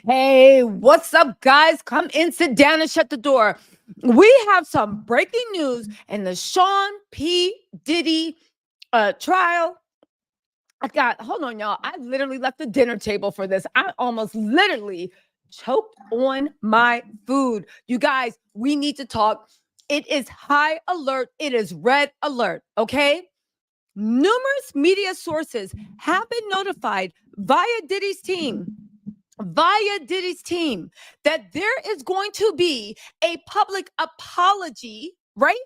Hey, what's up, guys? Come in, sit down, and shut the door. We have some breaking news in the Sean P. Diddy trial. Hold on, y'all. I literally left the dinner table for this. I almost literally choked on my food. You guys, we need to talk. It is high alert, it is red alert, okay? Numerous media sources have been notified via Diddy's team that there is going to be a public apology, right?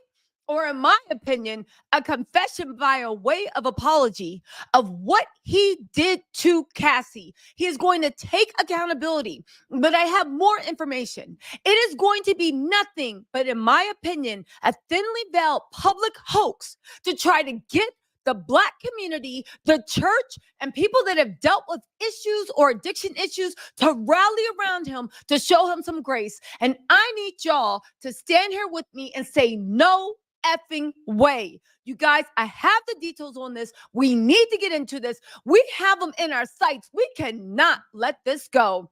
Or, in my opinion, a confession via way of apology of what he did to Cassie. He is going to take accountability, but I have more information. It is going to be nothing but, in my opinion, a thinly veiled public hoax to try to get the Black community, the church, and people that have dealt with issues or addiction issues to rally around him to show him some grace. And I need y'all to stand here with me and say, no effing way. You guys, I have the details on this. We need to get into this. We have them in our sights. We cannot let this go.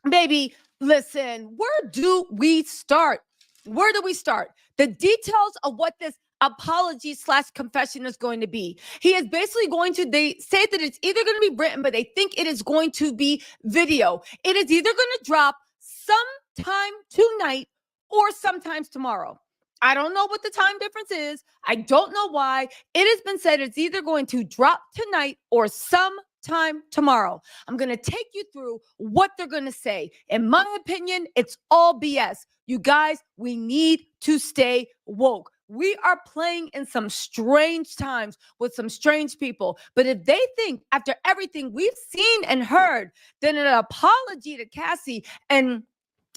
Baby, listen, where do we start? Where do we start? The details of what this apology/confession is going to be. He is basically they say that it's either going to be written, but they think it is going to be video. It is either going to drop sometime tonight or sometimes tomorrow. I don't know what the time difference is. I don't know why. It has been said it's either going to drop tonight or sometime tomorrow. I'm going to take you through what they're going to say. In my opinion, it's all BS. You guys, we need to stay woke. We are playing in some strange times with some strange people. But if they think after everything we've seen and heard, then an apology to Cassie and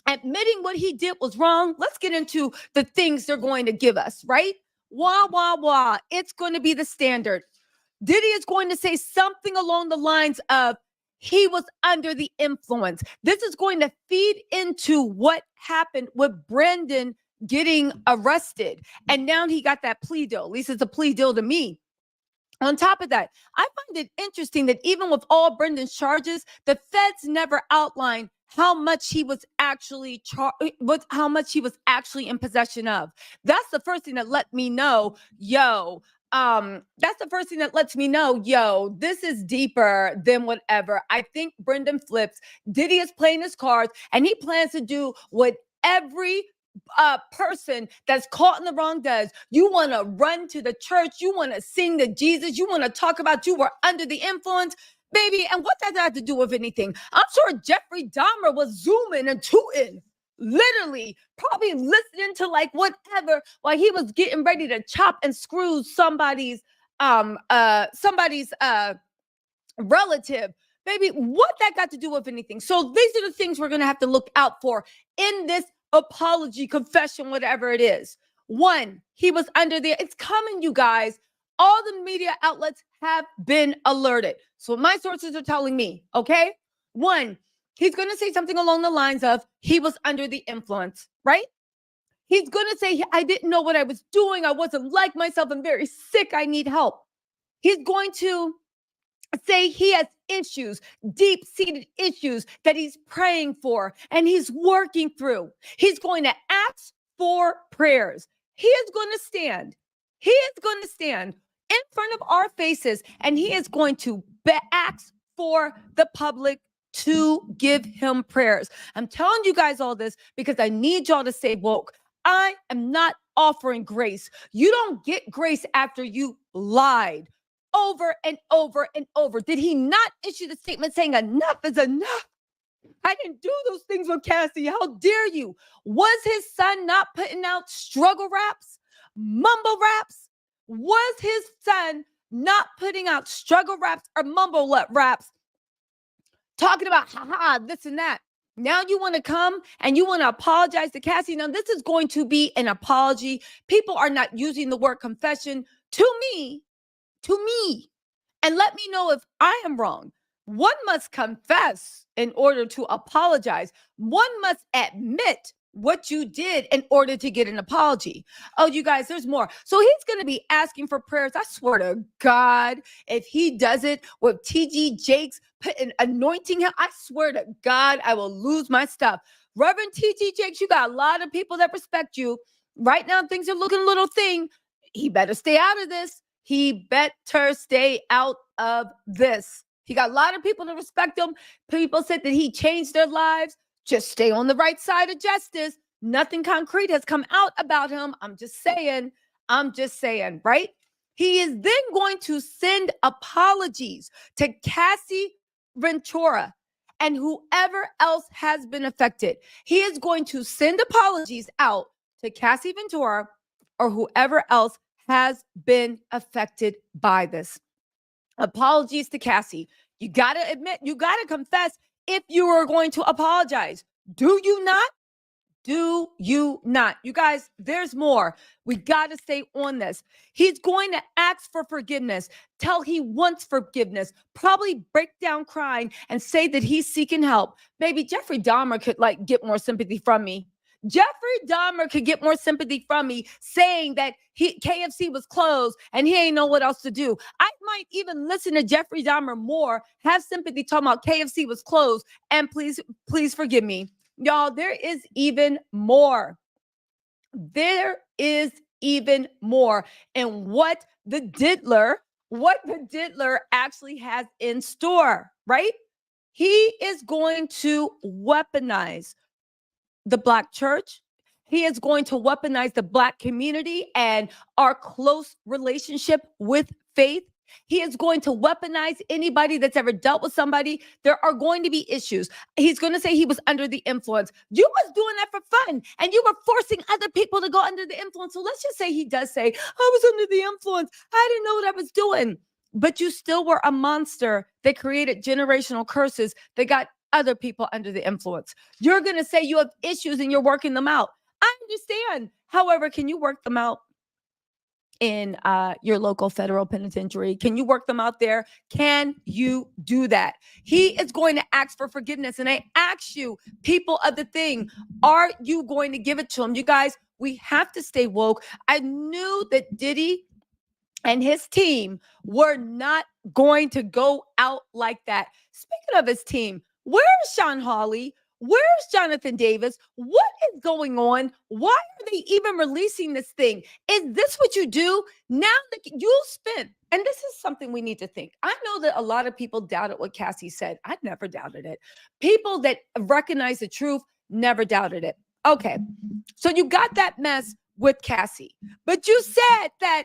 admitting what he did was wrong, let's get into the things they're going to give us, right? Wah, wah, wah. It's going to be the standard. Diddy is going to say something along the lines of, he was under the influence. This is going to feed into what happened with Brandon getting arrested. And now he got that plea deal. At least it's a plea deal to me. On top of that, I find it interesting that even with all Brendan's charges, the feds never outlined how much he was actually in possession of. That's the first thing that let me know, this is deeper than whatever. I think Brendan flips. Diddy is playing his cards, and he plans to do what every person that's caught in the wrong does. You want to run to the church. You want to sing to Jesus. You want to talk about you were under the influence. Baby, and what does that have to do with anything? I'm sure Jeffrey Dahmer was zooming and tooting, literally, probably listening to like whatever while he was getting ready to chop and screw somebody's relative. Baby, what that got to do with anything? So these are the things we're gonna have to look out for in this apology, confession, whatever it is. One, he was under there. It's coming, you guys. All the media outlets have been alerted. So my sources are telling me, okay? One, he's going to say something along the lines of, he was under the influence, right? He's going to say, I didn't know what I was doing. I wasn't like myself. I'm very sick. I need help. He's going to say he has issues, deep-seated issues that he's praying for and he's working through. He's going to ask for prayers. He is going to stand in front of our faces, and he is going to ask for the public to give him prayers. I'm telling you guys all this because I need y'all to stay woke. I am not offering grace. You don't get grace after you lied over and over and over. Did he not issue the statement saying enough is enough? I didn't do those things with Cassie. How dare you? Was his son not putting out struggle raps, mumble raps? Was his son not putting out struggle raps or mumble raps, talking about this and that? Now you want to come and you want to apologize to Cassie. Now this is going to be an apology. People are not using the word confession to me. And let me know if I am wrong. One must confess in order to apologize. One must admit what you did in order to get an apology. Oh, you guys, there's more. So he's going to be asking for prayers. I swear to God, if he does it with TG Jakes anointing him, I swear to God, I will lose my stuff. Reverend TG Jakes, you got a lot of people that respect you. Right now, things are looking a little thin. He better stay out of this. He better stay out of this. He got a lot of people that respect him. People said that he changed their lives. Just stay on the right side of justice. Nothing concrete has come out about him. I'm just saying, right? He is then going to send apologies to Cassie Ventura and whoever else has been affected. He is going to send apologies out to Cassie Ventura or whoever else has been affected by this. Apologies to Cassie. You got to admit, you got to confess if you are going to apologize. Do you not? Do you not? You guys, there's more. We got to stay on this. He's going to ask for forgiveness, tell he wants forgiveness, probably break down crying and say that he's seeking help. Maybe Jeffrey Dahmer could get more sympathy from me. Jeffrey Dahmer could get more sympathy from me saying that KFC was closed and he ain't know what else to do. I might even listen to Jeffrey Dahmer more, have sympathy talking about KFC was closed, and please forgive me. Y'all, there is even more. There is even more in what the diddler actually has in store, right? He is going to weaponize the Black church. He is going to weaponize the Black community and our close relationship with faith. He is going to weaponize anybody that's ever dealt with somebody. There are going to be issues. He's going to say he was under the influence. You was doing that for fun, and you were forcing other people to go under the influence. So let's just say he does say, I was under the influence. I didn't know what I was doing. But you still were a monster that created generational curses that got other people under the influence. You're going to say you have issues and you're working them out. I understand. However, can you work them out in your local federal penitentiary? Can you work them out there? Can you do that? He is going to ask for forgiveness. And I ask you, people of the thing, are you going to give it to him? You guys, we have to stay woke. I knew that Diddy and his team were not going to go out like that. Speaking of his team, where's Sean Hawley? Where's Jonathan Davis? What is going on? Why are they even releasing this thing? Is this what you do? Now that you spent, and this is something we need to think. I know that a lot of people doubted what Cassie said. I never doubted it. People that recognize the truth never doubted it. Okay, so you got that mess with Cassie, but you said that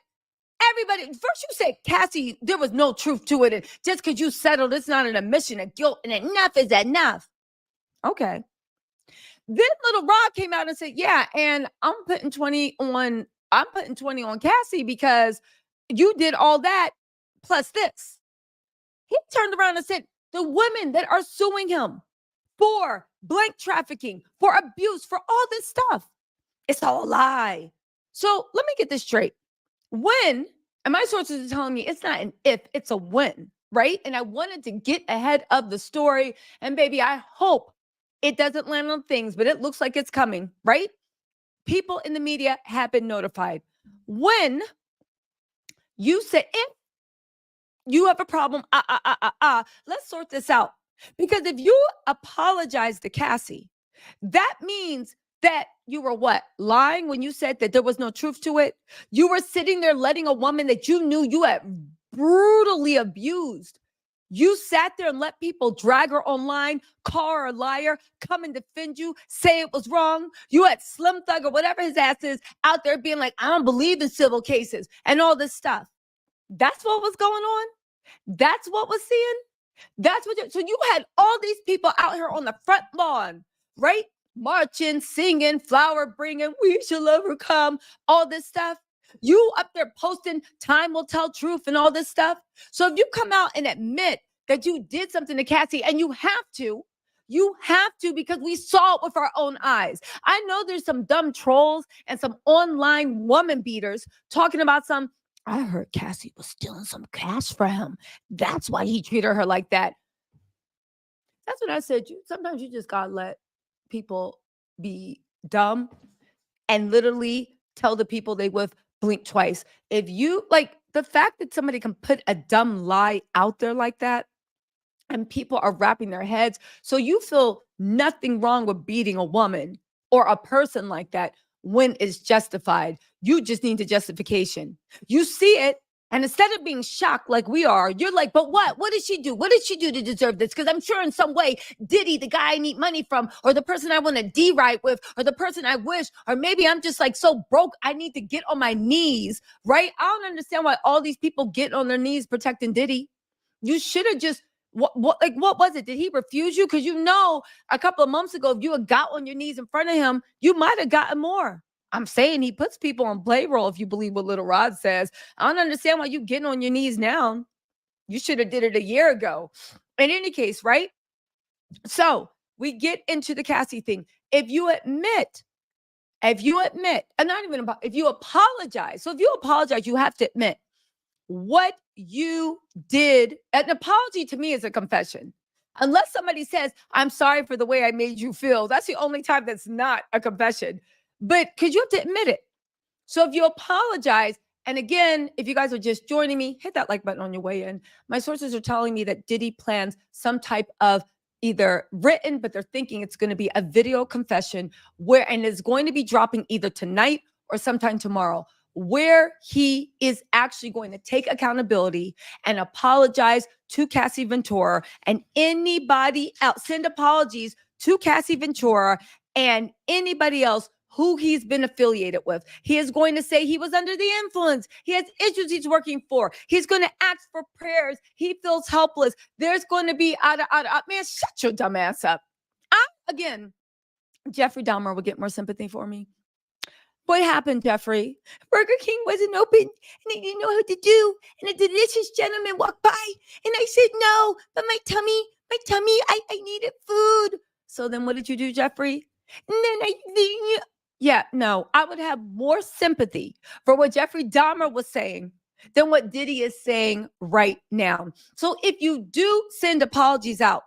everybody, first you said, Cassie, there was no truth to it. And just because you settled, it's not an admission of guilt, and enough is enough. Okay. Then Little Rob came out and said, yeah, and I'm putting 20 on Cassie because you did all that plus this. He turned around and said, the women that are suing him for blank trafficking, for abuse, for all this stuff, it's all a lie. So let me get this straight. When, and my sources are telling me it's not an if, it's a when, right? And I wanted to get ahead of the story. And baby, I hope it doesn't land on things, but it looks like it's coming, right? People in the media have been notified. When you say, if you have a problem, let's sort this out. Because if you apologize to Cassie, that means that you were what? Lying when you said that there was no truth to it? You were sitting there letting a woman that you knew you had brutally abused. You sat there and let people drag her online, call her a liar, come and defend you, say it was wrong. You had Slim Thug or whatever his ass is out there being like, I don't believe in civil cases and all this stuff. That's what was going on. That's what was seeing. That's what. So you had all these people out here on the front lawn, right? Marching, singing, flower bringing, we shall overcome, all this stuff. You up there posting, time will tell truth and all this stuff. So if you come out and admit that you did something to Cassie, and you have to because we saw it with our own eyes. I know there's some dumb trolls and some online woman beaters talking about I heard Cassie was stealing some cash for him. That's why he treated her like that. That's what I said. Sometimes you just gotta let people be dumb and literally tell the people they with blink twice. If you like the fact that somebody can put a dumb lie out there like that and people are wrapping their heads. So you feel nothing wrong with beating a woman or a person like that when it's justified. You just need the justification. You see it. And instead of being shocked like we are, you're like, but what? What did she do? What did she do to deserve this? Because I'm sure in some way, Diddy, the guy I need money from, or the person I want to D-right with, or the person I wish, or maybe I'm just like so broke, I need to get on my knees, right? I don't understand why all these people get on their knees protecting Diddy. You should have just, what was it? Did he refuse you? Because a couple of months ago, if you had got on your knees in front of him, you might have gotten more. I'm saying he puts people on payroll if you believe what Little Rod says. I don't understand why you getting on your knees now. You should have did it a year ago. In any case, right? So we get into the Cassie thing. If you admit, and not even about, if you apologize. So if you apologize, you have to admit what you did. An apology to me is a confession. Unless somebody says, I'm sorry for the way I made you feel. That's the only time that's not a confession. But because you have to admit it. So if you apologize, and again, if you guys are just joining me, hit that like button on your way in. My sources are telling me that Diddy plans some type of either written, but they're thinking it's going to be a video confession and it's going to be dropping either tonight or sometime tomorrow, where he is actually going to take accountability and apologize to Cassie Ventura and anybody else. Send apologies to Cassie Ventura and anybody else who he's been affiliated with. He is going to say he was under the influence. He has issues he's working for. He's going to ask for prayers. He feels helpless. There's going to be, man, shut your dumb ass up. Again, Jeffrey Dahmer would get more sympathy for me. What happened, Jeffrey? Burger King wasn't open, and I didn't know what to do. And a delicious gentleman walked by, and I said, no, but my tummy, I needed food. So then what did you do, Jeffrey? And then I would have more sympathy for what Jeffrey Dahmer was saying than what Diddy is saying right now. So if you do send apologies out,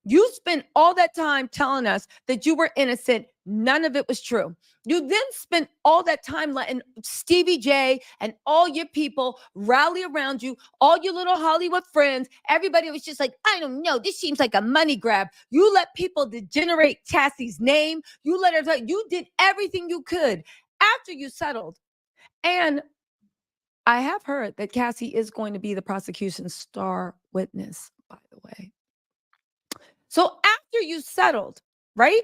you spent all that time telling us that you were innocent. None of it was true. You then spent all that time letting Stevie J and all your people rally around you, all your little Hollywood friends. Everybody was just like, I don't know. This seems like a money grab. You let people degenerate Cassie's name. You did everything you could after you settled. And I have heard that Cassie is going to be the prosecution's star witness, by the way. So after you settled, right?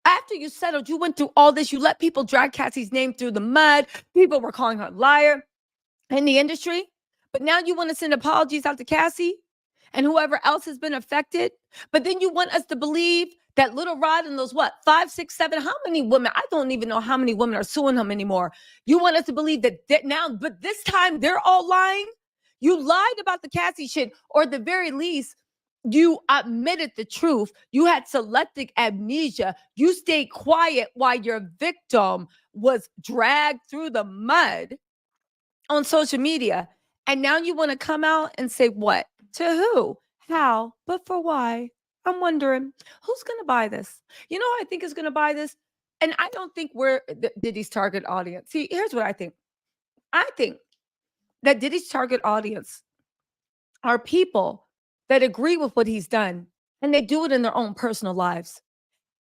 After you settled, you went through all this. You let people drag Cassie's name through the mud. People were calling her a liar in the industry. But now you want to send apologies out to Cassie and whoever else has been affected. But then you want us to believe that Little Rod and those 5, 6, 7, how many women? I don't even know how many women are suing him anymore. You want us to believe that now, but this time they're all lying? You lied about the Cassie shit, or at the very least, you admitted the truth. You had selective amnesia. You stayed quiet while your victim was dragged through the mud on social media. And now you want to come out and say what? To who? How? But for why? I'm wondering, who's going to buy this? You know who I think is going to buy this? And I don't think we're Diddy's target audience. See, here's what I think. I think that Diddy's target audience are people that agree with what he's done, and they do it in their own personal lives.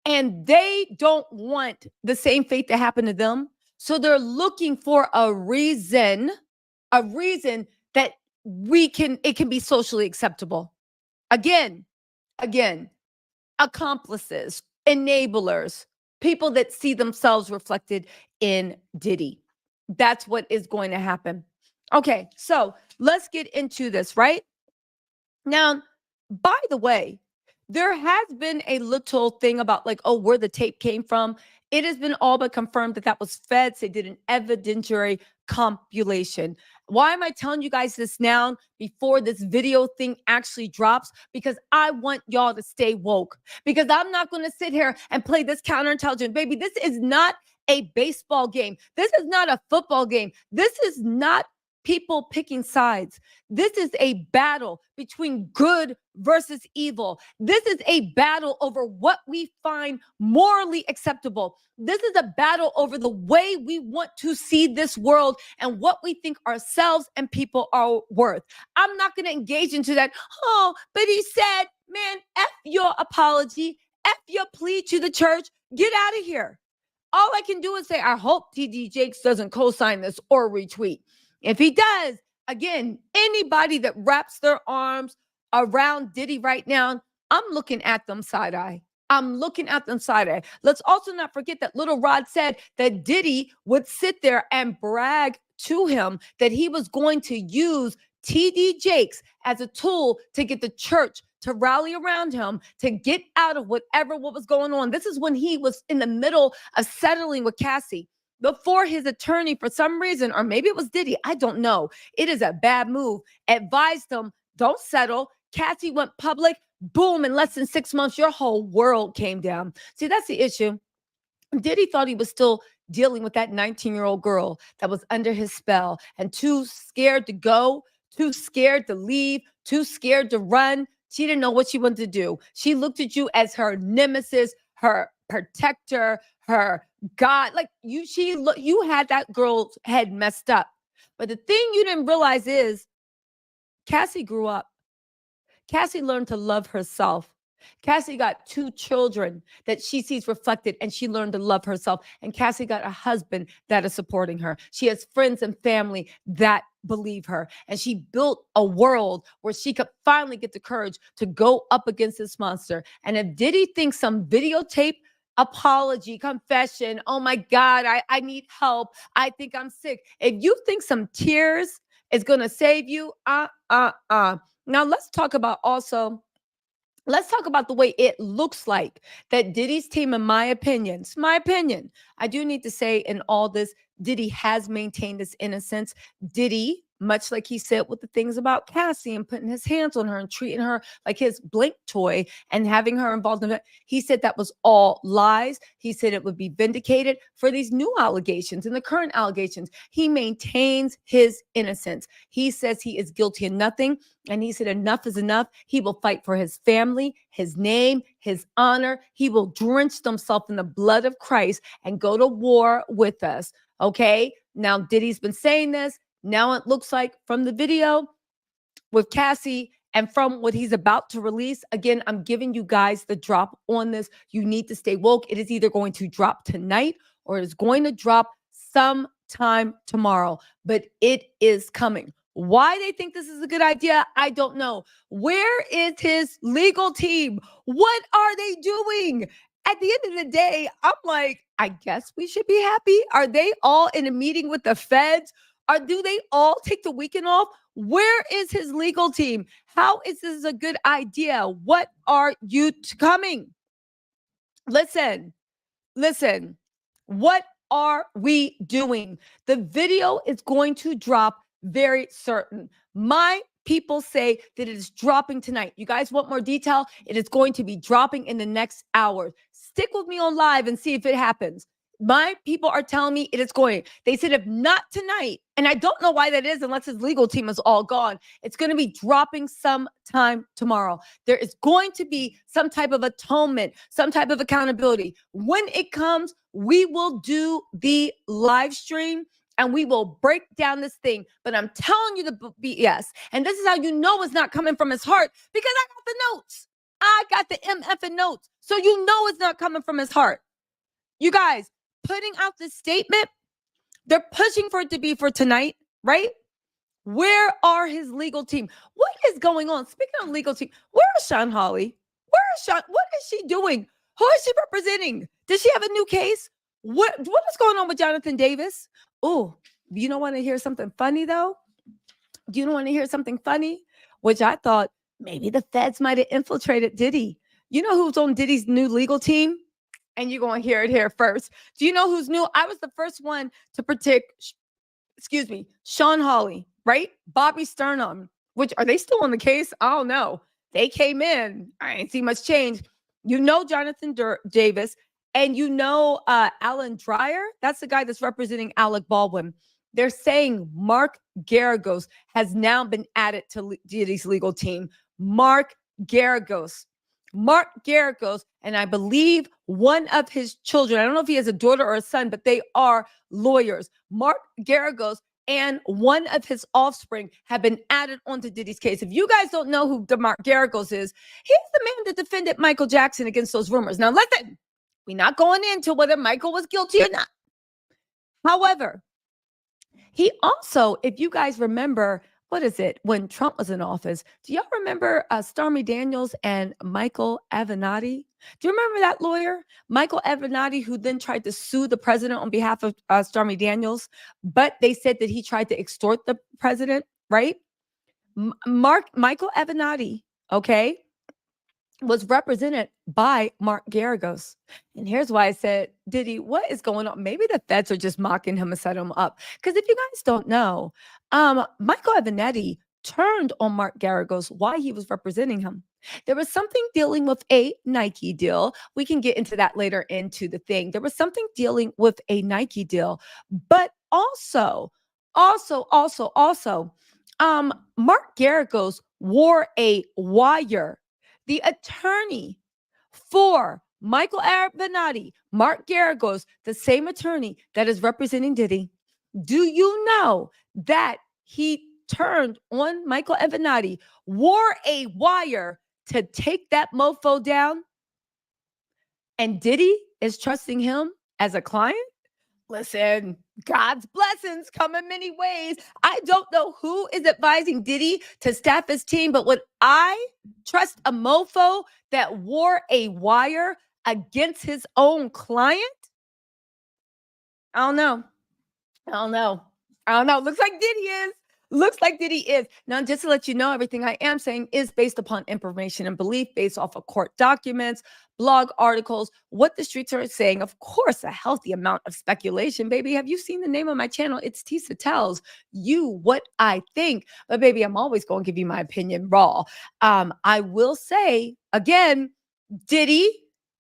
And they don't want the same fate to happen to them. So they're looking for a reason that it can be socially acceptable. Again, accomplices, enablers, people that see themselves reflected in Diddy. That's what is going to happen. Okay, so let's get into this, right? Now, by the way, there has been a little thing about where the tape came from. It has been all but confirmed that was feds. They did an evidentiary compilation. Why am I telling you guys this now before this video thing actually drops? Because I want y'all to stay woke. Because I'm not going to sit here and play this counterintelligence. Baby, this is not a baseball game. This is not a football game. This is not people picking sides. This is a battle between good versus evil. This is a battle over what we find morally acceptable. This is a battle over the way we want to see this world and what we think ourselves and people are worth. I'm not going to engage into that. Oh, but he said, man, F your apology, F your plea to the church. Get out of here. All I can do is say, I hope TD Jakes doesn't co-sign this or retweet. If he does, again, anybody that wraps their arms around Diddy right now, I'm looking at them side eye. I'm looking at them side eye. Let's also not forget that Little Rod said that Diddy would sit there and brag to him that he was going to use TD Jakes as a tool to get the church to rally around him to get out of what was going on. This is when he was in the middle of settling with Cassie. Before his attorney, for some reason, or maybe it was Diddy, I don't know. It is a bad move. Advised him, don't settle. Cassie went public. Boom, in less than 6 months, your whole world came down. See, that's the issue. Diddy thought he was still dealing with that 19-year-old girl that was under his spell and too scared to go, too scared to leave, too scared to run. She didn't know what she wanted to do. She looked at you as her nemesis, her protector, her God. Like you had that girl's head messed up. But the thing you didn't realize is Cassie grew up. Cassie learned to love herself. Cassie got 2 children that she sees reflected, and she learned to love herself. And Cassie got a husband that is supporting her. She has friends and family that believe her. And she built a world where she could finally get the courage to go up against this monster. And if Diddy thinks some videotape apology, confession, oh my God, I need help, I think I'm sick. If you think some tears is going to save you, Now let's talk about the way it looks like that Diddy's team, in my opinion, it's my opinion. I do need to say in all this, Diddy has maintained his innocence. Diddy, much like he said with the things about Cassie and putting his hands on her and treating her like his blink toy and having her involved in it, he said that was all lies. He said it would be vindicated for these new allegations and the current allegations. He maintains his innocence. He says he is guilty of nothing. And he said enough is enough. He will fight for his family, his name, his honor. He will drench himself in the blood of Christ and go to war with us. Okay. Now, Diddy's been saying this. Now it looks like from the video with Cassie and from what he's about to release, again, I'm giving you guys the drop on this. You need to stay woke. It is either going to drop tonight or it is going to drop sometime tomorrow, but it is coming. Why they think this is a good idea, I don't know. Where is his legal team? What are they doing? At the end of the day, I'm like, I guess we should be happy. Are they all in a meeting with the feds? Or do they all take the weekend off? Where is his legal team? How is this a good idea? What are you coming? Listen. What are we doing? The video is going to drop very certain. My people say that it is dropping tonight. You guys want more detail? It is going to be dropping in the next hour. Stick with me on live and see if it happens. My people are telling me it is going. They said if not tonight, and I don't know why that is unless his legal team is all gone, it's going to be dropping sometime tomorrow. There is going to be some type of atonement, some type of accountability. When it comes, we will do the live stream and we will break down this thing. But I'm telling you the BS. And this is how you know it's not coming from his heart, because I got the notes. I got the MF notes. So you know it's not coming from his heart. You guys, putting out this statement, they're pushing for it to be for tonight, right? Where are his legal team? What is going on? Speaking of legal team, where is Sean Hawley? Where is Sean? What is she doing? Who is she representing? Does she have a new case? What is going on with Jonathan Davis? Oh, you don't want to hear something funny though? Do you don't want to hear something funny? Which I thought maybe the feds might have infiltrated Diddy. You know who's on Diddy's new legal team? And you're going to hear it here first. Do you know who's new? I was the first one to predict, Sean Hawley, right? Bobby Sternum, which are they still on the case? I don't know. They came in. I ain't see much change. You know Jonathan Davis, and you know Alan Dreyer. That's the guy that's representing Alec Baldwin. They're saying Mark Garagos has now been added to Diddy's legal team. Mark Garagos. Mark Garagos, and I believe one of his children, I don't know if he has a daughter or a son, but they are lawyers. Mark Garagos and one of his offspring have been added onto Diddy's case. If you guys don't know who Mark Garagos is, he's the man that defended Michael Jackson against those rumors. Now, listen, we're not going into whether Michael was guilty or not. However, he also, if you guys remember, what is it, when Trump was in office, do y'all remember Stormy Daniels and Michael Avenatti? Do you remember that lawyer, Michael Avenatti, who then tried to sue the president on behalf of Stormy Daniels, but they said that he tried to extort the president, right? Michael Avenatti, okay, was represented by Mark Garagos. And here's why I said, Diddy, what is going on? Maybe the feds are just mocking him and setting him up. Because if you guys don't know, Michael Avenatti turned on Mark Garagos while he was representing him. There was something dealing with a Nike deal. We can get into that later into the thing. There was something dealing with a Nike deal, but also, Mark Garagos wore a wire. The attorney for Michael Avenatti, Mark Garagos, the same attorney that is representing Diddy. Do you know that he turned on Michael Avenatti, wore a wire to take that mofo down? And Diddy is trusting him as a client? Listen, God's blessings come in many ways. I don't know who is advising Diddy to staff his team, but would I trust a mofo that wore a wire against his own client? I don't know. Looks like Diddy is. Now, just to let you know, everything I am saying is based upon information and belief, based off of court documents, blog articles, what the streets are saying. Of course, a healthy amount of speculation, baby. Have you seen the name of my channel? It's Tisa Tells You What I Think. But baby, I'm always going to give you my opinion raw. I will say, again, Diddy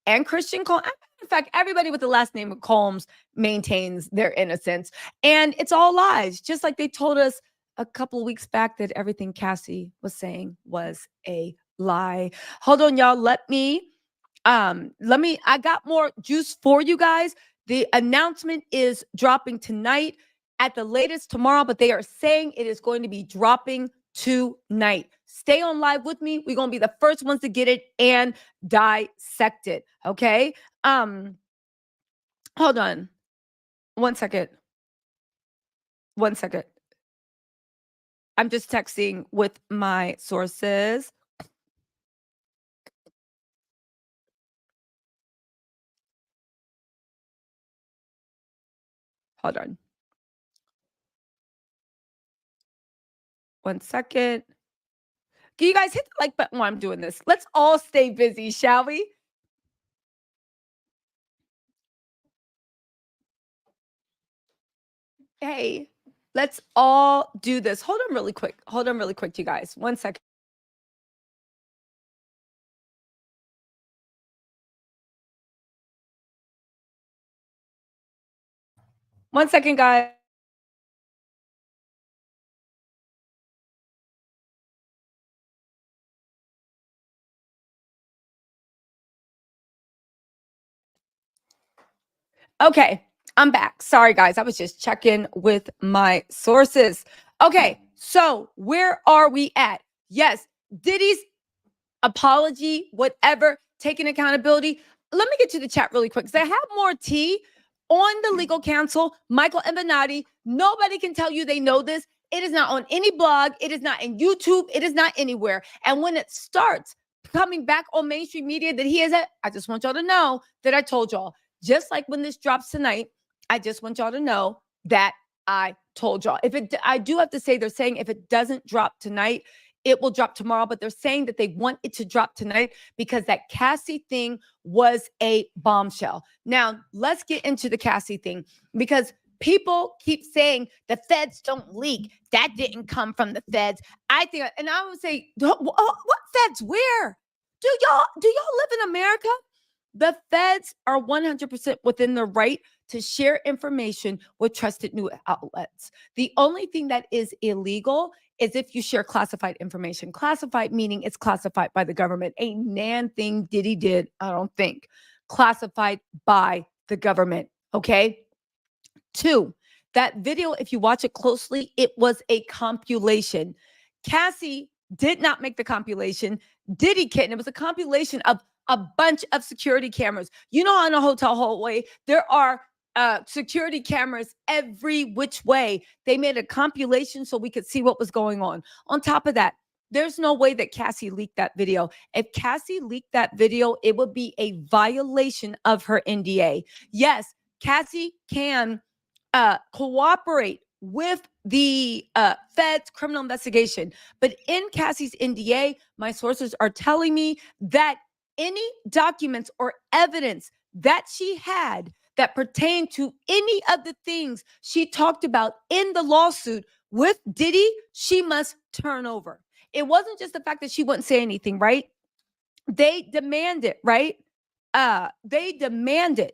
and Christian Combs. In fact, everybody with the last name of Combs maintains their innocence. And it's all lies, just like they told us a couple of weeks back that everything Cassie was saying was a lie. Hold on, y'all. I got more juice for you guys. The announcement is dropping tonight, at the latest tomorrow, but they are saying it is going to be dropping tonight. Stay on live with me. We're going to be the first ones to get it and dissect it. Okay. Hold on. One second. I'm just texting with my sources. Hold on. One second. Can you guys hit the like button while I'm doing this? Let's all stay busy, shall we? Hey, let's all do this. Hold on really quick, you guys. 1 second. One second, guys. Okay, I'm back. Sorry, guys. I was just checking with my sources. Okay, so where are we at? Yes, Diddy's apology, whatever, taking accountability. Let me get to the chat really quick because I have more tea on the legal counsel, Michael Avenatti. Nobody can tell you they know this. It is not on any blog. It is not in YouTube. It is not anywhere. And when it starts coming back on mainstream media that he is at, I just want y'all to know that I told y'all. Just like when this drops tonight, I just want y'all to know that I told y'all. I do have to say, they're saying if it doesn't drop tonight, it will drop tomorrow, but they're saying that they want it to drop tonight because that Cassie thing was a bombshell. Now, let's get into the Cassie thing because people keep saying the feds don't leak. That didn't come from the feds. I think, and I would say, what feds? Where? Do y'all live in America? The feds are 100% within their right to share information with trusted news outlets. The only thing that is illegal is if you share classified information. Classified meaning it's classified by the government. Ain't nan thing Diddy did, I don't think. Classified by the government, okay? 2, that video, if you watch it closely, it was a compilation. Cassie did not make the compilation. Diddy couldn't. It was a compilation of a bunch of security cameras. You know, on a hotel hallway, there are security cameras every which way. They made a compilation so we could see what was going on. On top of that, there's no way that Cassie leaked that video. If Cassie leaked that video, it would be a violation of her NDA. Yes, Cassie can cooperate with the Fed's criminal investigation. But in Cassie's NDA, my sources are telling me that any documents or evidence that she had that pertained to any of the things she talked about in the lawsuit with Diddy, she must turn over. It wasn't just the fact that she wouldn't say anything, right? They demanded, right? They demanded,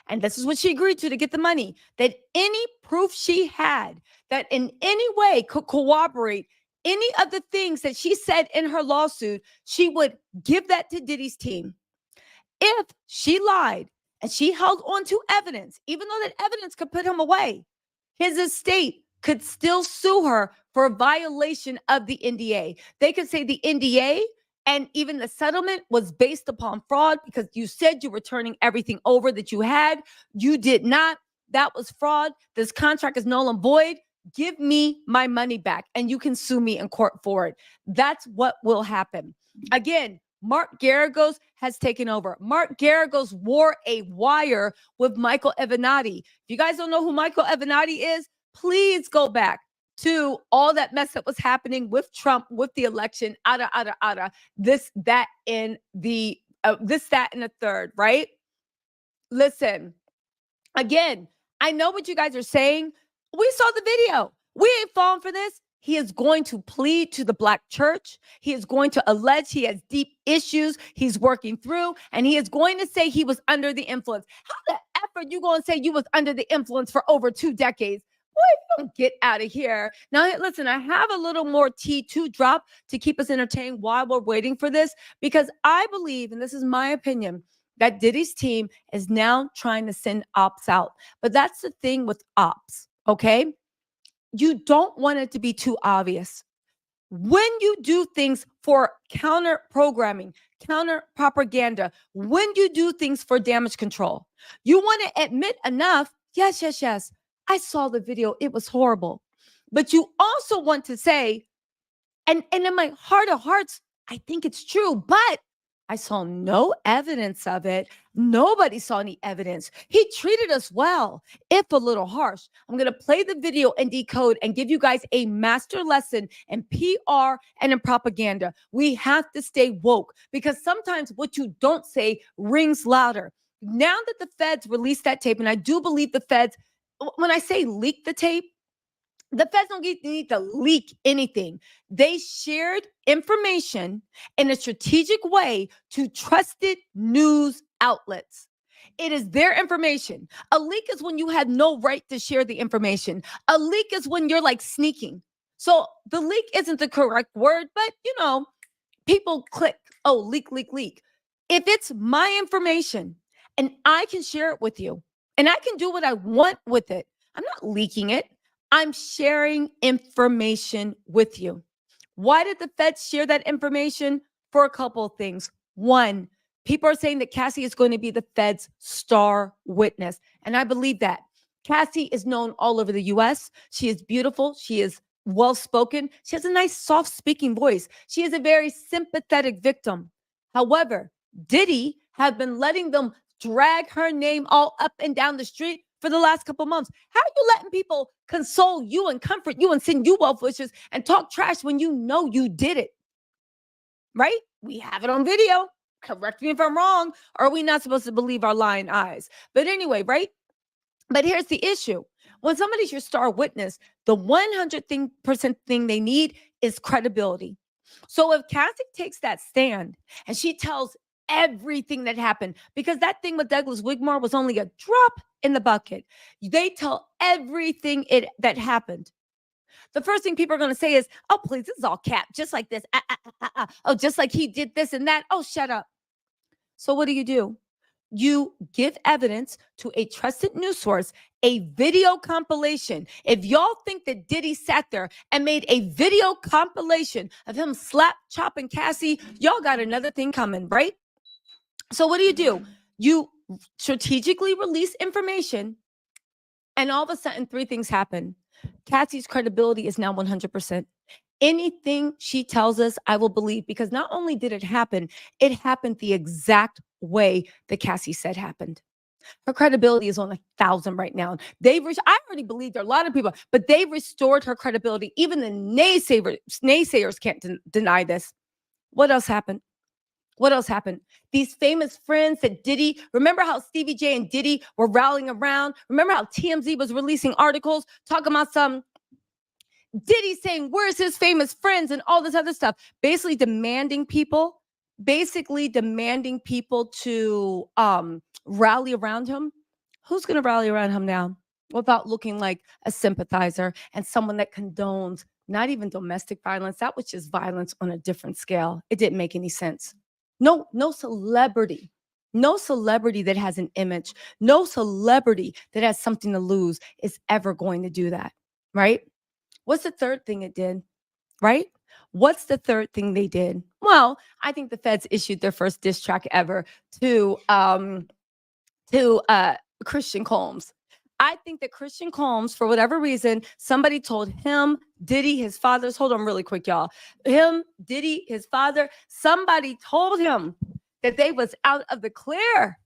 and this is what she agreed to get the money, that any proof she had that in any way could corroborate any of the things that she said in her lawsuit, she would give that to Diddy's team. If she lied and she held on to evidence, even though that evidence could put him away, his estate could still sue her for a violation of the NDA. They could say the NDA and even the settlement was based upon fraud because you said you were turning everything over that you had. You did not. That was fraud. This contract is null and void. Give me my money back and you can sue me in court for it. That's what will happen. Again, Mark Garagos has taken over. Mark Garagos wore a wire with Michael Avenatti. If you guys don't know who Michael Avenatti is, please go back to all that mess that was happening with Trump, with the election, this, that, and the third, right? Listen, again, I know what you guys are saying. We saw the video. We ain't falling for this. He is going to plead to the Black church. He is going to allege he has deep issues he's working through, and he is going to say he was under the influence. How the F are you going to say you was under the influence for over 2 decades? Boy, don't get out of here. Now, listen, I have a little more tea to drop to keep us entertained while we're waiting for this, because I believe, and this is my opinion, that Diddy's team is now trying to send ops out. But that's the thing with ops, okay? You don't want it to be too obvious. When you do things for counter programming, counter propaganda, when you do things for damage control, you want to admit enough, yes, I saw the video, it was horrible. But you also want to say, and in my heart of hearts, I think it's true, but I saw no evidence of it. Nobody saw any evidence. He treated us well, if a little harsh. I'm going to play the video and decode and give you guys a master lesson in PR and in propaganda. We have to stay woke because sometimes what you don't say rings louder. Now that the feds released that tape, and I do believe the feds, when I say leak the tape, the feds don't need to leak anything. They shared information in a strategic way to trusted news outlets. It is their information. A leak is when you had no right to share the information. A leak is when you're like sneaking. So the leak isn't the correct word, but people click, oh, leak. If it's my information and I can share it with you and I can do what I want with it, I'm not leaking it. I'm sharing information with you. Why did the feds share that information? For a couple of things. One, people are saying that Cassie is going to be the Fed's star witness. And I believe that. Cassie is known all over the U.S. She is beautiful. She is well-spoken. She has a nice, soft-speaking voice. She is a very sympathetic victim. However, Diddy has been letting them drag her name all up and down the street for the last couple months. How are you letting people console you and comfort you and send you well wishes and talk trash when you know you did it? Right? We have it on video. Correct me if I'm wrong. Or are we not supposed to believe our lying eyes? But anyway, right? But here's the issue. When somebody's your star witness, the 100% thing they need is credibility. So if Cassie takes that stand and she tells everything that happened, because that thing with Douglas Wigmore was only a drop in the bucket. They tell everything that happened. The first thing people are going to say is, oh, please, this is all cap, just like this. Oh, just like he did this and that. Oh, shut up. So what do? You give evidence to a trusted news source, a video compilation. If y'all think that Diddy sat there and made a video compilation of him slap chopping Cassie, y'all got another thing coming, right? So what do? You strategically release information, and all of a sudden, three things happen. Cassie's credibility is now 100%. Anything she tells us, I will believe, because not only did it happened the exact way that Cassie said happened. Her credibility is on 1,000 right now. I already believe there are a lot of people, but they restored her credibility. Even the naysayers can't deny this. What else happened? These famous friends that Diddy, remember how Stevie J and Diddy were rallying around? Remember how TMZ was releasing articles talking about some Diddy saying, where's his famous friends and all this other stuff, basically demanding people to rally around him. Who's going to rally around him now without looking like a sympathizer and someone that condones not even domestic violence? That was just violence on a different scale. It didn't make any sense. No celebrity that has an image, no celebrity that has something to lose is ever going to do that, right? What's the third thing it did, right? What's the third thing they did? Well, I think the feds issued their first diss track ever to Christian Combs. I think that Christian Combs, for whatever reason, somebody told him, Diddy, his father's, hold on really quick, y'all. Him, Diddy, his father, somebody told him that they was out of the clear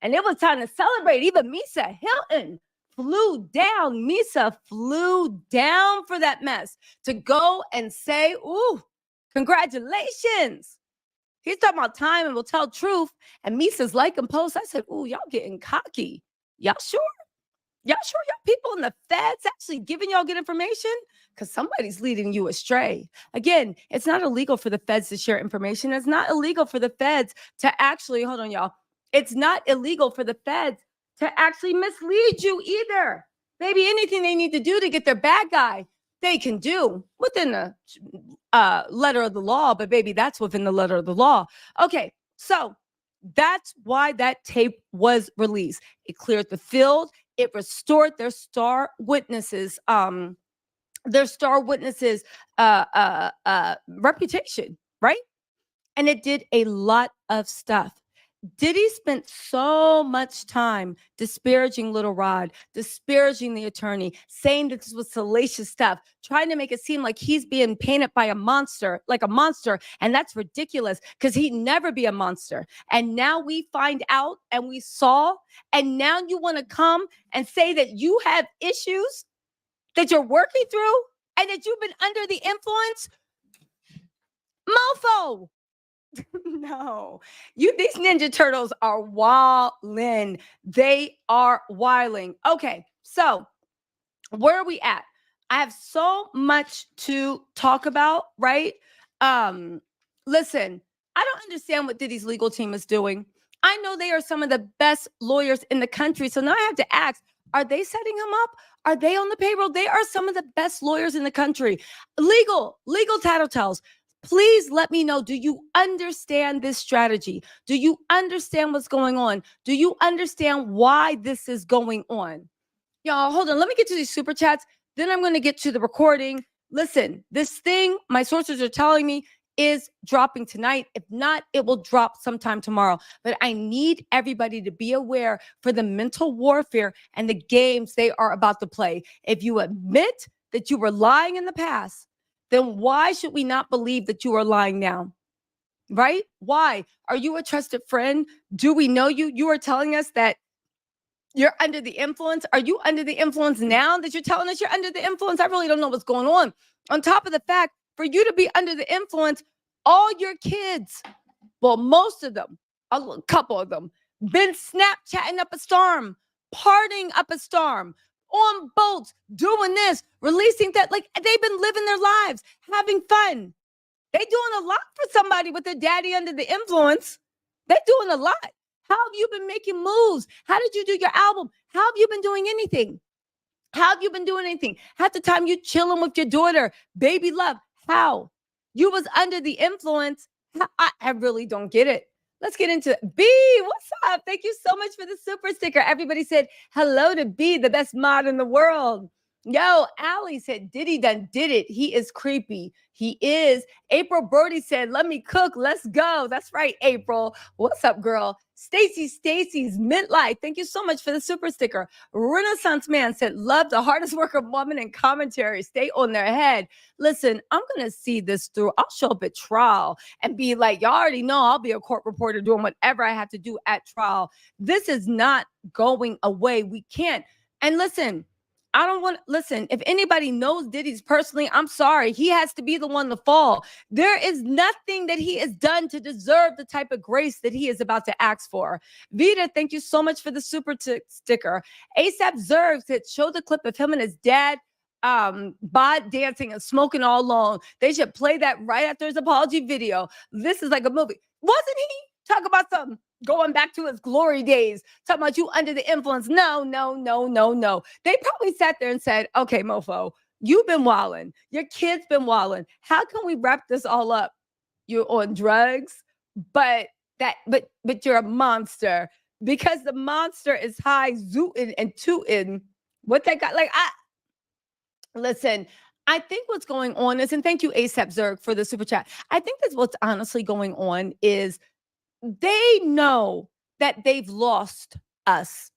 and it was time to celebrate. Even Misa Hilton Misa flew down for that mess to go and say, ooh, congratulations. He's talking about time and will tell truth. And Misa's like and post. I said, ooh, y'all getting cocky. Y'all sure? Y'all people in the feds actually giving y'all good information? Because somebody's leading you astray. Again, it's not illegal for the feds to share information. It's not illegal for the feds to actually, hold on, y'all. It's not illegal for the feds to actually mislead you either. Maybe anything they need to do to get their bad guy, they can do within the letter of the law. But baby, that's within the letter of the law. Okay, so that's why that tape was released. It cleared the field. It restored their star witnesses, reputation, right? And it did a lot of stuff. Diddy spent so much time disparaging Little Rod, disparaging the attorney, saying that this was salacious stuff, trying to make it seem like he's being painted by a monster, like a monster. And that's ridiculous because he'd never be a monster. And now we find out and we saw, and now you want to come and say that you have issues that you're working through and that you've been under the influence? Mofo. No, these Ninja Turtles are wildin'. They are wilding. Okay, so where are we at? I have so much to talk about, right? Listen, I don't understand what Diddy's legal team is doing. I know they are some of the best lawyers in the country. So now I have to ask, are they setting him up? Are they on the payroll? They are some of the best lawyers in the country. Legal tattletales. Please let me know. Do you understand this strategy? Do you understand what's going on? Do you understand why this is going on? Y'all, hold on. Let me get to these super chats. Then I'm going to get to the recording. Listen, this thing, my sources are telling me, is dropping tonight. If not, it will drop sometime tomorrow. But I need everybody to be aware for the mental warfare and the games they are about to play. If you admit that you were lying in the past, then why should we not believe that you are lying now? Right? Why? Are you a trusted friend? Do we know you? You are telling us that you're under the influence. Are you under the influence now that you're telling us you're under the influence? I really don't know what's going on. On top of the fact, for you to be under the influence, all your kids, well, most of them, a couple of them, been Snapchatting up a storm, partying up a storm, on boats, doing this, releasing that. Like, they've been living their lives, having fun. They doing a lot for somebody with their daddy under the influence. They're doing a lot. How have you been making moves? How did you do your album? How have you been doing anything? How have you been doing anything? Half the time you chilling with your daughter, baby love. How? You was under the influence. I really don't get it. Let's get into it. B, what's up? Thank you so much for the super sticker. Everybody said hello to B, the best mod in the world. Yo, Allie said, Diddy done did it. He is creepy. He is. April Brody said, let me cook. Let's go. That's right, April. What's up, girl? Stacy's midlife. Thank you so much for the super sticker. Renaissance Man said, love the hardest working woman in commentary. Stay on their head. Listen, I'm going to see this through. I'll show up at trial and be like, y'all already know I'll be a court reporter doing whatever I have to do at trial. This is not going away. We can't. And listen, I don't want, listen, if anybody knows Diddy's personally, I'm sorry. He has to be the one to fall. There is nothing that he has done to deserve the type of grace that he is about to ask for. Vita, thank you so much for the super sticker. ASAP Zerg said, show the clip of him and his dad bod dancing and smoking all alone. They should play that right after his apology video. This is like a movie. Wasn't he? Talk about something. Going back to his glory days, talking about you under the influence. No. They probably sat there and said, okay, mofo, you've been wilding. Your kid's been wilding. How can we wrap this all up? You're on drugs, but you're a monster because the monster is high zooting and tooting. What they got? Listen, I think what's going on is, and thank you, ASAP Zerg, for the super chat. I think that's what's honestly going on is they know that they've lost us.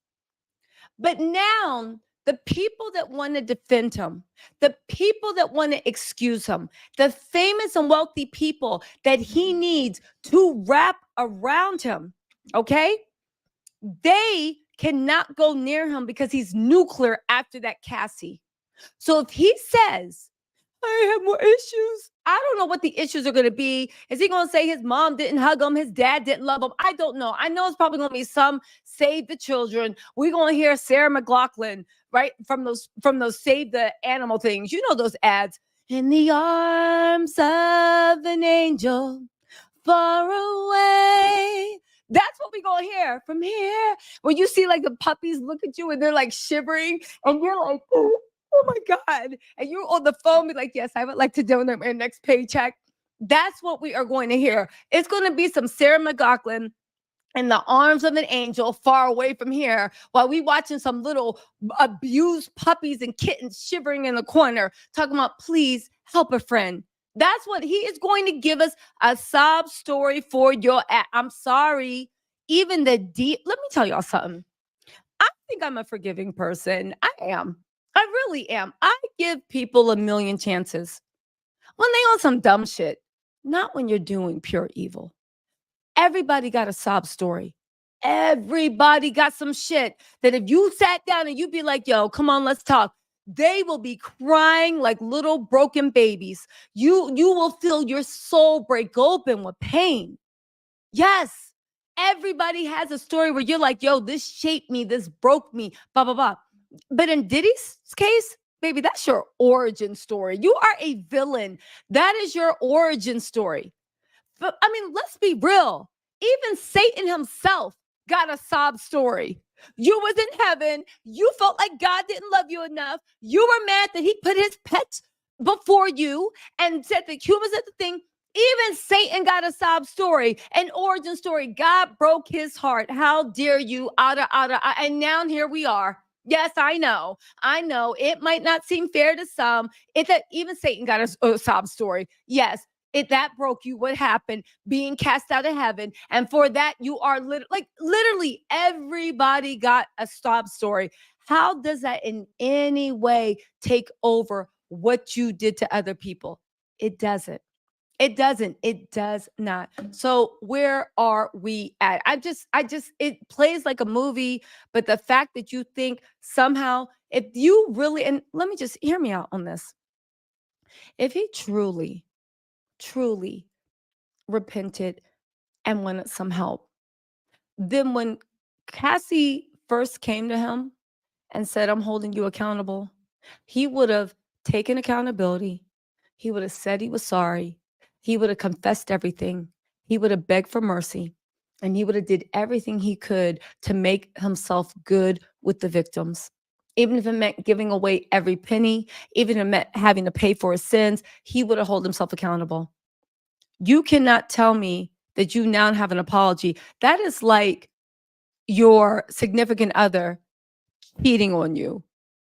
But now the people that want to defend him, the people that want to excuse him, the famous and wealthy people that he needs to wrap around him, okay? They cannot go near him because he's nuclear after that Cassie. So if he says, I have more issues, I don't know what the issues are going to be. Is he going to say his mom didn't hug him? His dad didn't love him? I don't know. I know it's probably going to be some save the children. We're going to hear Sarah McLachlan, right? From those save the animal things. You know those ads. In the arms of an angel far away. That's what we're going to hear from here. When you see like the puppies look at you and they're like shivering and you're like, oh my God. And you're on the phone, be like, yes, I would like to donate my next paycheck. That's what we are going to hear. It's going to be some Sarah McLachlan in the arms of an angel far away from here while we watching some little abused puppies and kittens shivering in the corner talking about, please help a friend. That's what he is going to give us, a sob story for your I'm sorry. Even the deep, let me tell y'all something. I think I'm a forgiving person. I am. I really am. I give people a million chances when they on some dumb shit, not when you're doing pure evil. Everybody got a sob story. Everybody got some shit that if you sat down and you'd be like, yo, come on, let's talk. They will be crying like little broken babies. You will feel your soul break open with pain. Yes, everybody has a story where you're like, yo, this shaped me, this broke me, blah, blah, blah. But in Diddy's case, baby, that's your origin story. You are a villain. That is your origin story. But I mean, let's be real. Even Satan himself got a sob story. You was in heaven. You felt like God didn't love you enough. You were mad that he put his pets before you and said that humans are the thing. Even Satan got a sob story, an origin story. God broke his heart. How dare you? And now here we are. Yes, I know. It might not seem fair to some. Even Satan got a sob story. Yes, that broke you. What happened? Being cast out of heaven. And for that, you are literally everybody got a sob story. How does that in any way take over what you did to other people? It doesn't. It doesn't. It does not. So where are we at? It plays like a movie, but the fact that you think somehow, if you really, and let me just hear me out on this. If he truly repented and wanted some help, then when Cassie first came to him and said, I'm holding you accountable, he would have taken accountability. He would have said he was sorry. He would have confessed everything. He would have begged for mercy. and he would have did everything he could to make himself good with the victims. Even if it meant giving away every penny, even if it meant having to pay for his sins, he would have held himself accountable. You cannot tell me that you now have an apology. That is like your significant other cheating on you.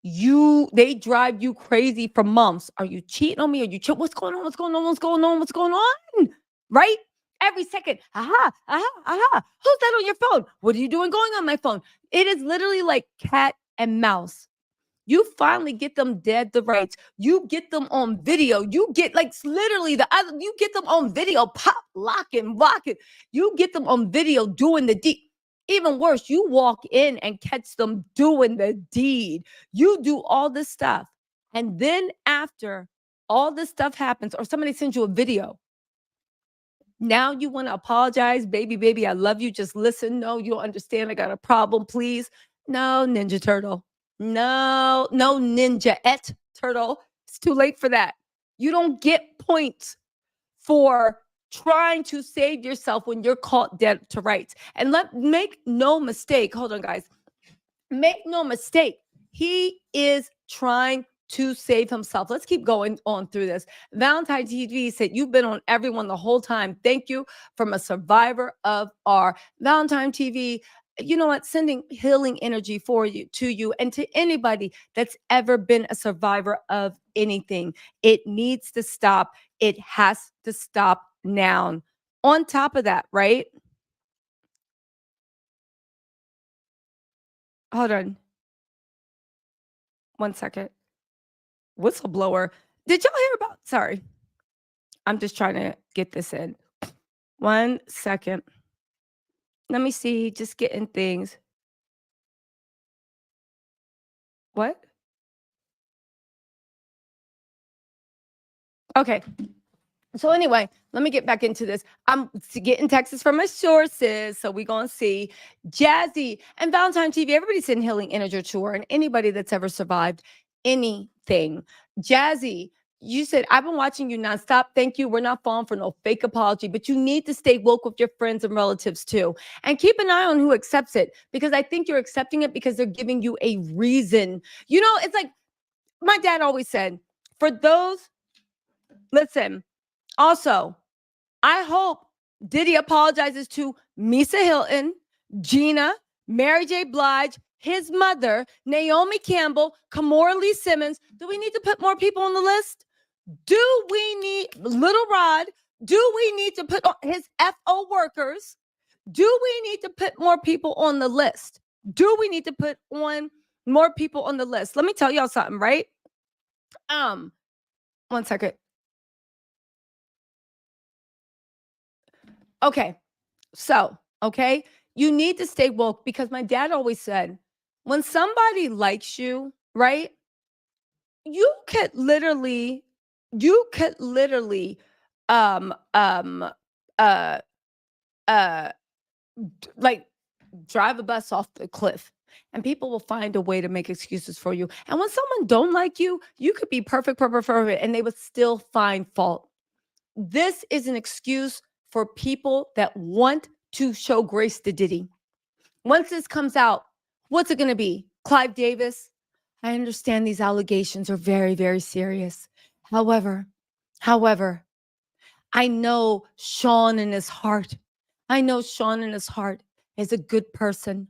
They drive you crazy for months. Are you cheating on me? Are you cheating? What's going on? What's going on? What's going on? What's going on? Right? Every second. Aha, aha, aha. Who's that on your phone? What are you doing going on my phone? It is literally like cat and mouse. You finally get them dead to rights. You get them on video. You get like literally you get them on video, pop, locking, blocking. You get them on video doing the deed. Even worse, you walk in and catch them doing the deed. You do all this stuff. And then after all this stuff happens, or somebody sends you a video, now you want to apologize. Baby, I love you. Just listen. No, you don't understand. I got a problem, please. No, Ninja Turtle. No, Ninja Turtle. It's too late for that. You don't get points for trying to save yourself when you're caught dead to rights. And make no mistake. Hold on, guys. Make no mistake. He is trying to save himself. Let's keep going on through this. Valentine TV said, you've been on everyone the whole time. Thank you, from a survivor of our Valentine TV. You know what? Sending healing energy to you and to anybody that's ever been a survivor of anything. It needs to stop. It has to stop now. On top of that, right? Hold on. 1 second. Whistleblower. Did y'all hear about? Sorry. I'm just trying to get this in. 1 second. Let me see. Just getting things. What? Okay. So anyway, let me get back into this. I'm getting texts from my sources, so we're going to see. Jazzy and Valentine TV, everybody's sending healing energy to her, and anybody that's ever survived anything. Jazzy, you said, I've been watching you nonstop. Thank you. We're not falling for no fake apology, but you need to stay woke with your friends and relatives too. And keep an eye on who accepts it, because I think you're accepting it because they're giving you a reason. You know, it's like my dad always said, for those, listen, also, I hope Diddy apologizes to Misa Hilton, Gina, Mary J. Blige, his mother, Naomi Campbell, Kamora Lee Simmons. Do we need to put more people on the list? Do we need Little Rod? Do we need to put on his FO workers? Do we need to put more people on the list? Do we need to put on more people on the list? Let me tell y'all something, right? 1 second. Okay. So, okay, you need to stay woke, because my dad always said, when somebody likes you, right? You could literally um um uh like drive a bus off the cliff, and people will find a way to make excuses for you. And when someone don't like you, you could be perfect, and they would still find fault. This is an excuse for people that want to show grace to Diddy. Once this comes out, what's it going to be? Clive Davis? I understand these allegations are very, very serious. However, I know Sean in his heart. Is a good person.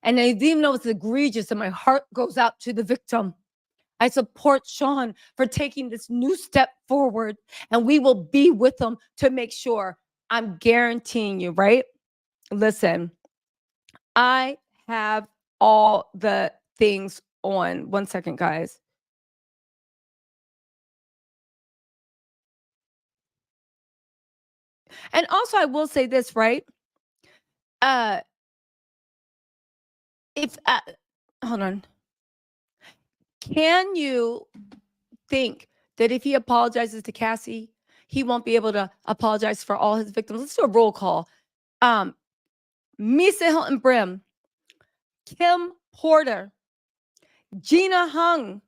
And even though it's egregious and my heart goes out to the victim, I support Sean for taking this new step forward, and we will be with him to make sure. I'm guaranteeing you, right? Listen, I have all the things on. 1 second, guys. And also, I will say this, right? Hold on. Can you think that if he apologizes to Cassie, he won't be able to apologize for all his victims? Let's do a roll call. Misa Hilton Brim, Kim Porter, Gina Hung,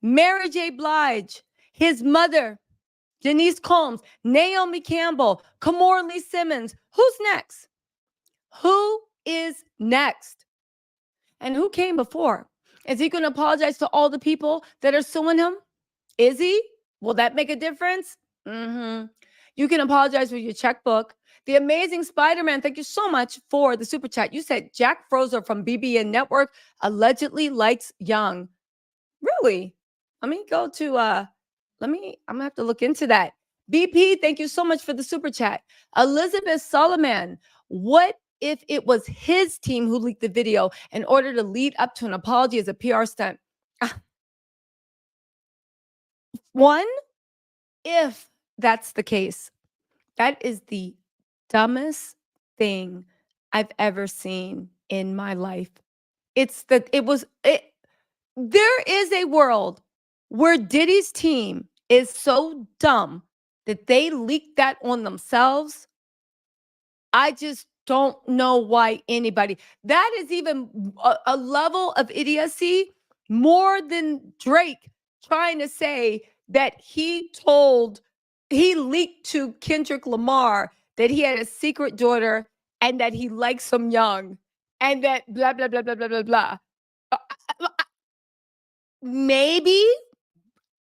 Mary J. Blige, his mother, Denise Combs, Naomi Campbell, Kamora Lee Simmons. Who's next? Who is next? And who came before? Is he going to apologize to all the people that are suing him? Is he? Will that make a difference? You can apologize with your checkbook. The Amazing Spider-Man, thank you so much for the super chat. You said Jack Frozer from BBN Network allegedly likes Young. Really? Let me go to I'm gonna have to look into that. BP, thank you so much for the super chat. Elizabeth Solomon, what if it was his team who leaked the video in order to lead up to an apology as a PR stunt? One, if that's the case, that is the dumbest thing I've ever seen in my life. There is a world where Diddy's team is so dumb that they leaked that on themselves. I just don't know why anybody. That is even a level of idiocy more than Drake trying to say that he leaked to Kendrick Lamar that he had a secret daughter and that he likes him young and that blah, blah, blah, blah, blah, blah, blah. Maybe.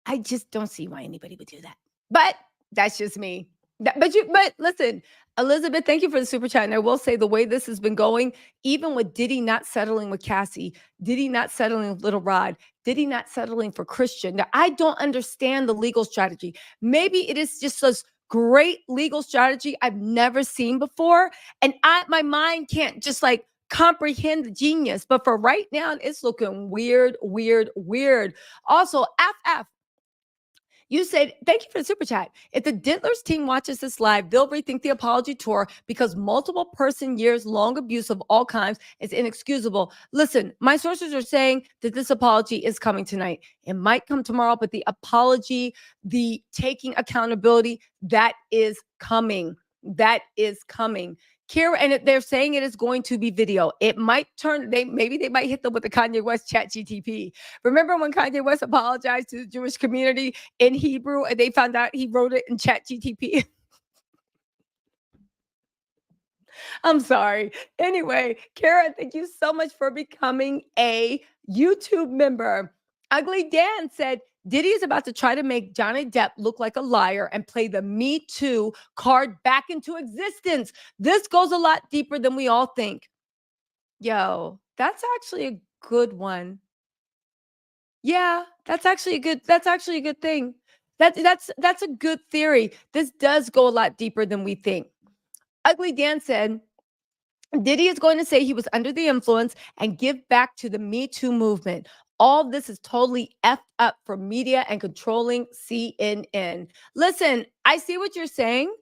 I just don't see why anybody would do that. But that's just me. But listen, Elizabeth, thank you for the super chat. And I will say the way this has been going, even with Diddy not settling with Cassie, Diddy not settling with Little Rod, Diddy not settling for Christian. Now, I don't understand the legal strategy. Maybe it is just this great legal strategy I've never seen before. And my mind can't just like comprehend the genius. But for right now, it's looking weird, weird, weird. Also, FF. You said, thank you for the super chat. If the Diddlers team watches this live, they'll rethink the apology tour because multiple person years long abuse of all kinds is inexcusable. Listen, my sources are saying that this apology is coming tonight. It might come tomorrow, but the apology, the taking accountability, that is coming. That is coming. Kira, and they're saying it is going to be video. It might turn, maybe they might hit them with the Kanye West chat GTP. Remember when Kanye West apologized to the Jewish community in Hebrew and they found out he wrote it in chat GTP? I'm sorry. Anyway, Kara, thank you so much for becoming a YouTube member. Ugly Dan said, Diddy is about to try to make Johnny Depp look like a liar and play the Me Too card back into existence. This goes a lot deeper than we all think. Yo, that's actually a good one. Yeah, that's actually a good thing. That's a good theory. This does go a lot deeper than we think. Ugly Dan said, Diddy is going to say he was under the influence and give back to the Me Too movement. All this is totally effed up for media and controlling CNN. Listen, I see what you're saying,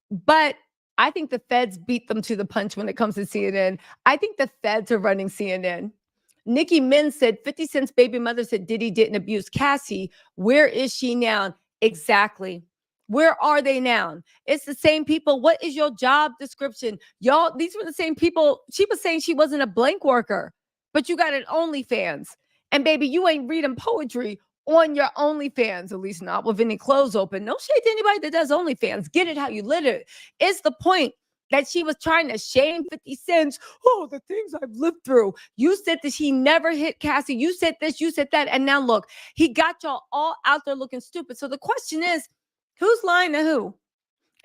but I think the feds beat them to the punch when it comes to CNN. I think the feds are running CNN. Nikki Min said 50 Cent's baby mother said Diddy didn't abuse Cassie. Where is she now? Exactly. Where are they now? It's the same people. What is your job description? Y'all, these were the same people. She was saying she wasn't a blank worker, but you got an OnlyFans. And baby, you ain't reading poetry on your OnlyFans, at least not with any clothes open. No shade to anybody that does OnlyFans. Get it how you live it. It's the point that she was trying to shame 50 Cent. Oh, the things I've lived through. You said that he never hit Cassie. You said this, you said that. And now look, he got y'all all out there looking stupid. So the question is, who's lying to who?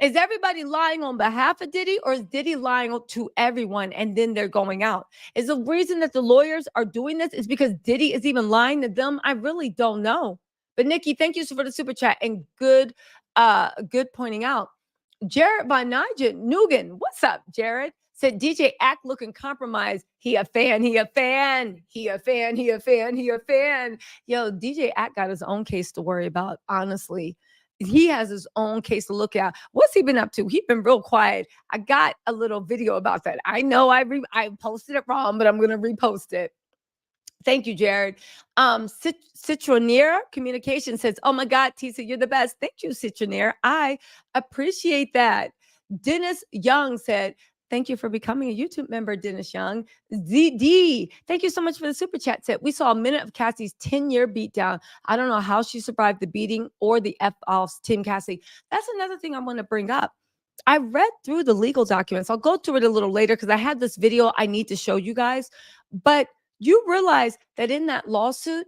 Is everybody lying on behalf of Diddy or is Diddy lying to everyone and then they're going out? Is the reason that the lawyers are doing this is because Diddy is even lying to them? I really don't know. But Nikki, thank you for the super chat and good pointing out. Jared Von Nugan, what's up, Jared? Said DJ Act looking compromised. He a fan, he a fan, he a fan, he a fan, he a fan. Yo, DJ Act got his own case to worry about, honestly. He has his own case to look at. What's he been up to? He's been real quiet. I got a little video about that. I know I posted it wrong, but I'm going to repost it. Thank you, Jared. Citronier Communication says, oh my God, Tisa, you're the best. Thank you, Citronier. I appreciate that. Dennis Young said, thank you for becoming a YouTube member, Dennis Young. ZD, thank you so much for the super chat set. We saw a minute of Cassie's 10-year beatdown. I don't know how she survived the beating or the F-offs, Tim Cassie. That's another thing I want to bring up. I read through the legal documents. I'll go through it a little later because I had this video I need to show you guys. But you realize that in that lawsuit,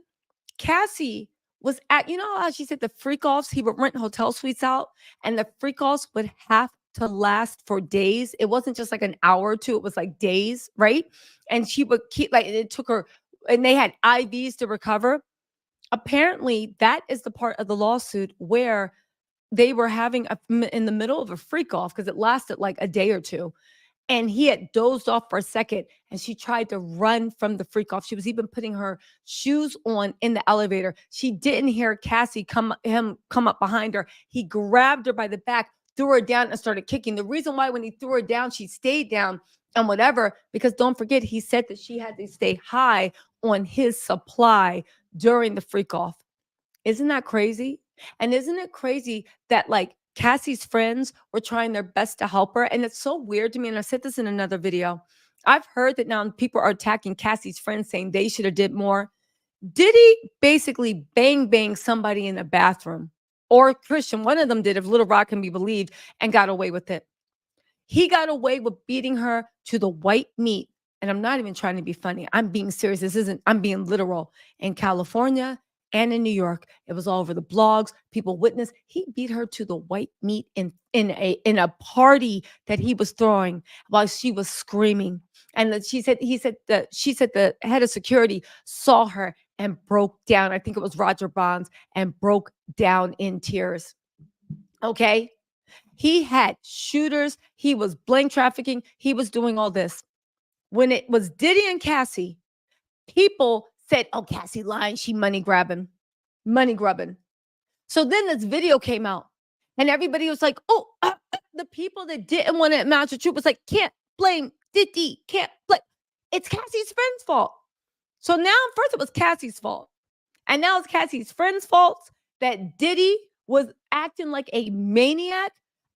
Cassie was at, you know how she said the freak offs, he would rent hotel suites out and the freak offs would have to last for days. It wasn't just like an hour or two, it was like days, right? And she would keep, like, it took her, and they had IVs to recover. Apparently, that is the part of the lawsuit where they were having in the middle of a freak off because it lasted like a day or two. And he had dozed off for a second and she tried to run from the freak off. She was even putting her shoes on in the elevator. She didn't hear Cassie come up behind her. He grabbed her by the back, threw her down, and started kicking. The reason why when he threw her down, she stayed down and whatever, because don't forget, he said that she had to stay high on his supply during the freak off. Isn't that crazy? And isn't it crazy that like Cassie's friends were trying their best to help her? And it's so weird to me. And I said this in another video. I've heard that now people are attacking Cassie's friends, saying they should have did more. Diddy basically bang somebody in the bathroom, or Christian, one of them did, if Little Rock can be believed, and got away with it. He got away with beating her to the white meat. And I'm not even trying to be funny. I'm being serious. I'm being literal. In California and in New York, it was all over the blogs. People witnessed. He beat her to the white meat in a party that he was throwing while she was screaming. And that she said the head of security saw her and broke down. I think it was Roger Bonds, and broke down in tears. Okay. He had shooters. He was blank trafficking. He was doing all this. When it was Diddy and Cassie, people said, oh, Cassie lying. She money grabbing. So then this video came out and everybody was like, oh, the people that didn't want to acknowledge the truth was like, can't blame Diddy. Can't blame. It's Cassie's friend's fault. So now first it was Cassie's fault. And now it's Cassie's friend's fault that Diddy was acting like a maniac.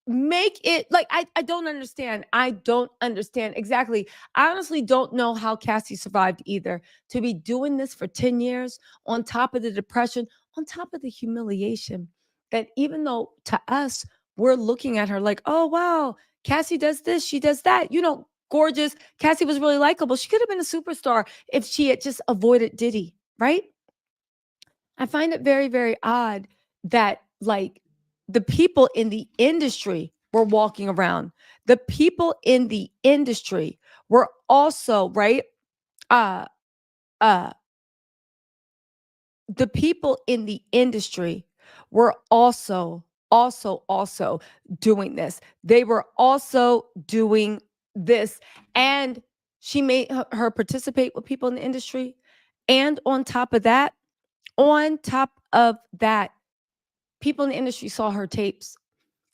Make it like I don't understand. I don't understand exactly. I honestly don't know how Cassie survived either. To be doing this for 10 years, on top of the depression, on top of the humiliation, that even though to us, we're looking at her like, oh wow, Cassie does this, she does that, gorgeous. Cassie was really likable. She could have been a superstar if she had just avoided Diddy, right? I find it very, very odd that like the people in the industry were walking around. The people in the industry were also, right? Uh uh the people in the industry were also doing this. They were also doing this. And she made her participate with people in the industry. And on top of that, people in the industry saw her tapes.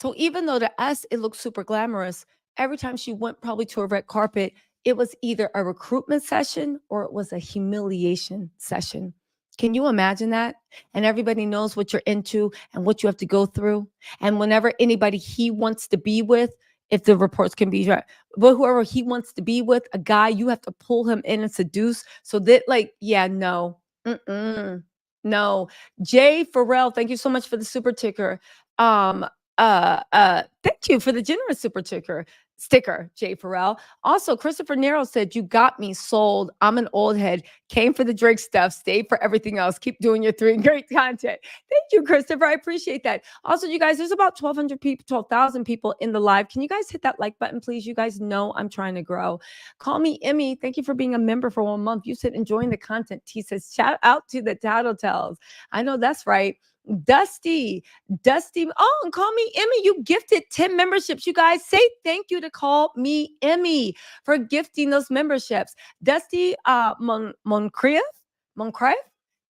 So even though to us it looked super glamorous, every time she went probably to a red carpet, it was either a recruitment session or it was a humiliation session. Can you imagine that? And everybody knows what you're into and what you have to go through. And whenever anybody he wants to be with, if the reports can be right, but whoever he wants to be with, a guy, you have to pull him in and seduce. So that, like, yeah, no. Mm-mm. No. Jay Farrell, thank you so much for the super ticker. Thank you for the generous super sticker, Jay Farrell. Also, Christopher Nero said, you got me sold. I'm an old head. Came for the Drake stuff, stayed for everything else. Keep doing your great content. Thank you, Christopher. I appreciate that. Also, you guys, there's about 1,200 people, 12,000 people in the live. Can you guys hit that like button, please? You guys know I'm trying to grow. Call me Emmy. Thank you for being a member for 1 month. You said enjoying the content. T says, shout out to the Tattletales. I know that's right. Dusty. Oh, and Call Me Emmy. You gifted 10 memberships. You guys say thank you to Call Me Emmy for gifting those memberships. Dusty Moncrief.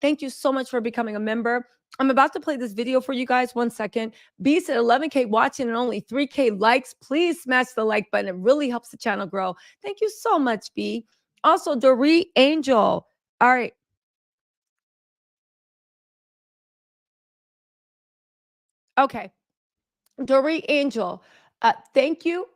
Thank you so much for becoming a member. I'm about to play this video for you guys. 1 second. Beast at 11K watching and only 3K likes. Please smash the like button. It really helps the channel grow. Thank you so much, B. Also, Doree Angel. All right. Okay. Doree Angel, thank you.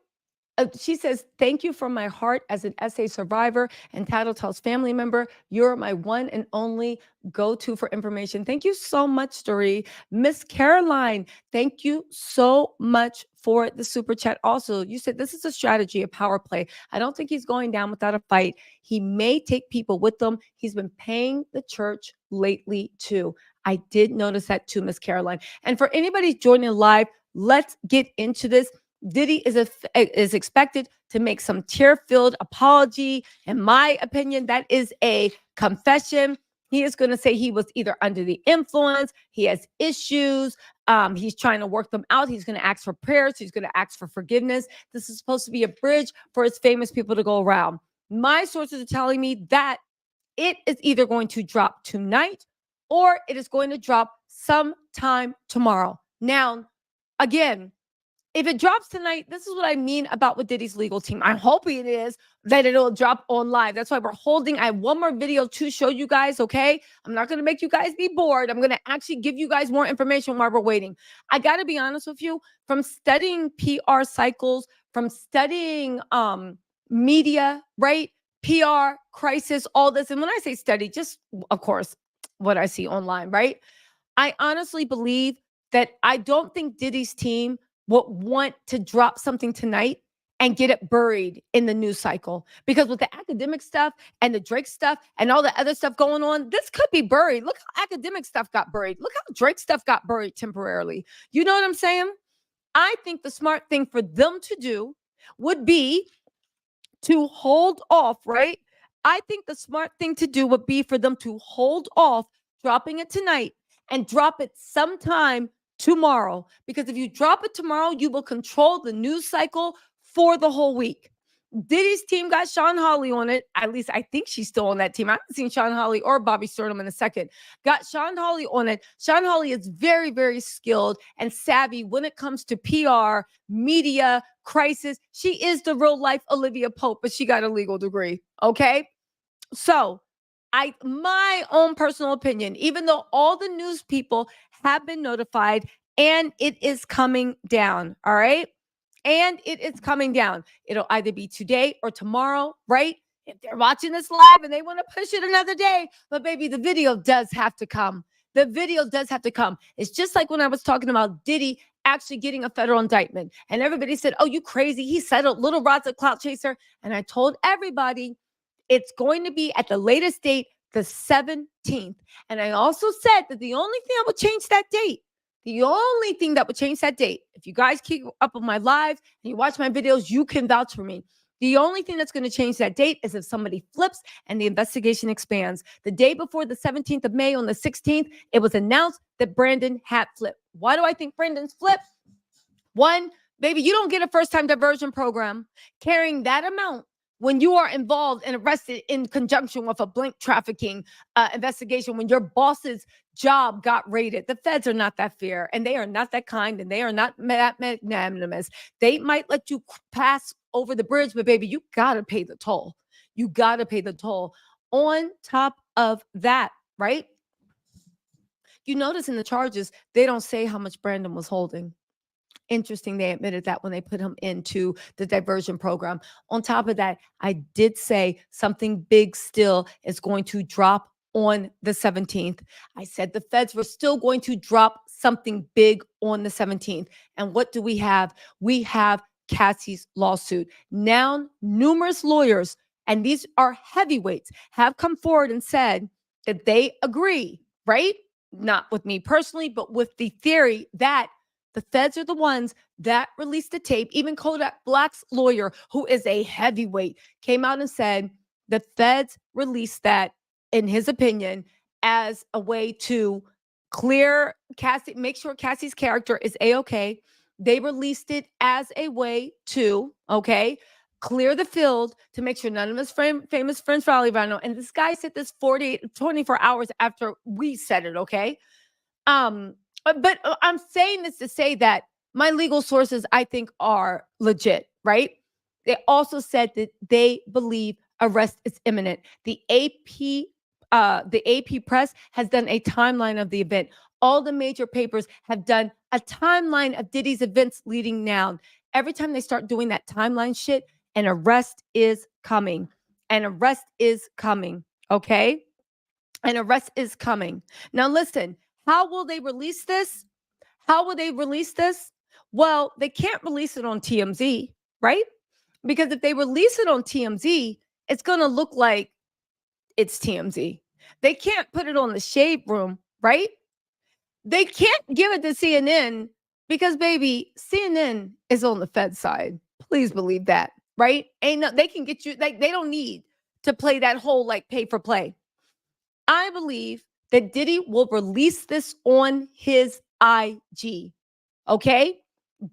She says, thank you from my heart as an SA survivor and Tattletale's family member. You're my one and only go-to for information. Thank you so much, Story. Miss Caroline, thank you so much for the super chat. Also, you said this is a strategy, a power play. I don't think he's going down without a fight. He may take people with him. He's been paying the church lately too. I did notice that too, Miss Caroline. And for anybody joining live, let's get into this. Diddy is expected to make some tear-filled apology. In my opinion, that is a confession. He is going to say he was either under the influence, he has issues, he's trying to work them out. He's going to ask for prayers. He's going to ask for forgiveness. This is supposed to be a bridge for his famous people to go around. My sources are telling me that it is either going to drop tonight or it is going to drop sometime tomorrow. Now, again, if it drops tonight, this is what I mean about with Diddy's legal team. I'm hoping it is that it'll drop on live. That's why we're holding. I have one more video to show you guys, okay? I'm not going to make you guys be bored. I'm going to actually give you guys more information while we're waiting. I got to be honest with you, from studying PR cycles, from studying media, right? PR, crisis, all this. And when I say study, just, of course, what I see online, right? I honestly believe that I don't think Diddy's team would want to drop something tonight and get it buried in the news cycle. Because with the academic stuff and the Drake stuff and all the other stuff going on, this could be buried. Look how academic stuff got buried. Look how Drake stuff got buried temporarily. You know what I'm saying? I think the smart thing for them to do would be to hold off, right? I think the smart thing to do would be for them to hold off dropping it tonight and drop it sometime tomorrow. Because if you drop it tomorrow, you will control the news cycle for the whole week. Diddy's team got Sean Hawley on it. At least I think she's still on that team. I haven't seen Sean Hawley or Bobby Sternum in a second. Got Sean Hawley on it. Sean Hawley is very, very skilled and savvy when it comes to PR, media, crisis. She is the real life Olivia Pope, but she got a legal degree. Okay. So my own personal opinion, even though all the news people have been notified and it is coming down. All right. And it is coming down. It'll either be today or tomorrow, right? If they're watching this live and they want to push it another day, but baby, the video does have to come. The video does have to come. It's just like when I was talking about Diddy actually getting a federal indictment. And everybody said, oh, you crazy. He settled. Little Rod's a clout chaser. And I told everybody it's going to be at the latest date, the 17th. And I also said that the only thing that would change that date, if you guys keep up on my live and you watch my videos, you can vouch for me. The only thing that's going to change that date is if somebody flips and the investigation expands. The day before the 17th of May, on the 16th, it was announced that Brandon had flipped. Why do I think Brandon's flipped? One, baby, you don't get a first-time diversion program carrying that amount when you are involved and arrested in conjunction with a blank trafficking investigation, when your boss's job got raided. The feds are not that fair, and they are not that kind, and they are not that magnanimous. They might let you pass over the bridge, but baby, you got to pay the toll. You got to pay the toll. On top of that, right? You notice in the charges, they don't say how much Brandon was holding. Interesting, they admitted that when they put him into the diversion program. On top of that, I did say something big still is going to drop on the 17th. I said the feds were still going to drop something big on the 17th. And what do we have? We have Cassie's lawsuit. Now, numerous lawyers, and these are heavyweights, have come forward and said that they agree, right? Not with me personally, but with the theory that the feds are the ones that released the tape. Even Kodak Black's lawyer, who is a heavyweight, came out and said the feds released that, in his opinion, as a way to clear Cassie, make sure Cassie's character is A-okay. They released it as a way to, clear the field to make sure none of his famous friends rally around him. And this guy said this 24 hours after we said it, okay? But I'm saying this to say that my legal sources, I think, are legit, right? They also said that they believe arrest is imminent. The AP press has done a timeline of the event. All the major papers have done a timeline of Diddy's events leading now. every time they start doing that timeline shit, an arrest is coming. An arrest is coming. Okay? An arrest is coming. Now, listen, how will they release this? How will they release this? Well, they can't release it on TMZ, right? Because if they release it on TMZ, it's going to look like it's TMZ. They can't put it on the Shade Room, right? They can't give it to CNN because, baby, CNN is on the Fed side. Please believe that, right? Ain't no, they can get you, like, they don't need to play that whole like pay for play. I believe that Diddy will release this on his IG. Okay?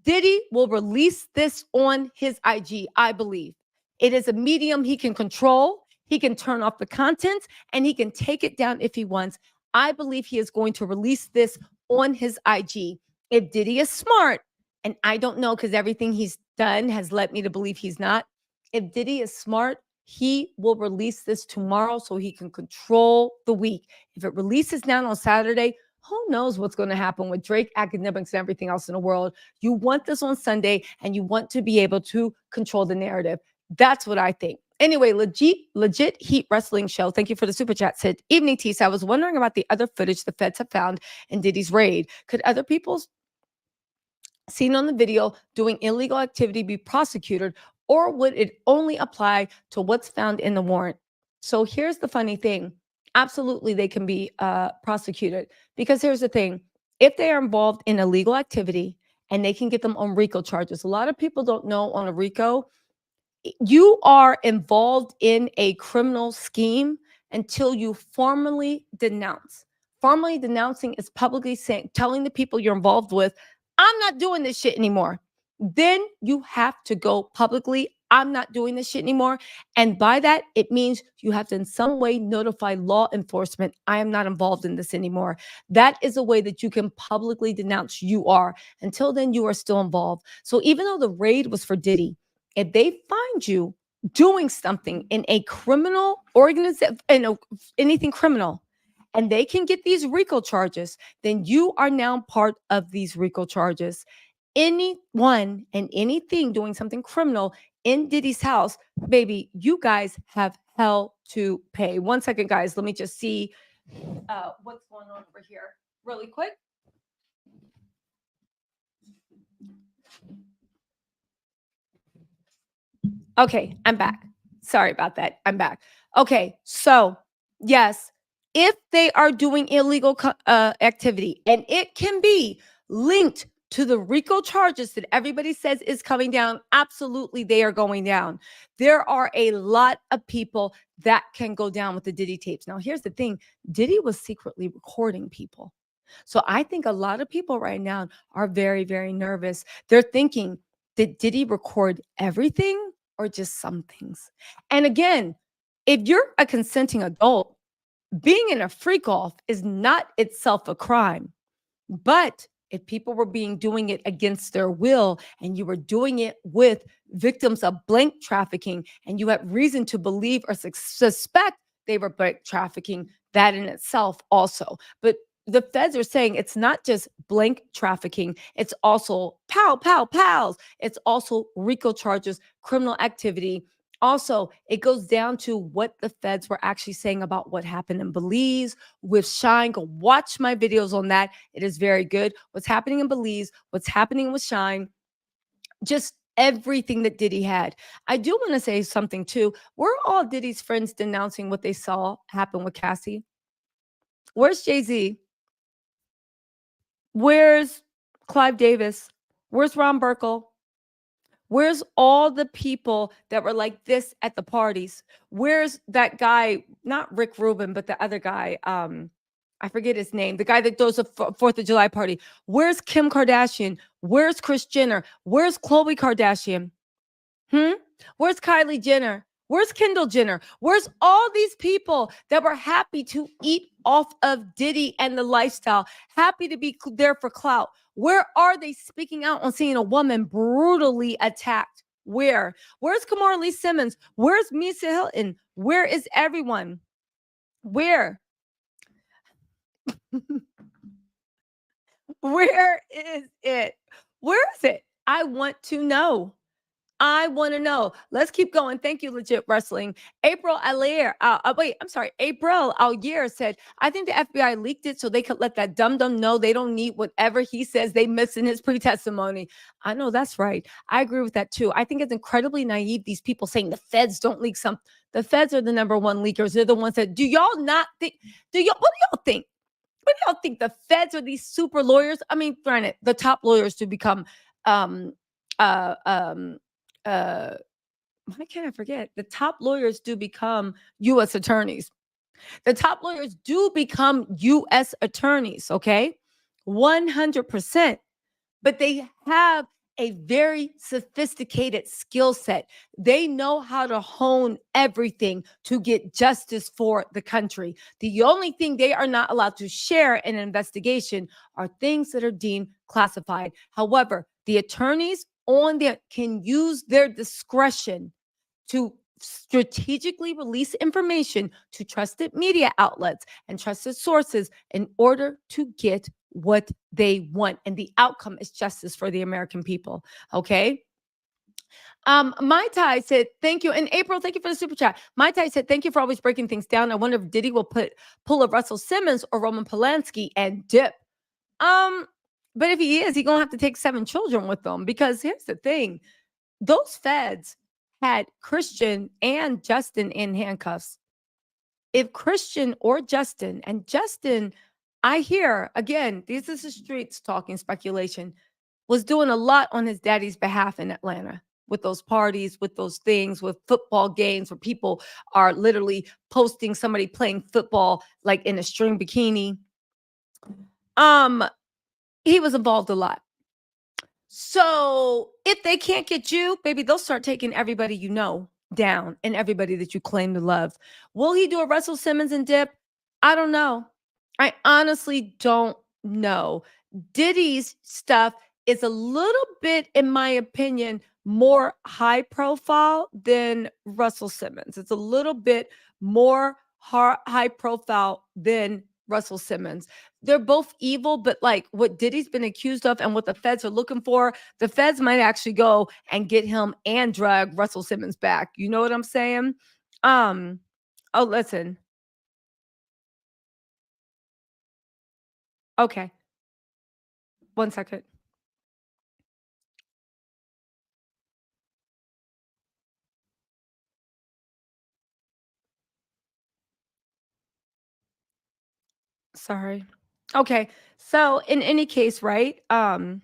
Diddy will release this on his IG, I believe. It is a medium he can control. He can turn off the content and he can take it down if he wants. I believe he is going to release this on his IG. If Diddy is smart, and I don't know because everything he's done has led me to believe he's not. If Diddy is smart, he will release this tomorrow so he can control the week. If it releases now on Saturday, who knows what's going to happen with Drake academics and everything else in the world. You want this on Sunday and you want to be able to control the narrative. That's what I think. Anyway, legit Heat Wrestling Show. Thank you for the super chat, Sid. Evening, T. I was wondering about the other footage the feds have found in Diddy's raid. Could other people's seen on the video doing illegal activity be prosecuted, or would it only apply to what's found in the warrant? So here's the funny thing. Absolutely, they can be prosecuted because here's the thing. If they are involved in illegal activity and they can get them on RICO charges, a lot of people don't know on a RICO, you are involved in a criminal scheme until you formally denounce. Formally denouncing is publicly saying, telling the people you're involved with, I'm not doing this shit anymore. Then you have to go publicly, I'm not doing this shit anymore. And by that, it means you have to in some way notify law enforcement, I am not involved in this anymore. That is a way that you can publicly denounce you are. Until then, you are still involved. So even though the raid was for Diddy, if they find you doing something in a criminal organization, anything criminal, and they can get these RICO charges, then you are now part of these RICO charges. Anyone and anything doing something criminal in Diddy's house, baby, you guys have hell to pay. 1 second, guys. Let me just see what's going on over here really quick. Okay, I'm back. Sorry about that. I'm back. Okay, so yes, if they are doing illegal activity and it can be linked to the RICO charges that everybody says is coming down, absolutely they are going down. There are a lot of people that can go down with the Diddy tapes. Now, here's the thing. Diddy was secretly recording people. So I think a lot of people right now are very, very nervous. They're thinking, did Diddy record everything or just some things? And again, if you're a consenting adult, being in a freak off is not itself a crime. But if people were doing it against their will and you were doing it with victims of blank trafficking and you had reason to believe or suspect they were blank trafficking, that in itself also. But the feds are saying it's not just blank trafficking, it's also pals. It's also RICO charges, criminal activity. Also, it goes down to what the feds were actually saying about what happened in Belize with Shine. Go watch my videos on that. It is very good. What's happening in Belize, what's happening with Shine, just everything that Diddy had. I do want to say something too. Were all Diddy's friends denouncing what they saw happen with Cassie? Where's Jay-Z? Where's Clive Davis? Where's Ron Burkle? Where's all the people that were like this at the parties? Where's that guy, not Rick Rubin, but the other guy? I forget his name, the guy that does a 4th of July party. Where's Kim Kardashian? Where's Kris Jenner? Where's Khloe Kardashian? Where's Kylie Jenner? Where's Kendall Jenner? Where's all these people that were happy to eat off of Diddy and the lifestyle, happy to be there for clout? Where are they speaking out on seeing a woman brutally attacked? Where? Where's Kamara Lee Simmons? Where's Misa Hilton? Where is everyone? Where? Where is it? Where is it? I want to know. I want to know. Let's keep going. Thank you, Legit Wrestling. April Allaire, wait, I'm sorry. April Algier said, I think the FBI leaked it so they could let that dum-dum know they don't need whatever he says they missed in his pre-testimony. I know that's right. I agree with that too. I think it's incredibly naive, these people saying the feds don't leak some. The feds are the number one leakers. They're the ones that, do y'all not think, what do y'all think? What do y'all think? The feds are these super lawyers? I mean, granted, the top lawyers to become um uh um why can't I forget? The top lawyers do become U.S. attorneys. The top lawyers do become U.S. attorneys, okay? 100%. But they have a very sophisticated skill set. They know how to hone everything to get justice for the country. The only thing they are not allowed to share in an investigation are things that are deemed classified. However, the attorneys on there can use their discretion to strategically release information to trusted media outlets and trusted sources in order to get what they want. And the outcome is justice for the American people. Okay. My Tai said, thank you. And April, thank you for the super chat. My Tai said, thank you for always breaking things down. I wonder if Diddy will pull a Russell Simmons or Roman Polanski and dip. But if he is, he's gonna have to take 7 children with them, because here's the thing. Those feds had Christian and Justin in handcuffs. If Christian or Justin, and Justin, I hear, again, this is the streets talking speculation, was doing a lot on his daddy's behalf in Atlanta with those parties, with those things, with football games where people are literally posting somebody playing football like in a string bikini. He was involved a lot. So if they can't get you, baby, they'll start taking everybody you know down and everybody that you claim to love. Will he do a Russell Simmons and dip? I don't know. I honestly don't know. Diddy's stuff is a little bit, in my opinion, more high profile than Russell Simmons. It's a little bit more high profile than Russell Simmons. They're both evil, but like what Diddy's been accused of and what the feds are looking for, the feds might actually go and get him and drag Russell Simmons back. You know what I'm saying? Oh, listen. Okay. 1 second. Sorry. Okay. So in any case, right? Yeah.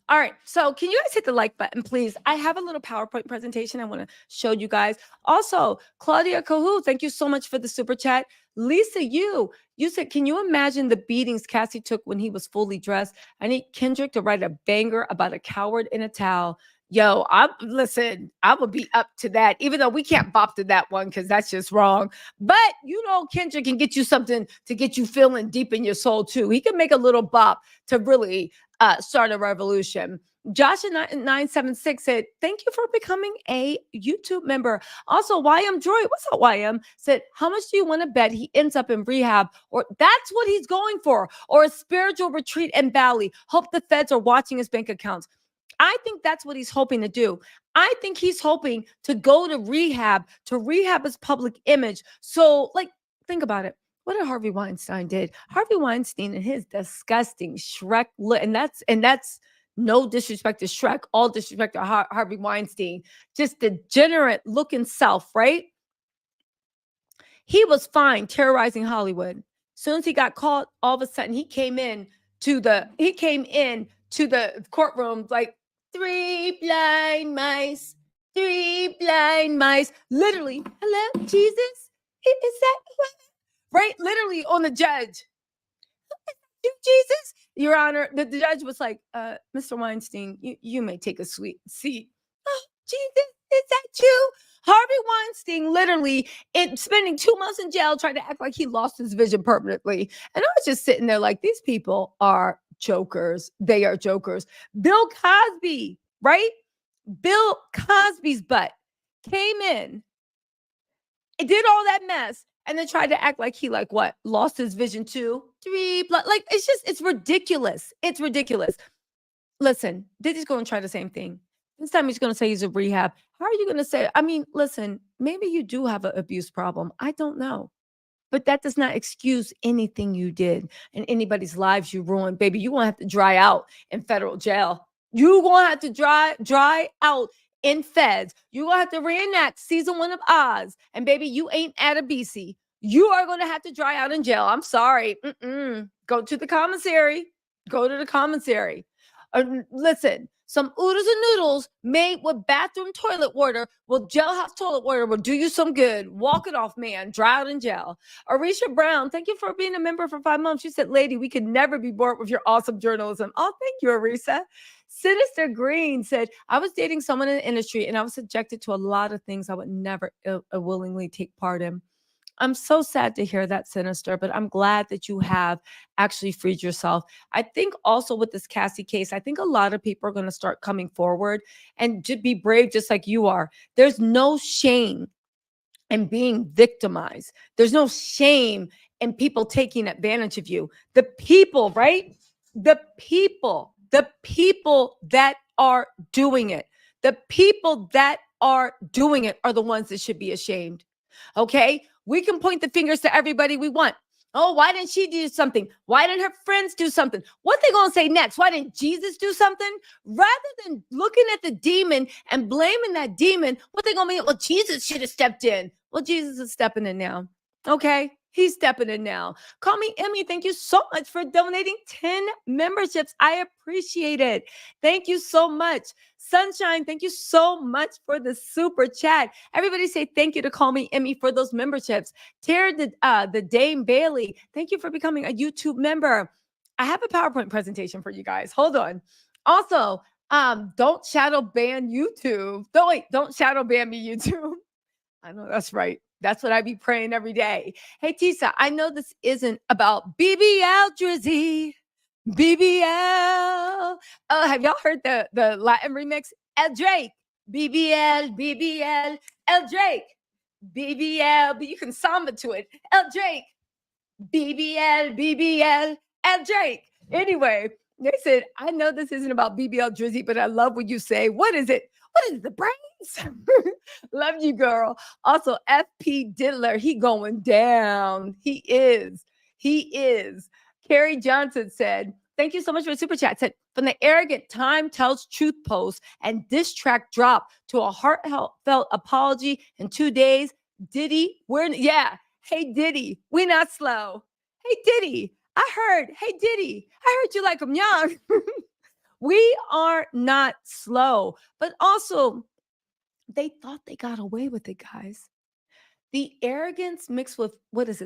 All right. So can you guys hit the like button, please? I have a little PowerPoint presentation I want to show you guys. Also, Claudia Cahoon, thank you so much for the super chat. Lisa, you said, can you imagine the beatings Cassie took when he was fully dressed? I need Kendrick to write a banger about a coward in a towel. Yo, I would be up to that, even though we can't bop to that one because that's just wrong. But you know, Kendrick can get you something to get you feeling deep in your soul too. He can make a little bop to really start a revolution. Josh 976 said, thank you for becoming a YouTube member. Also, YM Droid, what's up, YM? Said, how much do you want to bet he ends up in rehab? Or that's what he's going for, or a spiritual retreat in Bali. Hope the feds are watching his bank accounts. I think that's what he's hoping to do. I think he's hoping to go to rehab his public image. So, like, think about it. What did Harvey Weinstein did? Harvey Weinstein and his disgusting Shrek look, and that's no disrespect to Shrek, all disrespect to Harvey Weinstein, just degenerate looking self, right? He was fine terrorizing Hollywood. As soon as he got caught, all of a sudden he came in to the courtroom like 3 blind mice, 3 blind mice. Literally, hello, Jesus. Is that right? Literally on the judge. You, Jesus, Your Honor. The judge was like, Mr. Weinstein, you may take a sweet seat. Oh, Jesus, is that you? Harvey Weinstein literally spending 2 months in jail trying to act like he lost his vision permanently. And I was just sitting there like, these people are jokers. They are jokers. Bill Cosby, right? Bill Cosby's butt came in. It did all that mess and then tried to act like he lost his vision too. Like, it's ridiculous. It's ridiculous. listen, Diddy's going to try the same thing. This time he's going to say he's a rehab. How are you going to say? I mean, listen, maybe you do have an abuse problem. I don't know. But that does not excuse anything you did and anybody's lives you ruined. Baby, you won't have to dry out in federal jail. You gonna have to dry out in feds. You gonna have to reenact season 1 of Oz. And baby, you ain't at a BC. You are gonna have to dry out in jail. I'm sorry. Go to the commissary. Go to the commissary. Listen, some oodles and noodles made with bathroom toilet water, jailhouse toilet water will do you some good. Walk it off, man. Dry out in jail. Arisha Brown, thank you for being a member for 5 months. She said, lady, we could never be bored with your awesome journalism. Oh, thank you, Arisa. Sinister Green said, I was dating someone in the industry and I was subjected to a lot of things I would never willingly take part in. I'm so sad to hear that, Sinister, but I'm glad that you have actually freed yourself. I think also with this Cassie case, I think a lot of people are going to start coming forward and to be brave just like you are. There's no shame in being victimized. There's no shame in people taking advantage of you. The people, right? The people that are doing it, the people that are doing it are the ones that should be ashamed. Okay? We can point the fingers to everybody we want. Oh, why didn't she do something? Why didn't her friends do something? What they going to say next? Why didn't Jesus do something? Rather than looking at the demon and blaming that demon, what they going to mean? Well, Jesus should have stepped in. Well, Jesus is stepping in now. Okay? He's stepping in now. Call me Emmy. Thank you so much for donating 10 memberships. I appreciate it. Thank you so much. Sunshine, thank you so much for the super chat. Everybody say thank you to Call Me Emmy for those memberships. Tara the Dame Bailey, thank you for becoming a YouTube member. I have a PowerPoint presentation for you guys. Hold on. Also, don't shadow ban YouTube. Don't shadow ban me, YouTube. I know that's right. That's what I be praying every day. Hey, Tisa, I know this isn't about BBL Drizzy. BBL. Oh, have y'all heard the Latin remix? El Drake. BBL, El Drake. BBL, but you can samba to it. El Drake. BBL, El Drake. Anyway, they said, I know this isn't about BBL Drizzy, but I love what you say. What is it? What is it, the brains? Love you, girl. Also, FP Diddler, he going down. He is. Carrie Johnson said, thank you so much for the super chat. Said, from the arrogant Time Tells Truth post and diss track drop to a heartfelt apology in 2 days, Diddy, hey, Diddy, we not slow. Hey, Diddy, hey, Diddy, I heard you like him young. We are not slow, but also they thought they got away with it, guys. The arrogance mixed with,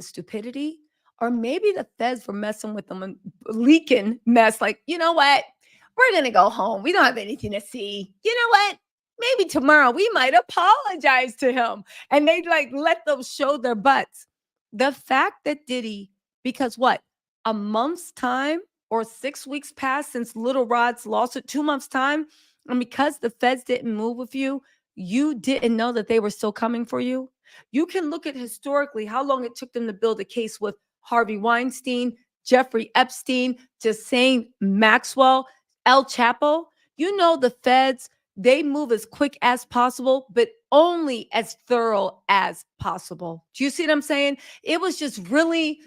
stupidity? Or maybe the feds were messing with them and leaking mess. Like, you know what? We're going to go home. We don't have anything to see. You know what? Maybe tomorrow we might apologize to him. And they let them show their butts. The fact that Diddy, because what? A month's time or 6 weeks passed since Little Rod's lawsuit, 2 months' time. And because the feds didn't move with you, you didn't know that they were still coming for you. You can look at historically how long it took them to build a case with Harvey Weinstein, Jeffrey Epstein, Ghislaine Maxwell, El Chapo. You know the feds, they move as quick as possible, but only as thorough as possible. Do you see what I'm saying? It was just really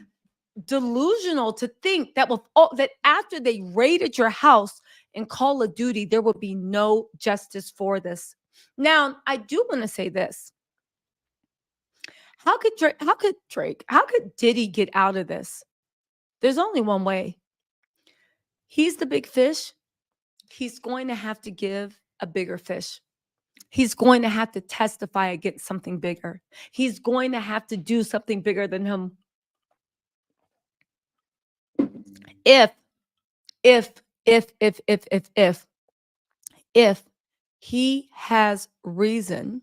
delusional to think that that after they raided your house in Call of Duty, there would be no justice for this. Now, I do want to say this. How could Diddy get out of this? There's only one way. He's the big fish. He's going to have to give a bigger fish. He's going to have to testify against something bigger. He's going to have to do something bigger than him. If he has reason,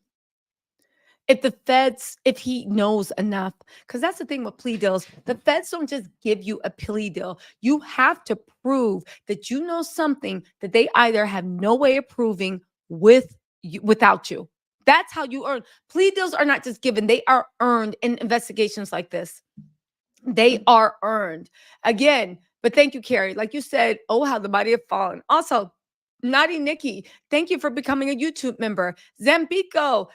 if he knows enough, because that's the thing with plea deals, the feds don't just give you a plea deal. You have to prove that you know something that they either have no way of proving without you. That's how you earn. Plea deals are not just given, they are earned in investigations like this. They are earned. Again, but thank you, Carrie. Like you said, oh, how the mighty have fallen. Also, Naughty Nikki, thank you for becoming a YouTube member. Zambico,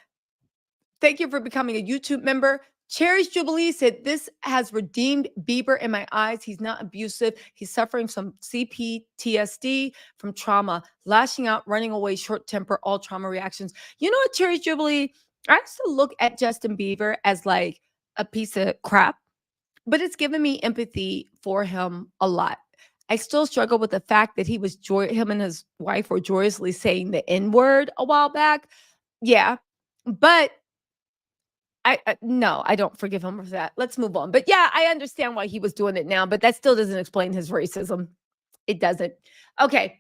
thank you for becoming a YouTube member. Cherry's Jubilee said, this has redeemed Bieber in my eyes. He's not abusive. He's suffering some CPTSD from trauma, lashing out, running away, short temper, all trauma reactions. You know what, Cherry's Jubilee? I used to look at Justin Bieber as like a piece of crap, but it's given me empathy for him a lot. I still struggle with the fact that him and his wife were joyously saying the N word a while back. Yeah. But no, I don't forgive him for that. Let's move on. But yeah, I understand why he was doing it now, but that still doesn't explain his racism. It doesn't. Okay.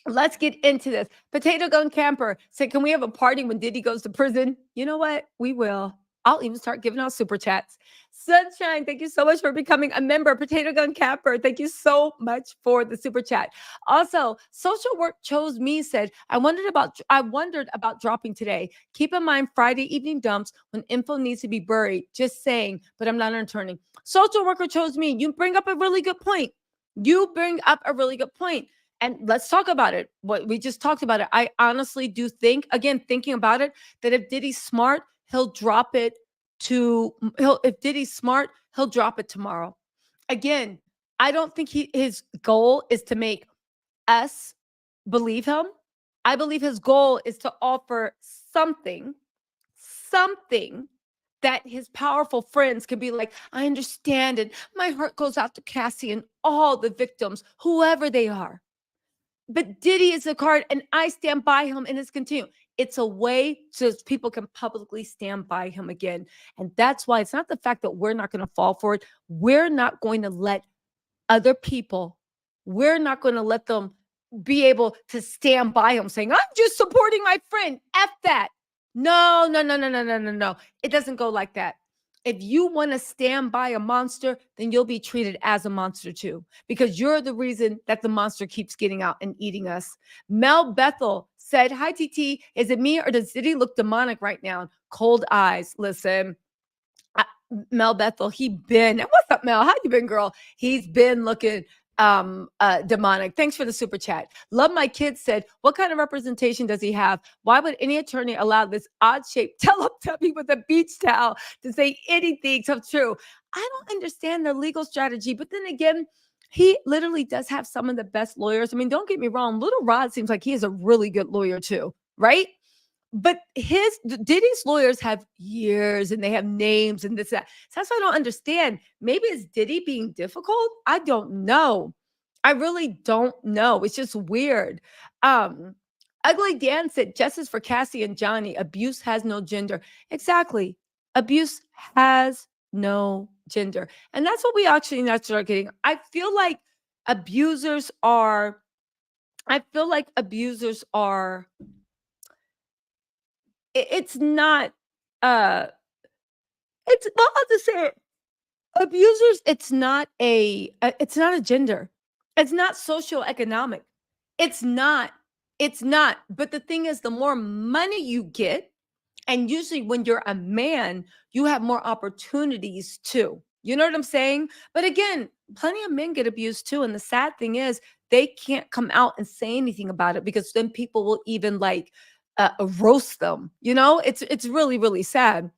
Let's get into this. Potato Gun Camper said, can we have a party when Diddy goes to prison? You know what? We will. I'll even start giving out super chats. Sunshine, thank you so much for becoming a member. Potato Gun Camper, thank you so much for the super chat. Also, Social Work Chose Me said, I wondered about dropping today. Keep in mind Friday evening dumps when info needs to be buried. Just saying, but I'm not an attorney. Social Worker Chose Me. You bring up a really good point. And let's talk about it. What we just talked about it. I honestly do think, again, thinking about it, that if Diddy's smart, he'll drop it if Diddy's smart, he'll drop it tomorrow. Again, I don't think his goal is to make us believe him. I believe his goal is to offer something that his powerful friends can be like, I understand, and my heart goes out to Cassie and all the victims, whoever they are. But Diddy is a card, and I stand by him, and it's continue. It's a way so people can publicly stand by him again. And that's why it's not the fact that we're not going to fall for it. We're not going to let other people, we're not going to let them be able to stand by him saying, I'm just supporting my friend. F that. No. It doesn't go like that. If you want to stand by a monster, then you'll be treated as a monster too, because you're the reason that the monster keeps getting out and eating us. Mel Bethel said, hi, TT. Is it me or does Diddy look demonic right now? Cold eyes. Listen, Mel Bethel, what's up, Mel? How you been, girl? He's been looking demonic. Thanks for the super chat. Love My Kids said, what kind of representation does he have? Why would any attorney allow this odd-shaped Teletubby with a beach towel to say anything so true? I don't understand their legal strategy, but then again, he literally does have some of the best lawyers. I mean, don't get me wrong, Little Rod seems like he is a really good lawyer too, right? But Diddy's lawyers have years and they have names and this, that. So that's why I don't understand. Maybe it's Diddy being difficult. I don't know. I really don't know. It's just weird. Ugly Dan said, justice for Cassie and Johnny. Abuse has no gender. Exactly. Abuse has no gender. And that's what we actually now start getting. I feel like abusers are it's not I'll just say it. Abusers, it's not a gender. It's not socioeconomic. It's not. But the thing is, the more money you get, and usually when you're a man, you have more opportunities too. You know what I'm saying? But again, plenty of men get abused too. And the sad thing is, they can't come out and say anything about it because then people will even like roast them. You know, it's really, really sad.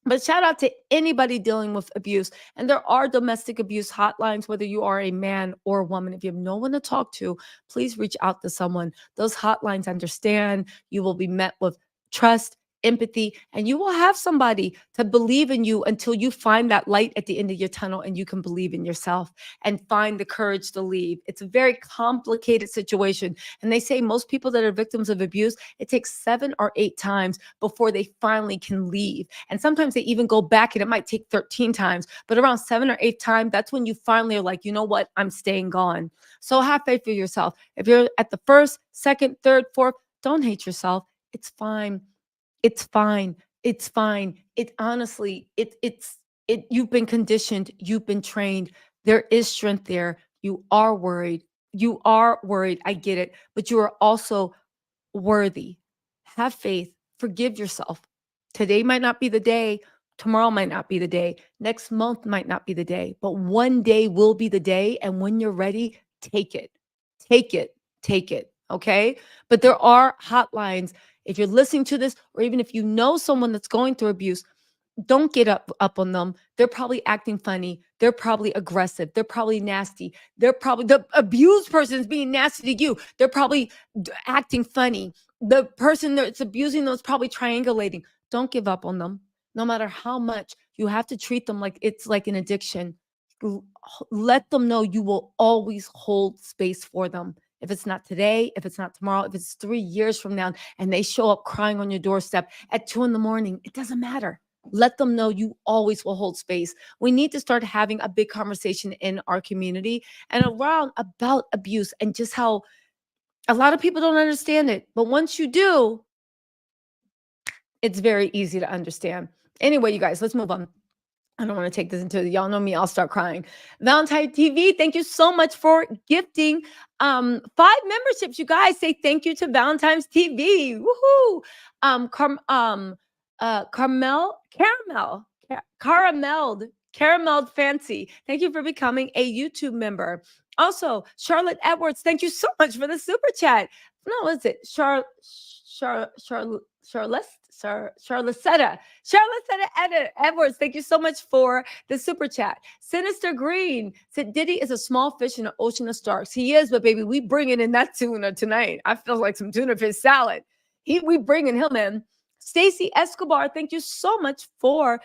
But shout out to anybody dealing with abuse. And there are domestic abuse hotlines, whether you are a man or a woman. If you have no one to talk to, please reach out to someone. Those hotlines understand. You will be met with trust, empathy, and you will have somebody to believe in you until you find that light at the end of your tunnel and you can believe in yourself and find the courage to leave. It's a very complicated situation. And they say most people that are victims of abuse, it takes 7 or 8 times before they finally can leave. And sometimes they even go back and it might take 13 times, but around 7 or 8 times, that's when you finally are like, you know what? I'm staying gone. So have faith for yourself. If you're at the first, second, third, fourth, don't hate yourself. It's fine. It's fine. It's fine. It honestly, you've been conditioned. You've been trained. There is strength there. You are worried. I get it, but you are also worthy. Have faith. Forgive yourself. Today might not be the day. Tomorrow might not be the day. Next month might not be the day, but one day will be the day. And when you're ready, take it. Take it. Take it. Okay. But there are hotlines. If you're listening to this, or even if you know someone that's going through abuse, don't get up on them. They're probably acting funny. They're probably aggressive. They're probably nasty. They're probably the abused person is being nasty to you. They're probably acting funny. The person that's abusing them is probably triangulating. Don't give up on them. No matter how much, you have to treat them like it's like an addiction. Let them know you will always hold space for them. If it's not today, if it's not tomorrow, if it's 3 years from now, and they show up crying on your doorstep at 2 a.m, it doesn't matter. Let them know you always will hold space. We need to start having a big conversation in our community and around about abuse and just how a lot of people don't understand it. But once you do, it's very easy to understand. Anyway, you guys, let's move on. I don't want to take this into y'all know me, I'll start crying. Valentine TV, thank you so much for gifting 5 memberships. You guys say thank you to Valentine's TV. Woohoo! Caramel Fancy. Thank you for becoming a YouTube member. Also, Charlotte Edwards, thank you so much for the super chat. No, is it Charlottetta Edwards, thank you so much for the super chat. Sinister Green said, Diddy is a small fish in an ocean of sharks. He is, but baby, we bringing in that tuna tonight. I feel like some tuna fish salad. We bringing him in. Stacy Escobar, thank you so much for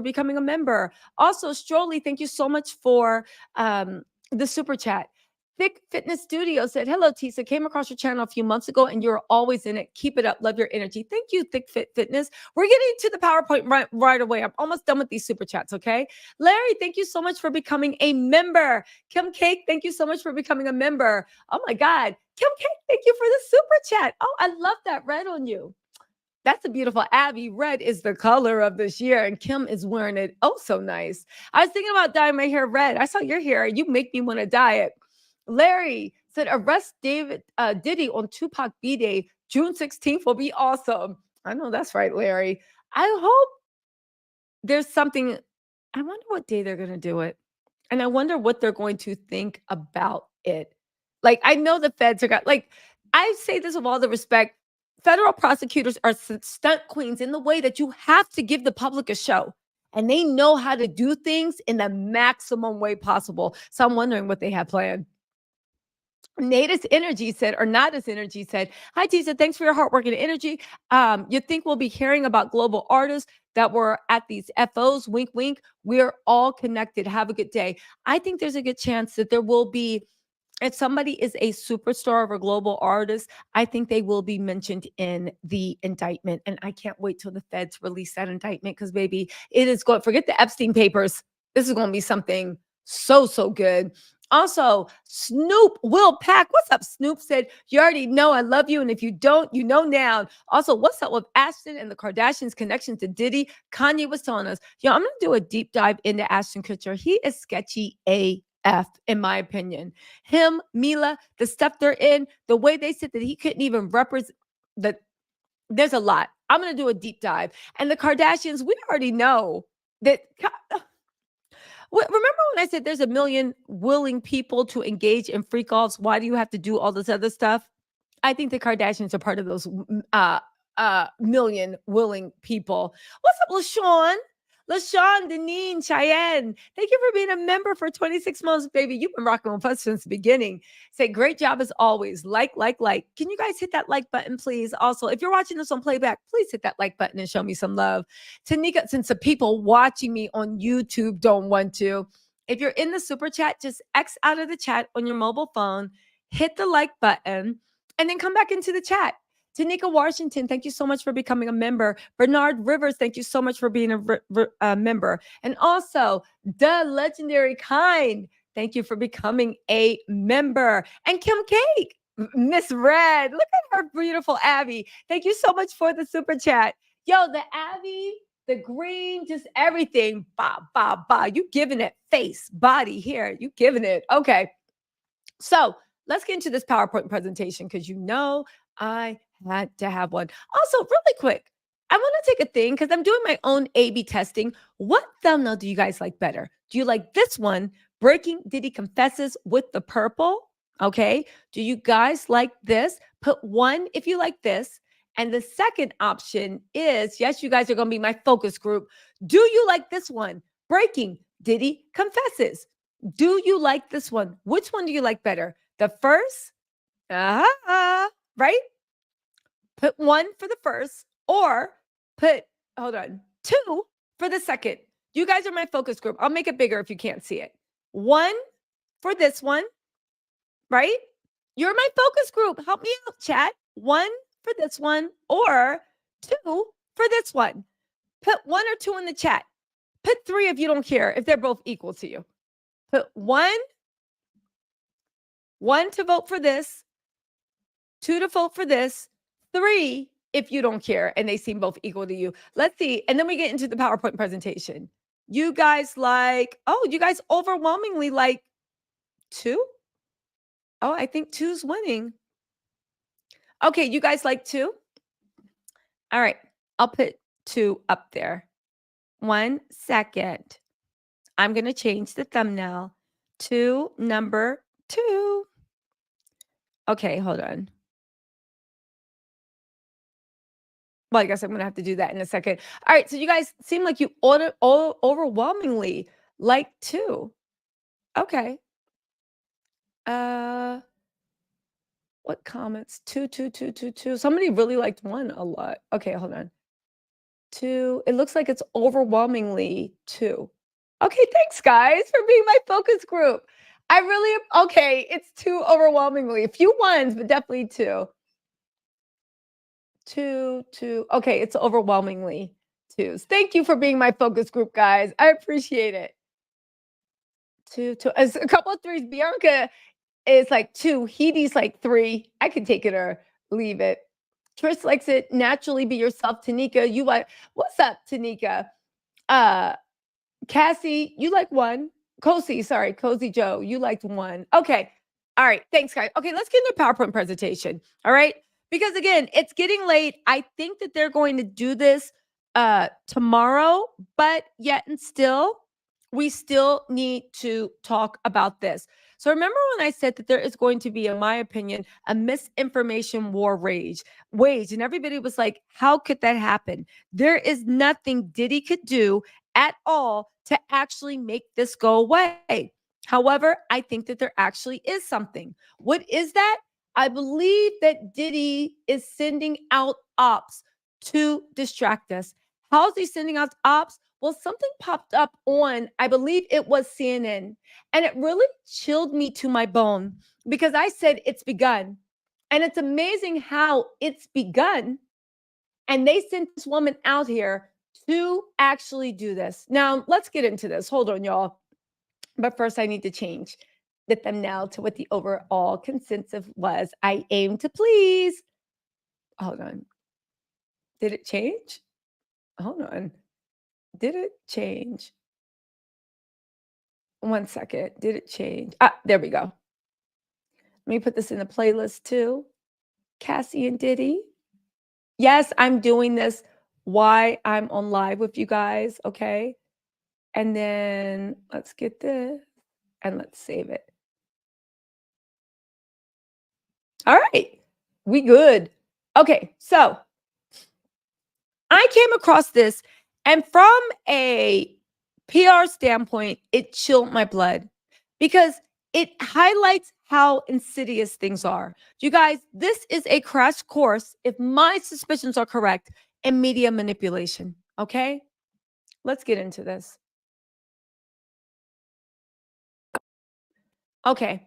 becoming a member. Also, Strolly, thank you so much for the super chat. Thick Fitness Studio said, hello, Tisa. Came across your channel a few months ago and you're always in it. Keep it up. Love your energy. Thank you, Thick Fitness. We're getting to the PowerPoint right away. I'm almost done with these super chats, okay? Larry, thank you so much for becoming a member. Kim Cake, thank you so much for becoming a member. Oh, my God. Kim Cake, thank you for the super chat. Oh, I love that red on you. That's a beautiful Abby. Red is the color of this year, and Kim is wearing it. Oh, so nice. I was thinking about dyeing my hair red. I saw your hair. You make me want to dye it. Larry said, arrest Diddy on Tupac B-Day, June 16th will be awesome. I know that's right, Larry. I hope there's something. I wonder what day they're going to do it. And I wonder what they're going to think about it. Like, I know the feds are I say this with all the respect. Federal prosecutors are stunt queens in the way that you have to give the public a show. And they know how to do things in the maximum way possible. So I'm wondering what they have planned. Natus Energy said, or Natus Energy said, hi, Tisa, thanks for your hard work and energy. You think we'll be hearing about global artists that were at these FOs? Wink, wink. We're all connected. Have a good day. I think there's a good chance that there will be, if somebody is a superstar or a global artist, I think they will be mentioned in the indictment. And I can't wait till the feds release that indictment because, baby, it is going, forget the Epstein papers. This is going to be something so good. Also, Snoop Will Pack. What's up, Snoop? Said, you already know I love you. And if you don't, you know now. Also, what's up with Ashton and the Kardashians' connection to Diddy? Kanye was telling us, yo, I'm going to do a deep dive into Ashton Kutcher. He is sketchy AF, in my opinion. Him, Mila, the stuff they're in, the way they said that he couldn't even represent there's a lot. I'm going to do a deep dive. And the Kardashians, we already know that. Remember when I said there's a million willing people to engage in freak offs? Why do you have to do all this other stuff? I think the Kardashians are part of those million willing people. What's up, LaShawn? LaShawn, Deneen, Cheyenne, thank you for being a member for 26 months, baby. You've been rocking with us since the beginning. Say, great job as always. Like. Can you guys hit that like button, please? Also, if you're watching this on playback, please hit that like button and show me some love. Tanika, since the people watching me on YouTube don't want to, if you're in the super chat, just X out of the chat on your mobile phone, hit the like button, and then come back into the chat. Tanika Washington, thank you so much for becoming a member. Bernard Rivers, thank you so much for being a member. And also, the legendary Kind, thank you for becoming a member. And Kim Cake, Miss Red, look at her beautiful Abby. Thank you so much for the super chat. Yo, the Abby, the green, just everything. Ba. You giving it face, body, hair. You giving it. Okay. So let's get into this PowerPoint presentation because you know I had to have one. Also, really quick, I want to take a thing because I'm doing my own A/B testing. What thumbnail do you guys like better? Do you like this one, Breaking Diddy Confesses with the purple? Okay. Do you guys like this? Put 1 if you like this. And the second option is, yes, you guys are going to be my focus group. Do you like this one? Breaking, Diddy confesses. Do you like this one? Which one do you like better? The first? Right? Put 1 for the first, or put, hold on, 2 for the second. You guys are my focus group. I'll make it bigger if you can't see it. 1 for this one, right? You're my focus group. Help me out, chat. 1 for this one, or 2 for this one. Put 1 or 2 in the chat. Put 3 if you don't care, if they're both equal to you. Put 1 to vote for this, 2 to vote for this, 3 if you don't care and they seem both equal to you. Let's see. And then we get into the PowerPoint presentation. You guys you guys overwhelmingly like 2? Oh, I think 2's winning. Okay, you guys like 2? All right, I'll put 2 up there. 1 second. I'm going to change the thumbnail to number 2. Okay, hold on. Well, I guess I'm going to have to do that in a second. All right, so you guys seem like you overwhelmingly like 2. Okay. What comments? 2, 2, 2, 2, 2. Somebody really liked 1 a lot. Okay, hold on. 2. It looks like it's overwhelmingly 2. Okay, thanks guys for being my focus group. I really, okay, it's 2 overwhelmingly. A few 1s, but definitely 2. 2, 2. Okay, it's overwhelmingly 2s. Thank you for being my focus group, guys. I appreciate it. 2, 2. As a couple of 3s. Bianca is like 2. Hedy's like 3. I can take it or leave it. Trish likes it. Naturally be yourself. Tanika, you like, what's up, Tanika? Cassie, you like 1. Cozy Joe, you liked 1. Okay. All right. Thanks, guys. Okay, let's get into the PowerPoint presentation. All right. Because again, it's getting late. I think that they're going to do this tomorrow, but yet and still, we still need to talk about this. So remember when I said that there is going to be, in my opinion, a misinformation war waged, and everybody was like, how could that happen? There is nothing Diddy could do at all to actually make this go away. However, I think that there actually is something. What is that? I believe that Diddy is sending out ops to distract us. How is he sending out ops? Well, something popped up on, I believe it was CNN, and it really chilled me to my bone because I said it's begun. And it's amazing how it's begun. And they sent this woman out here to actually do this. Now, let's get into this. Hold on, y'all. But first, I need to change the thumbnail to what the overall consensus was. I aim to please. Hold on. Did it change? Hold on. Did it change? 1 second. Did it change? There we go. Let me put this in the playlist too. Cassie and Diddy. Yes, I'm doing this while I'm on live with you guys, okay? And then let's get this and let's save it. All right, we good. Okay, so I came across this, and from a PR standpoint, it chilled my blood because it highlights how insidious things are. You guys, this is a crash course, if my suspicions are correct, in media manipulation, okay? Let's get into this. Okay,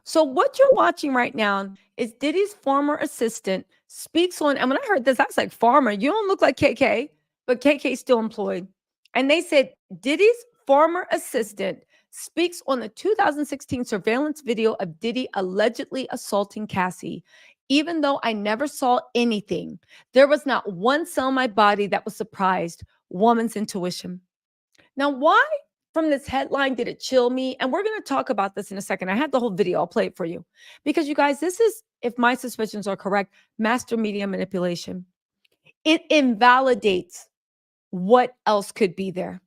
so what you're watching right now is Diddy's former assistant speaks on, and when I heard this, I was like, farmer, you don't look like KK, but KK's still employed. And they said Diddy's former assistant speaks on the 2016 surveillance video of Diddy allegedly assaulting Cassie. Even though I never saw anything, there was not one cell in my body that was surprised. Woman's intuition. Now, why from this headline did it chill me? And we're going to talk about this in a second. I had the whole video. I'll play it for you. Because you guys, this is, if my suspicions are correct, master media manipulation. It invalidates what else could be there.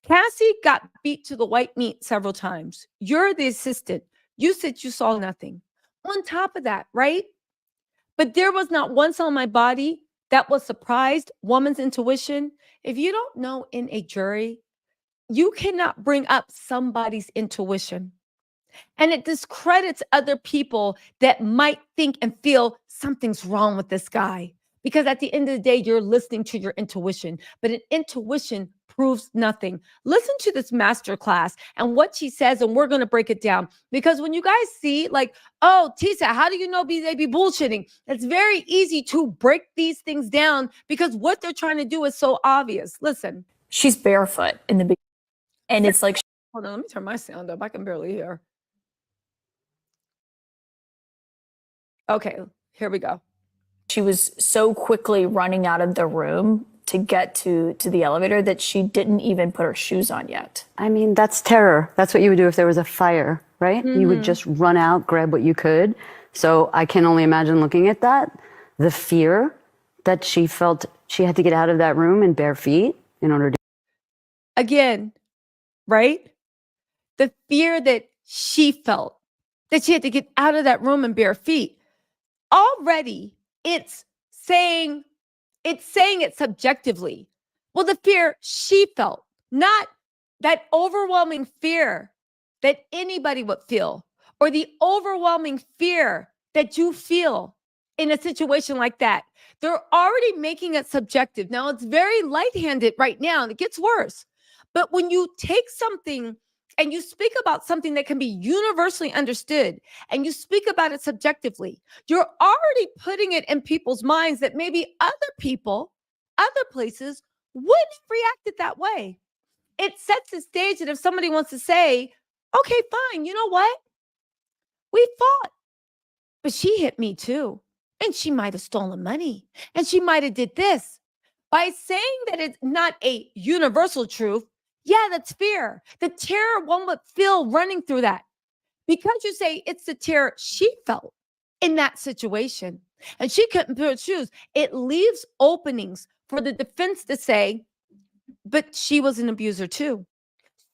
Cassie got beat to the white meat several times. You're the assistant. You said you saw nothing. On top of that, right? But there was not one cell in my body that was surprised. Woman's intuition. If you don't know in a jury, you cannot bring up somebody's intuition. And it discredits other people that might think and feel something's wrong with this guy. Because at the end of the day, you're listening to your intuition, but an intuition proves nothing. Listen to this masterclass and what she says, and we're going to break it down. Because when you guys see, like, oh, Tisa, how do you know they be bullshitting? It's very easy to break these things down because what they're trying to do is so obvious. Listen. She's barefoot in the beginning. And it's like, hold on, let me turn my sound up. I can barely hear. Okay, here we go. She was so quickly running out of the room to get to the elevator that she didn't even put her shoes on yet. I mean, that's terror. That's what you would do if there was a fire, right? You would just run out, grab what you could. So I can only imagine looking at that, the fear that she felt she had to get out of that room in bare feet in order to. Again, right? The fear that she felt, that she had to get out of that room in bare feet. Already, it's saying it subjectively. Well, the fear she felt, not that overwhelming fear that anybody would feel, or the overwhelming fear that you feel in a situation like that. They're already making it subjective. Now, it's very light-handed right now, and it gets worse. But when you take something and you speak about something that can be universally understood, and you speak about it subjectively, you're already putting it in people's minds that maybe other people, other places wouldn't have reacted that way. It sets the stage that if somebody wants to say, okay, fine, you know what? We fought, but she hit me too. And she might have stolen money, and she might have did this. By saying that it's not a universal truth, yeah, that's fear. The terror one would feel running through that. Because you say it's the terror she felt in that situation, and she couldn't put her shoes, it leaves openings for the defense to say, but she was an abuser too.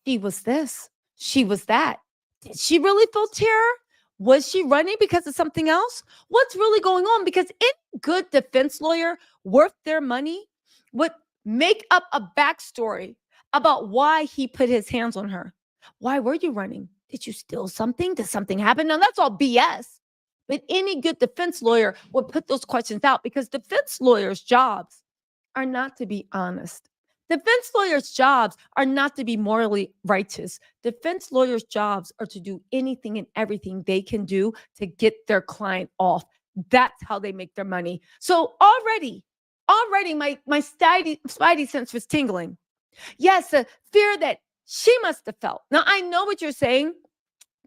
She was this. She was that. Did she really feel terror? Was she running because of something else? What's really going on? Because any good defense lawyer worth their money would make up a backstory about why he put his hands on her. Why were you running? Did you steal something? Did something happen? Now, that's all BS. But any good defense lawyer would put those questions out, because defense lawyers' jobs are not to be honest. Defense lawyers' jobs are not to be morally righteous. Defense lawyers' jobs are to do anything and everything they can do to get their client off. That's how they make their money. So already my spidey sense was tingling. Yes, the fear that she must have felt. Now, I know what you're saying,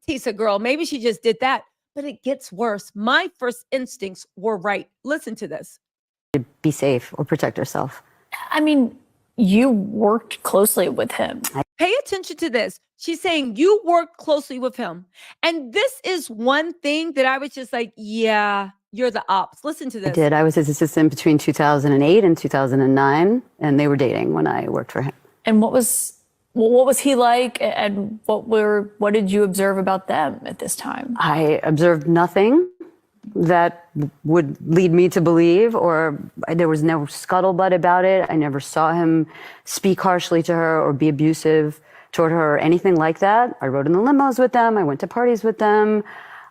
Tisa girl, maybe she just did that, but it gets worse. My first instincts were right. Listen to this. To be safe or protect herself. I mean, you worked closely with him. Pay attention to this. She's saying you worked closely with him. And this is one thing that I was just like, yeah, you're the ops. Listen to this. I did. I was his assistant between 2008 and 2009, and they were dating when I worked for him. And what was he like, and what did you observe about them at this time? I observed nothing that would lead me to believe, or there was no scuttlebutt about it. I never saw him speak harshly to her or be abusive toward her or anything like that. I rode in the limos with them. I went to parties with them.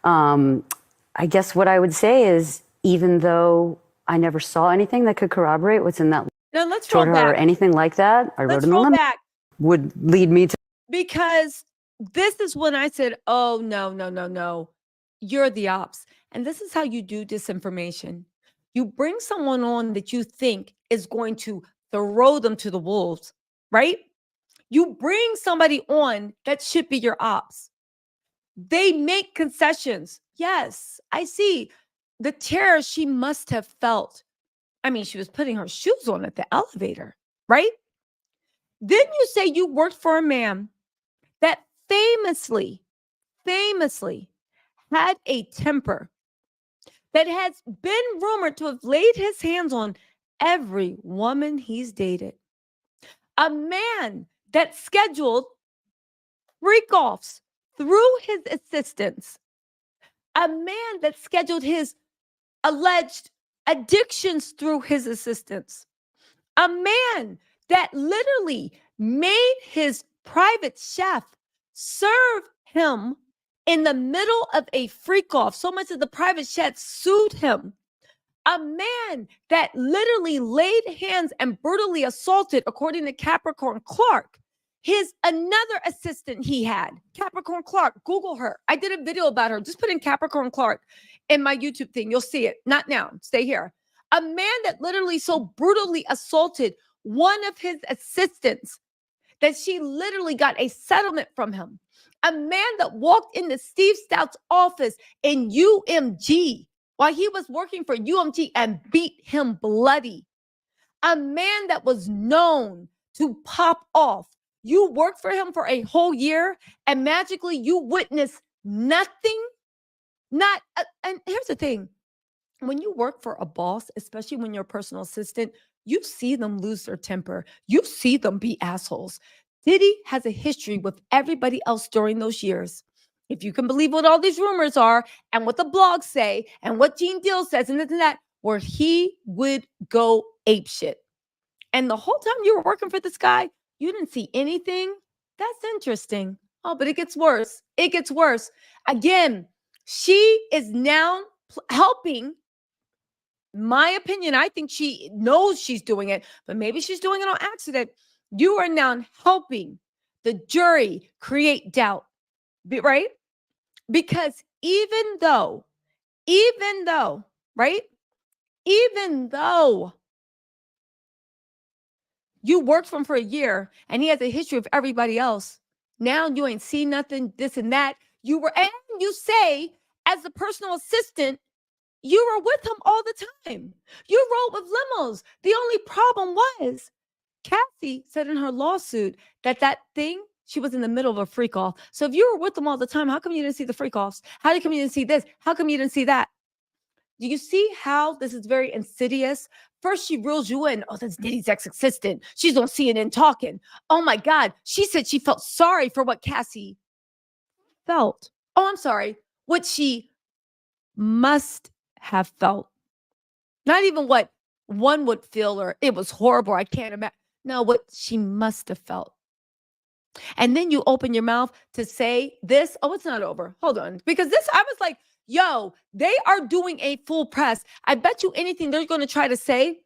I guess what I would say is, even though I never saw anything that could corroborate what's in that now let's roll toward back. her or anything like that, I rode in the roll limo back. would lead me to. Because this is when I said, oh, no. You're the ops. And this is how you do disinformation. You bring someone on that you think is going to throw them to the wolves, right? You bring somebody on that should be your ops. They make concessions. Yes, I see the terror she must have felt. I mean, she was putting her shoes on at the elevator, right? Then you say you worked for a man that famously had a temper, that has been rumored to have laid his hands on every woman he's dated. A man that scheduled freak-offs, through his assistants, a man that scheduled his alleged addictions through his assistants, a man that literally made his private chef serve him in the middle of a freak off, so much that the private chef sued him. A man that literally laid hands and brutally assaulted, according to Capricorn Clark, his another assistant he had, Capricorn Clark. Google her. I did a video about her. Just put in Capricorn Clark in my YouTube thing. You'll see it. Not now. Stay here. A man that literally so brutally assaulted one of his assistants that she literally got a settlement from him. A man that walked into Steve Stout's office in UMG while he was working for UMG and beat him bloody. A man that was known to pop off. You worked for him for a whole year and magically you witness nothing. And here's the thing. When you work for a boss, especially when you're a personal assistant, you see them lose their temper. You see them be assholes. Diddy has a history with everybody else during those years. If you can believe what all these rumors are and what the blogs say and what Gene Deal says and this and that, where he would go apeshit. And the whole time you were working for this guy, you didn't see anything. That's interesting. Oh, but it gets worse. It gets worse. Again, she is now helping. My opinion, I think she knows she's doing it, but maybe she's doing it on accident. You are now helping the jury create doubt, right? Because even though, right? Even though you worked for him for a year and he has a history of everybody else, now you ain't seen nothing, this and that. And you say, as the personal assistant, you were with him all the time. You rode with limos. The only problem was Cassie said in her lawsuit that thing, she was in the middle of a freak off. So if you were with them all the time, how come you didn't see the freak offs? How come you didn't see this? How come you didn't see that? Do you see how this is very insidious? First, she reels you in. Oh, that's Diddy's ex-assistant. She's on CNN talking. Oh my God. She said she felt sorry for what Cassie felt. Oh, I'm sorry. What she must have felt. Not even what one would feel or it was horrible. I can't imagine. No, what she must have felt. And then you open your mouth to say this. Oh, it's not over. Hold on. Because this, I was like, yo, they are doing a full press. I bet you anything they're going to try to say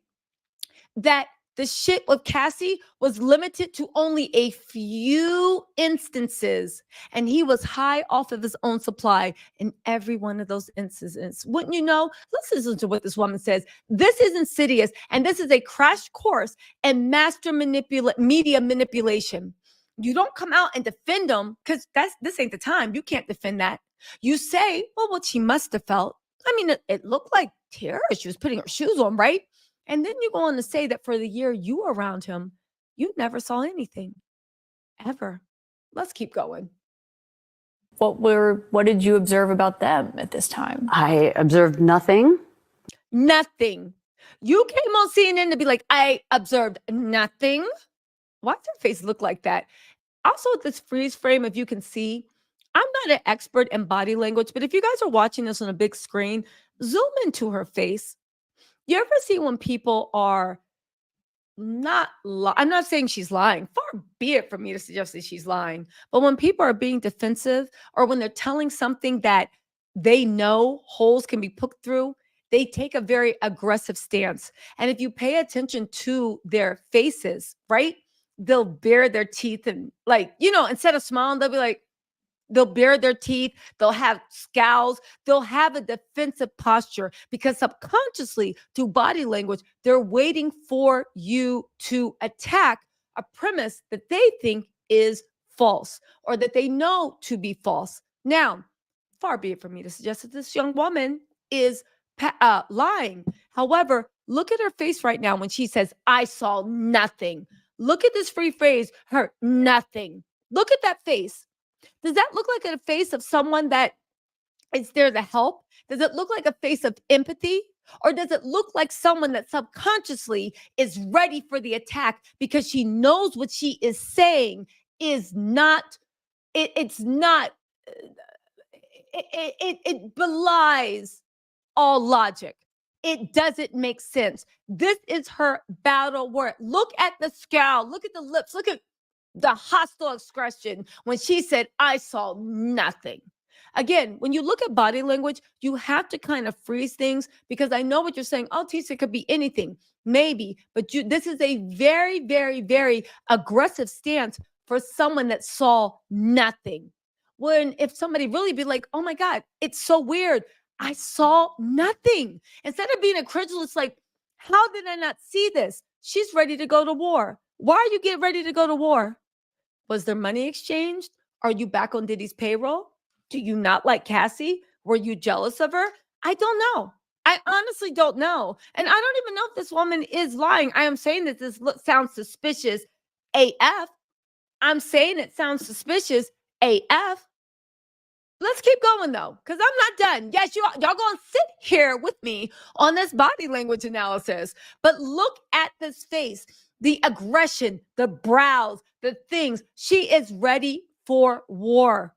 that the shit with Cassie was limited to only a few instances. And he was high off of his own supply in every one of those instances. Wouldn't you know? Let's listen to what this woman says. This is insidious. And this is a crash course in media manipulation. You don't come out and defend them because this ain't the time. You can't defend that. You say, well, what she must have felt. I mean, it looked like Tara. She was putting her shoes on, right? And then you go on to say that for the year you were around him, you never saw anything, ever. Let's keep going. What did you observe about them at this time? I observed nothing. Nothing. You came on CNN to be like, I observed nothing. Why does her face look like that? Also, this freeze frame, if you can see, I'm not an expert in body language, but if you guys are watching this on a big screen, zoom into her face. You ever see when people are not I'm not saying she's lying. Far be it from me to suggest that she's lying. But when people are being defensive or when they're telling something that they know holes can be poked through, they take a very aggressive stance. And if you pay attention to their faces, right, they'll bare their teeth and instead of smiling, they'll be like, they'll bare their teeth. They'll have scowls. They'll have a defensive posture because subconsciously through body language, they're waiting for you to attack a premise that they think is false or that they know to be false. Now, far be it from me to suggest that this young woman is lying. However, look at her face right now when she says, I saw nothing. Look at this free phrase, her nothing. Look at that face. Does that look like a face of someone that is there to help? Does it look like a face of empathy? Or does it look like someone that subconsciously is ready for the attack because she knows what she is saying is not, it's not it belies all logic. It doesn't make sense. This is her battle word. Look at the scowl. Look at the lips. Look at the hostile expression when she said, I saw nothing. Again, when you look at body language, you have to kind of freeze things because I know what you're saying. Oh, Tisa, it could be anything. Maybe. But this is a very, very, very aggressive stance for someone that saw nothing. When if somebody really be like, oh my God, it's so weird. I saw nothing. Instead of being incredulous, like, how did I not see this? She's ready to go to war. Why are you getting ready to go to war? Was there money exchanged? Are you back on Diddy's payroll? Do you not like Cassie? Were you jealous of her? I don't know. I honestly don't know. And I don't even know if this woman is lying. I am saying that this sounds suspicious AF. I'm saying it sounds suspicious AF. Let's keep going though, because I'm not done. Yes, y'all gonna sit here with me on this body language analysis, but look at this face, the aggression, the brows, the things. She is ready for war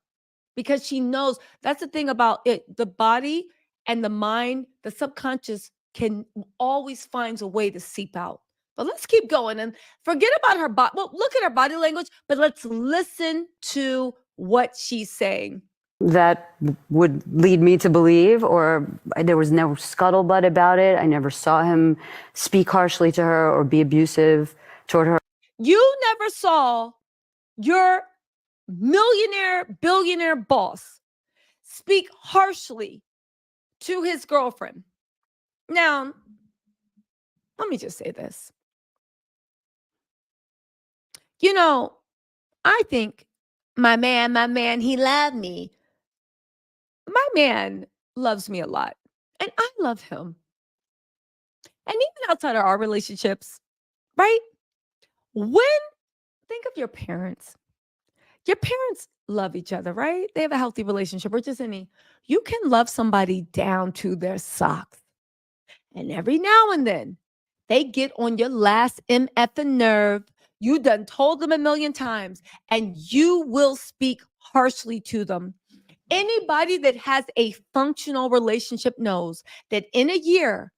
because she knows. That's the thing about it. The body and the mind, the subconscious can always finds a way to seep out. But let's keep going and forget about her body. Well, look at her body language, but let's listen to what she's saying. That would lead me to believe, or there was no scuttlebutt about it. I never saw him speak harshly to her or be abusive toward her. You never saw your millionaire, billionaire boss speak harshly to his girlfriend. Now, let me just say this. You know, I think my man, he loved me. My man loves me a lot, and I love him. And even outside of our relationships, right? Think of your parents. Your parents love each other, right? They have a healthy relationship, or just any. You can love somebody down to their socks. And every now and then, they get on your last MF nerve. You done told them a million times, and you will speak harshly to them. Anybody that has a functional relationship knows that in a year,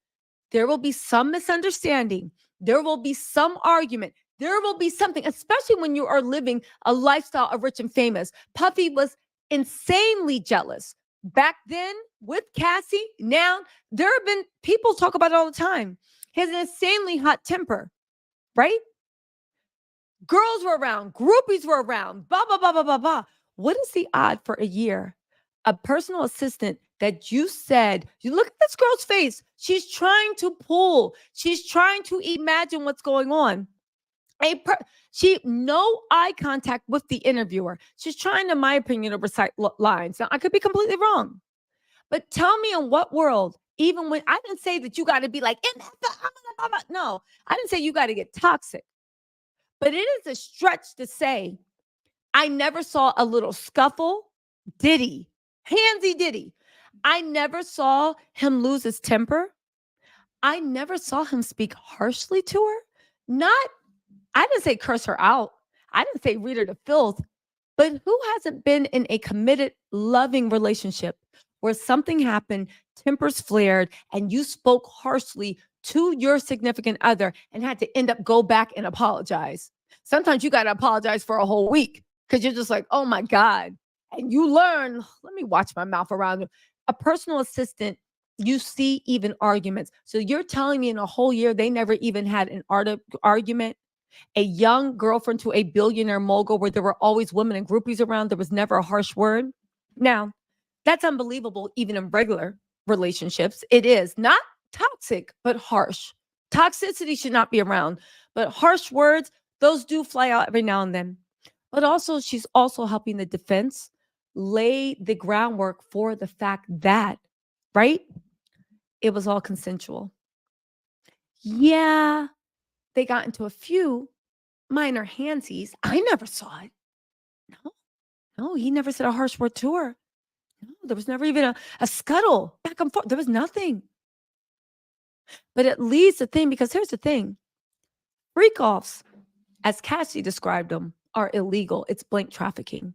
there will be some misunderstanding. There will be some argument. There will be something, especially when you are living a lifestyle of rich and famous. Puffy was insanely jealous back then with Cassie. Now, there have been people talk about it all the time. He has an insanely hot temper, right? Girls were around, groupies were around, blah, blah, blah, blah, blah, blah. What is the odd for a year? A personal assistant that you said, you look at this girl's face. She's trying to pull. She's trying to imagine what's going on. She no eye contact with the interviewer. She's trying, in my opinion, to recite lines. Now, I could be completely wrong. But tell me in what world, even when I didn't say that you got to be like, no, I didn't say you got to get toxic. But it is a stretch to say, I never saw a little scuffle. Diddy, handsy Diddy. I never saw him lose his temper. I never saw him speak harshly to her. I didn't say curse her out. I didn't say read her to filth. But who hasn't been in a committed, loving relationship where something happened, tempers flared, and you spoke harshly to your significant other and had to go back and apologize? Sometimes you got to apologize for a whole week because you're just like, oh my God. And you learn, let me watch my mouth around it. A personal assistant, you see even arguments. So you're telling me in a whole year, they never even had an argument? A young girlfriend to a billionaire mogul where there were always women and groupies around. There was never a harsh word. Now, that's unbelievable, even in regular relationships. It is not toxic, but harsh. Toxicity should not be around, but harsh words, those do fly out every now and then. But also, she's also helping the defense lay the groundwork for the fact that, right, it was all consensual. Yeah, they got into a few minor handsies. I never saw it. No, he never said a harsh word to her. No, there was never even a scuttle back and forth. There was nothing. But it leads the thing, because here's the thing. Freak-offs, as Cassie described them, are illegal. It's blank trafficking.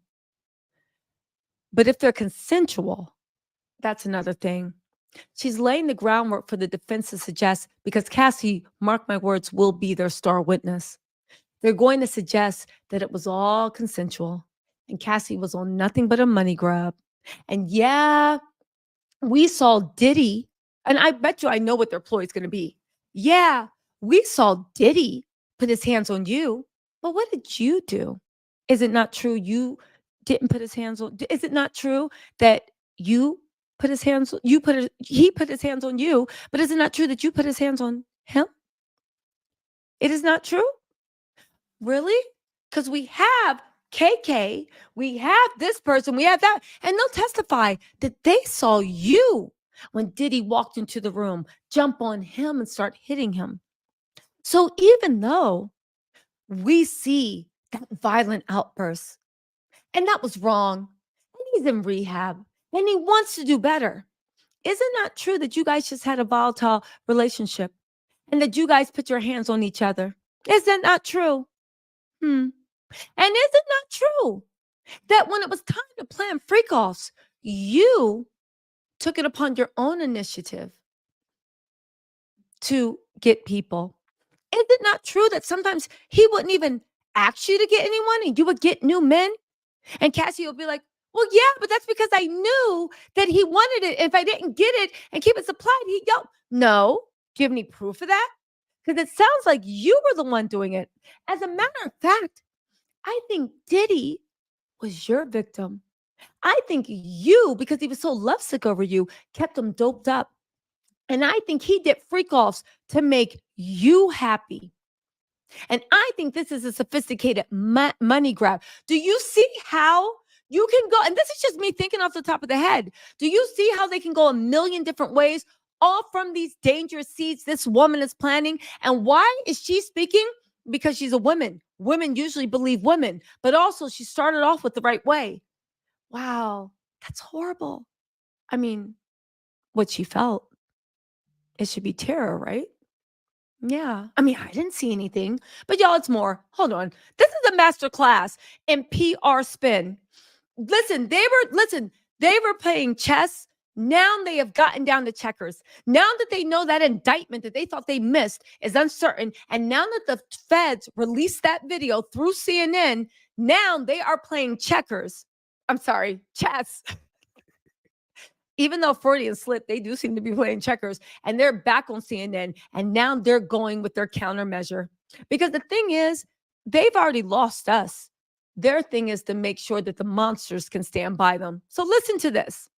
But if they're consensual, that's another thing. She's laying the groundwork for the defense to suggest, because Cassie, mark my words, will be their star witness. They're going to suggest that it was all consensual and Cassie was on nothing but a money grab. And yeah, we saw Diddy, and I bet you I know what their ploy is going to be. Yeah, we saw Diddy put his hands on you, but what did you do? Is it not true you didn't put his hands on? Is it not true that you put his hands? He put his hands on you, but is it not true that you put his hands on him? It is not true. Really? Because we have KK, we have this person, we have that, and they'll testify that they saw you when Diddy walked into the room, jump on him and start hitting him. So even though we see that violent outburst, and that was wrong, and he's in rehab, and he wants to do better, is it not true that you guys just had a volatile relationship and that you guys put your hands on each other? Is that not true? And is it not true that when it was time to plan freak-offs, you took it upon your own initiative to get people? Is it not true that sometimes he wouldn't even ask you to get anyone and you would get new men? And Cassie would be like, well, yeah, but that's because I knew that he wanted it. If I didn't get it and keep it supplied, he'd go. No. Do you have any proof of that? Because it sounds like you were the one doing it. As a matter of fact, I think Diddy was your victim. I think you, because he was so lovesick over you, kept him doped up. And I think he did freak-offs to make you happy. And I think this is a sophisticated money grab. Do you see how you can go? And this is just me thinking off the top of the head. Do you see how they can go a million different ways, all from these dangerous seeds this woman is planting? And why is she speaking? Because she's a woman. Women usually believe women, but also she started off with the right way. Wow, that's horrible. I mean, what she felt, it should be terror, right? Yeah. I mean, I didn't see anything, but y'all, it's more. Hold on. This is a master class in PR spin. Listen, they were playing chess. Now they have gotten down to checkers. Now that they know that indictment that they thought they missed is uncertain, and now that the feds released that video through CNN, now they are playing checkers. I'm sorry, chess. Even though Freudian slip, they do seem to be playing checkers, and they're back on CNN, and now they're going with their countermeasure. Because the thing is, they've already lost us. Their thing is to make sure that the monsters can stand by them. So listen to this.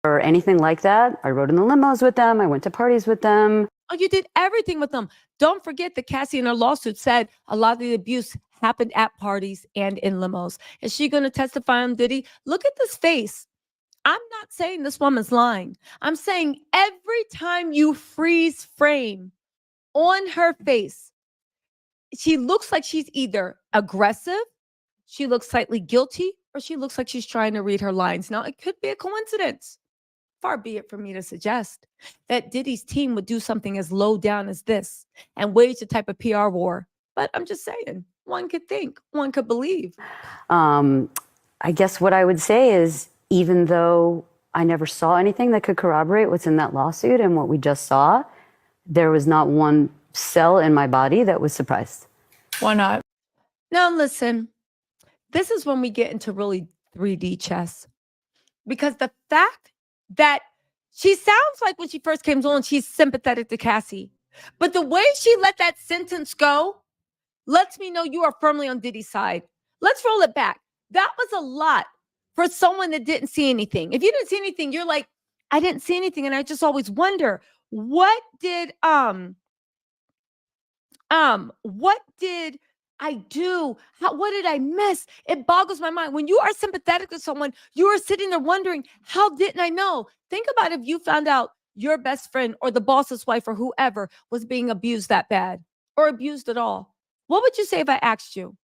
Or anything like that. I rode in the limos with them. I went to parties with them. Oh, you did everything with them. Don't forget that Cassie in her lawsuit said a lot of the abuse happened at parties and in limos. Is she going to testify on Diddy? Look at this face. I'm not saying this woman's lying. I'm saying every time you freeze frame on her face, she looks like she's either aggressive, she looks slightly guilty, or she looks like she's trying to read her lines. Now, it could be a coincidence. Far be it from me to suggest that Diddy's team would do something as low down as this and wage a type of PR war. But I'm just saying, one could think, one could believe. I guess what I would say is, even though I never saw anything that could corroborate what's in that lawsuit and what we just saw, there was not one cell in my body that was surprised. Why not? Now, listen, this is when we get into really 3D chess. Because the fact that she sounds like when she first came on, she's sympathetic to Cassie. But the way she let that sentence go lets me know you are firmly on Diddy's side. Let's roll it back. That was a lot for someone that didn't see anything. If you didn't see anything, you're like, I didn't see anything. And I just always wonder, what did I do? What did I miss? It boggles my mind. When you are sympathetic to someone, you are sitting there wondering, how didn't I know? Think about if you found out your best friend or the boss's wife or whoever was being abused that bad or abused at all. What would you say if I asked you?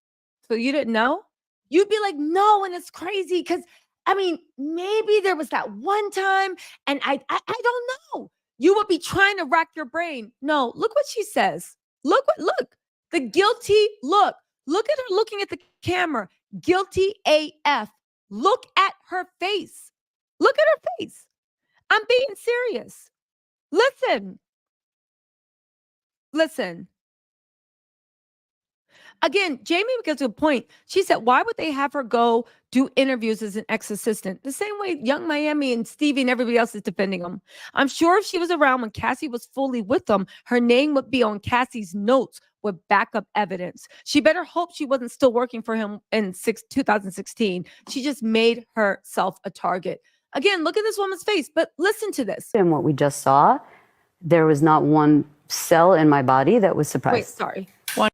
So you didn't know? You'd be like, no, and it's crazy because, I mean, maybe there was that one time and I don't know. You would be trying to rack your brain. No, look what she says. Look, the guilty look. Look at her looking at the camera. Guilty AF. Look at her face. Look at her face. I'm being serious. Listen. Again, Jamie gets to a point. She said, why would they have her go do interviews as an ex-assistant? The same way Young Miami and Stevie and everybody else is defending them. I'm sure if she was around when Cassie was fully with them, her name would be on Cassie's notes with backup evidence. She better hope she wasn't still working for him in 2016. She just made herself a target. Again, look at this woman's face, but listen to this. And what we just saw, there was not one cell in my body that was surprised. Wait, sorry. What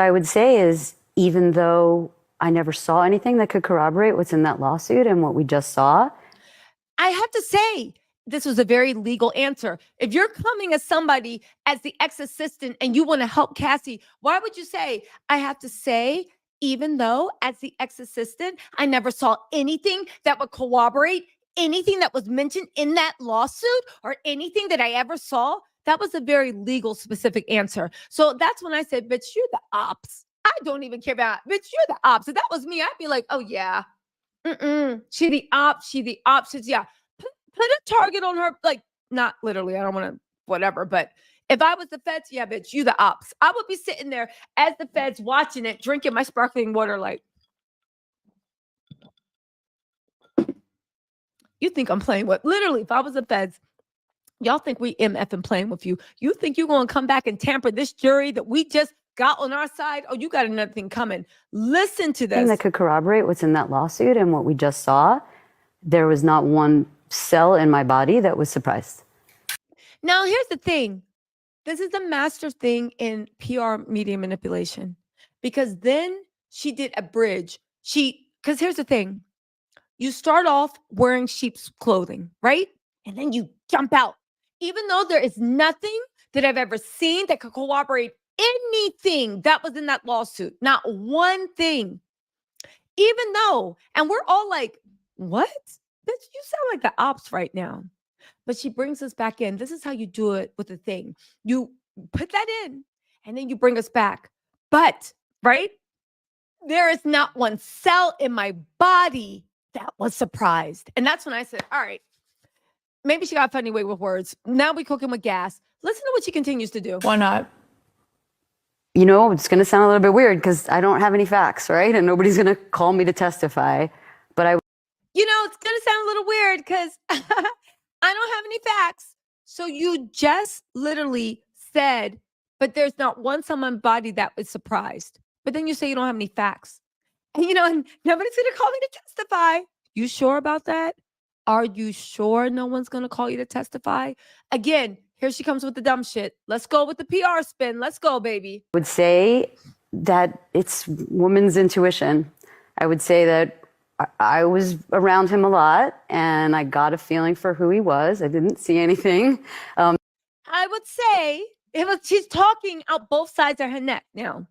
I would say is, even though I never saw anything that could corroborate what's in that lawsuit and what we just saw, I have to say, this was a very legal answer. If you're coming as somebody as the ex-assistant and you want to help Cassie, why would you say, I have to say, even though as the ex-assistant, I never saw anything that would corroborate anything that was mentioned in that lawsuit or anything that I ever saw? That was a very legal, specific answer. So that's when I said, bitch, you're the ops. I don't even care about, bitch, you're the ops. If that was me, I'd be like, oh, yeah. She the ops. Yeah. Put a target on her. Like, not literally. I don't want to, whatever. But if I was the feds, yeah, bitch, you the ops. I would be sitting there as the feds watching it, drinking my sparkling water like, you think I'm playing with? Literally, if I was the feds, y'all think we MF and playing with you. You think you're going to come back and tamper this jury that we just got on our side? Oh, you got another thing coming. Listen to this. that could corroborate what's in that lawsuit and what we just saw, there was not one cell in my body that was surprised. Now, here's the thing. This is the master thing in PR media manipulation, because then she did a bridge. Because here's the thing. You start off wearing sheep's clothing, right? And then you jump out. Even though there is nothing that I've ever seen that could corroborate anything that was in that lawsuit, not one thing. Even though, and we're all like, what? Bitch, you sound like the ops right now. But she brings us back in. This is how you do it with the thing. You put that in, and then you bring us back. But, right? There is not one cell in my body that was surprised. And that's when I said, all right, maybe she got a funny way with words. Now we cooking with gas. Listen to what she continues to do. Why not? You know, it's going to sound a little bit weird because I don't have any facts, right? And nobody's going to call me to testify. But you know, it's going to sound a little weird because I don't have any facts. So you just literally said, but there's not one someone body that was surprised. But then you say you don't have any facts. And, you know, and nobody's going to call me to testify. You sure about that? Are you sure no one's going to call you to testify? Again, here she comes with the dumb shit. Let's go with the PR spin. Let's go, baby. I would say that it's woman's intuition. I would say that I was around him a lot and I got a feeling for who he was. I didn't see anything. I would say she's talking out both sides of her neck now.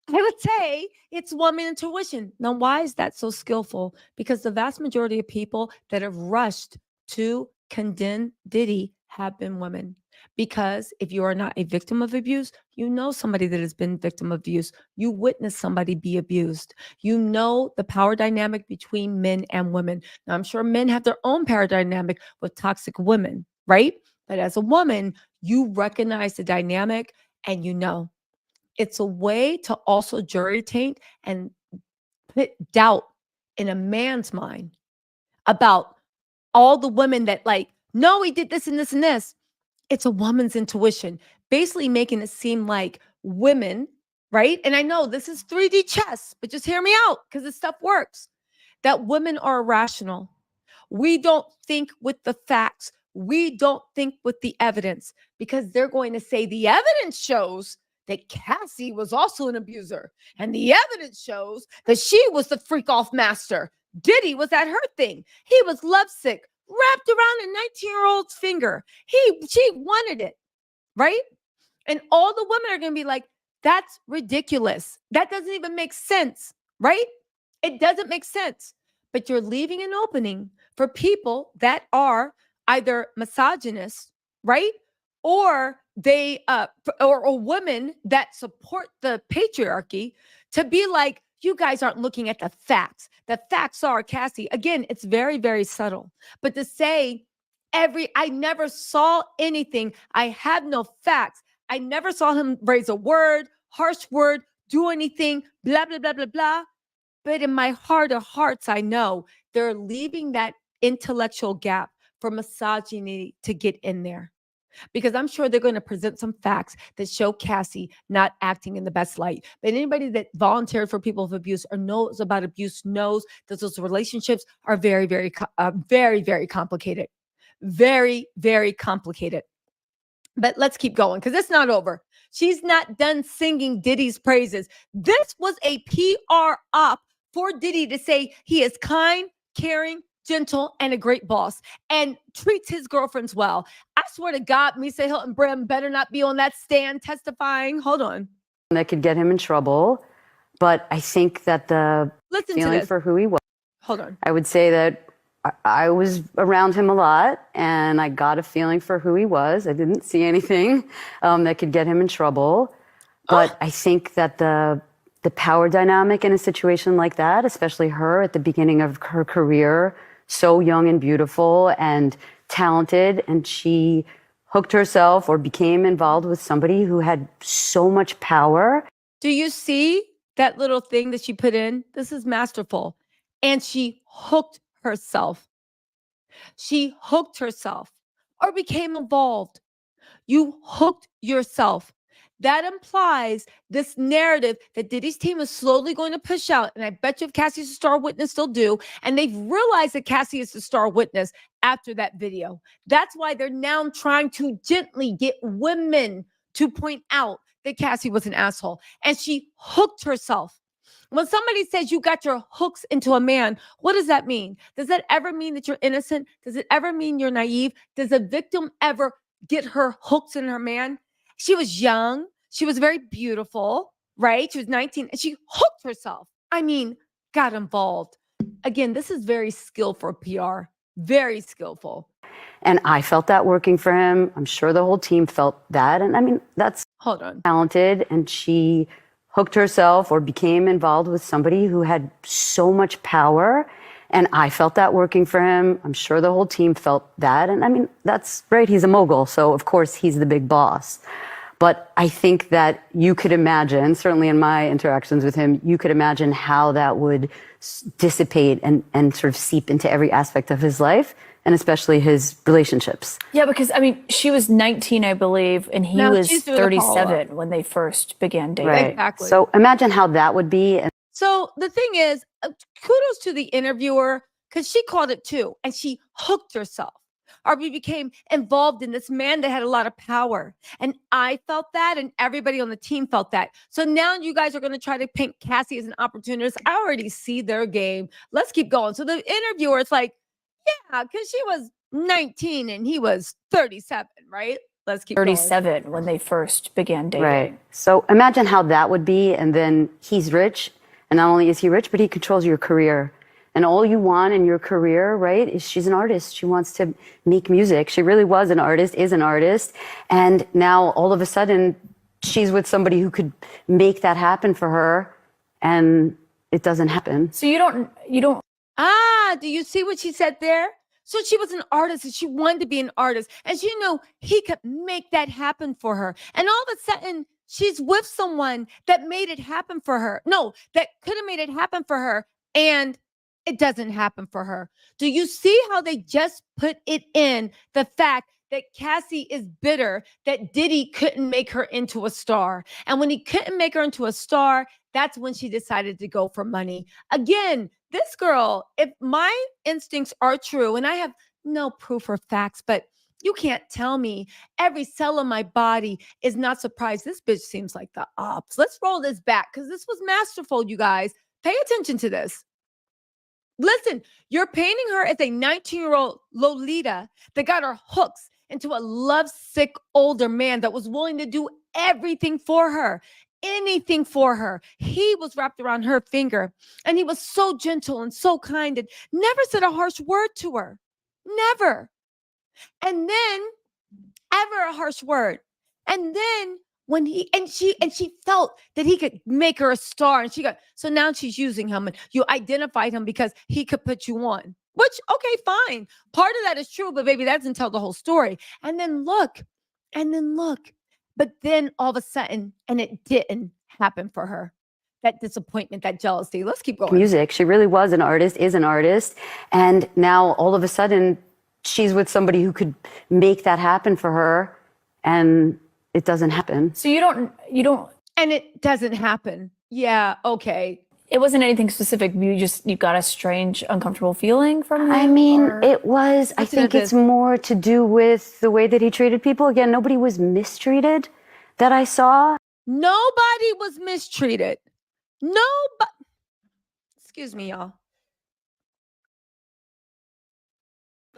I would say it's woman intuition. Now, why is that so skillful? Because the vast majority of people that have rushed to condemn Diddy have been women. Because if you are not a victim of abuse, you know somebody that has been victim of abuse. You witness somebody be abused. You know the power dynamic between men and women. Now, I'm sure men have their own power dynamic with toxic women, right? But as a woman, you recognize the dynamic and you know. It's a way to also jury taint and put doubt in a man's mind about all the women that like, no, he did this and this and this. It's a woman's intuition, basically making it seem like women, right? And I know this is 3D chess, but just hear me out because this stuff works. That women are irrational. We don't think with the facts. We don't think with the evidence because they're going to say the evidence shows that Cassie was also an abuser. And the evidence shows that she was the freak off master. Diddy was at her thing. He was lovesick, wrapped around a 19-year-old's finger. She wanted it, right? And all the women are going to be like, that's ridiculous. That doesn't even make sense, right? It doesn't make sense. But you're leaving an opening for people that are either misogynist, right? Or they or women that support the patriarchy to be like, you guys aren't looking at the facts. The facts are, Cassie, again, it's very, very subtle. But to say I never saw anything, I have no facts. I never saw him raise a word, harsh word, do anything, blah, blah, blah, blah, blah. But in my heart of hearts, I know they're leaving that intellectual gap for misogyny to get in there. Because I'm sure they're going to present some facts that show Cassie not acting in the best light. But anybody that volunteered for people of abuse or knows about abuse knows that those relationships are very, very, very, very complicated. Very, very complicated. But let's keep going because it's not over. She's not done singing Diddy's praises. This was a PR op for Diddy to say he is kind, caring, gentle, and a great boss and treats his girlfriends well. I swear to God, Misa Hilton Brim better not be on that stand testifying. Hold on. That could get him in trouble. But I think that the feeling for who he was. Hold on. I would say that I was around him a lot and I got a feeling for who he was. I didn't see anything that could get him in trouble. But I think that the power dynamic in a situation like that, especially her at the beginning of her career, so young and beautiful and talented, and she hooked herself or became involved with somebody who had so much power. Do you see that little thing that she put in? This is masterful. And she hooked herself. She hooked herself or became involved. You hooked yourself. That implies this narrative that Diddy's team is slowly going to push out. And I bet you if Cassie's a star witness, they'll do. And they've realized that Cassie is the star witness after that video. That's why they're now trying to gently get women to point out that Cassie was an asshole. And she hooked herself. When somebody says you got your hooks into a man, what does that mean? Does that ever mean that you're innocent? Does it ever mean you're naive? Does a victim ever get her hooks in her man? She was young. She was very beautiful, right? She was 19 and she hooked herself. I mean, got involved. Again, this is very skillful PR, very skillful. And I felt that working for him. I'm sure the whole team felt that. And I mean, that's talented. And she hooked herself or became involved with somebody who had so much power. And I felt that working for him. I'm sure the whole team felt that. And I mean, that's right. He's a mogul. So of course he's the big boss. But I think that you could imagine, certainly in my interactions with him, you could imagine how that would dissipate and sort of seep into every aspect of his life, and especially his relationships. Yeah, because, I mean, she was 19, I believe, and he was 37 when they first began dating. Right. Exactly. So imagine how that would be. So the thing is, kudos to the interviewer, because she called it too, and she hooked herself. Or we became involved in this man that had a lot of power. And I felt that, and everybody on the team felt that. So now you guys are going to try to paint Cassie as an opportunist. I already see their game. Let's keep going. So the interviewer is like, yeah, because she was 19 and he was 37, right? Let's keep 37 when they first began dating. Right. So imagine how that would be. And then he's rich. And not only is he rich, but he controls your career. And all you want in your career, right, is she's an artist. She wants to make music. She really was an artist, is an artist. And now all of a sudden she's with somebody who could make that happen for her. And it doesn't happen. So you don't. Do you see what she said there? So she was an artist and she wanted to be an artist. And she knew he could make that happen for her. And all of a sudden she's with someone that made it happen for her. No, that could have made it happen for her. And it doesn't happen for her. Do you see how they just put it in the fact that Cassie is bitter that Diddy couldn't make her into a star? And when he couldn't make her into a star, that's when she decided to go for money. Again, this girl, if my instincts are true, and I have no proof or facts, but you can't tell me every cell in my body is not surprised. This bitch seems like the ops. Let's roll this back because this was masterful, you guys. Pay attention to this. Listen, you're painting her as a 19-year-old Lolita that got her hooks into a lovesick older man that was willing to do everything for her, anything for her. He was wrapped around her finger, and he was so gentle and so kind and never said a harsh word to her. Never. And then, ever a harsh word. And then when he and she felt that he could make her a star, and so now she's using him, and you identified him because he could put you on, which, okay, fine, part of that is true, but baby, that doesn't tell the whole story. And then look, but then all of a sudden, and it didn't happen for her, that disappointment, that jealousy. Let's keep going. Music. She really was an artist, is an artist. And now all of a sudden she's with somebody who could make that happen for her, and it doesn't happen. So you don't, and it doesn't happen. Yeah. Okay. It wasn't anything specific. You got a strange, uncomfortable feeling from him? I mean, it was, I think it's more to do with the way that he treated people. Again, nobody was mistreated that I saw. Nobody was mistreated. Nobody. Excuse me, y'all.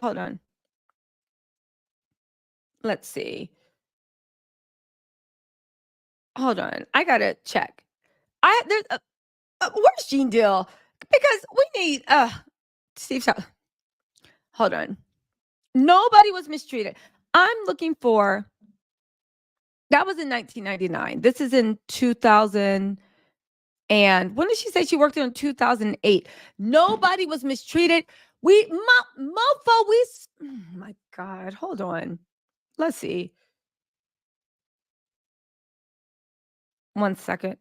Hold on. Let's see. Hold on. I gotta check. There's where's Gene Deal? Because we need Steve. Hold on. Nobody was mistreated. I'm looking for. That was in 1999. This is in 2000. And when did she say she worked in 2008? Nobody was mistreated. Oh my God, hold on. Let's see. 1 second.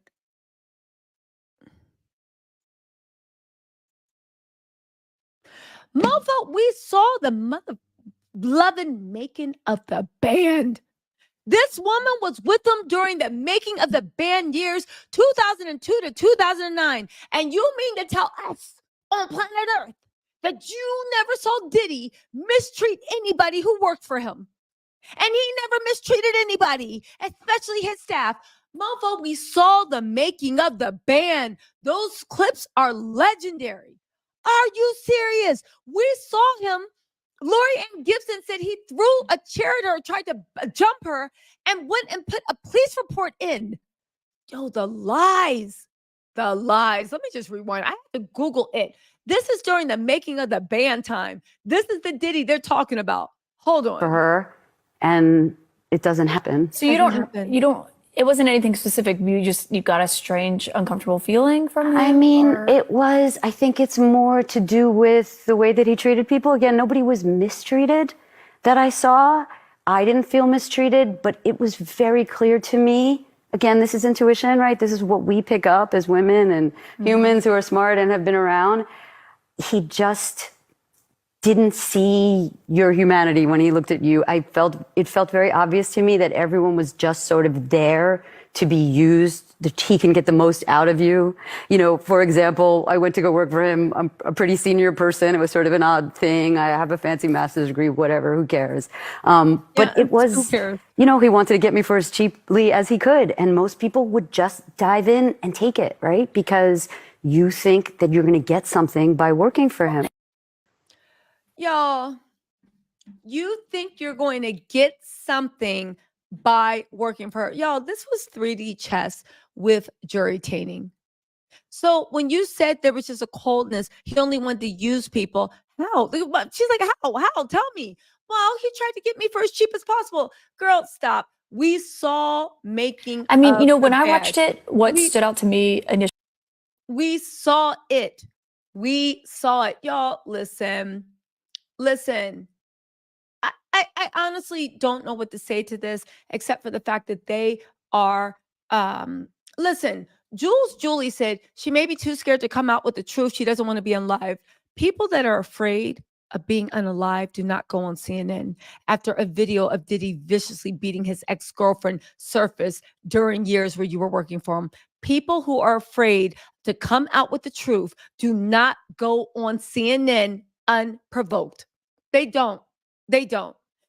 Mofo, we saw the mother loving making of the band. This woman was with them during the making of the band years 2002 to 2009. And you mean to tell us on planet Earth that you never saw Diddy mistreat anybody who worked for him? And he never mistreated anybody, especially his staff. Mofo, we saw the making of the band. Those clips are legendary. Are you serious? We saw him. Lori Ann Gibson said he threw a chair at her, tried to jump her, and went and put a police report in. Yo, the lies. The lies. Let me just rewind. I have to Google it. This is during the making of the band time. This is the Diddy they're talking about. Hold on. For her, and it doesn't happen. So you don't, it wasn't anything specific. You got a strange, uncomfortable feeling from him? I mean, it was, I think it's more to do with the way that he treated people. Again, nobody was mistreated that I saw. I didn't feel mistreated, but it was very clear to me. Again, this is intuition, right? This is what we pick up as women and humans who are smart and have been around. He just didn't see your humanity when he looked at you. It felt very obvious to me that everyone was just sort of there to be used, that he can get the most out of you. You know, for example, I went to go work for him. I'm a pretty senior person. It was sort of an odd thing. I have a fancy master's degree, whatever, who cares? But it was, you know, he wanted to get me for as cheaply as he could. And most people would just dive in and take it, right? Because you think that you're going to get something by working for him. Y'all, you think you're going to get something by working for her. Y'all, this was 3D chess with jury tainting. So when you said there was just a coldness, he only wanted to use people. How? She's like, how? Tell me. Well, he tried to get me for as cheap as possible. Girl, stop. We saw making. I mean, you know, when I watched it, what stood out to me initially. We saw it. Y'all, listen. I honestly don't know what to say to this, except for the fact that they are, listen, Julie said she may be too scared to come out with the truth. She doesn't want to be unalived. People that are afraid of being unalived do not go on CNN after a video of Diddy viciously beating his ex-girlfriend surfaced during years where you were working for him. People who are afraid to come out with the truth do not go on CNN unprovoked. They don't.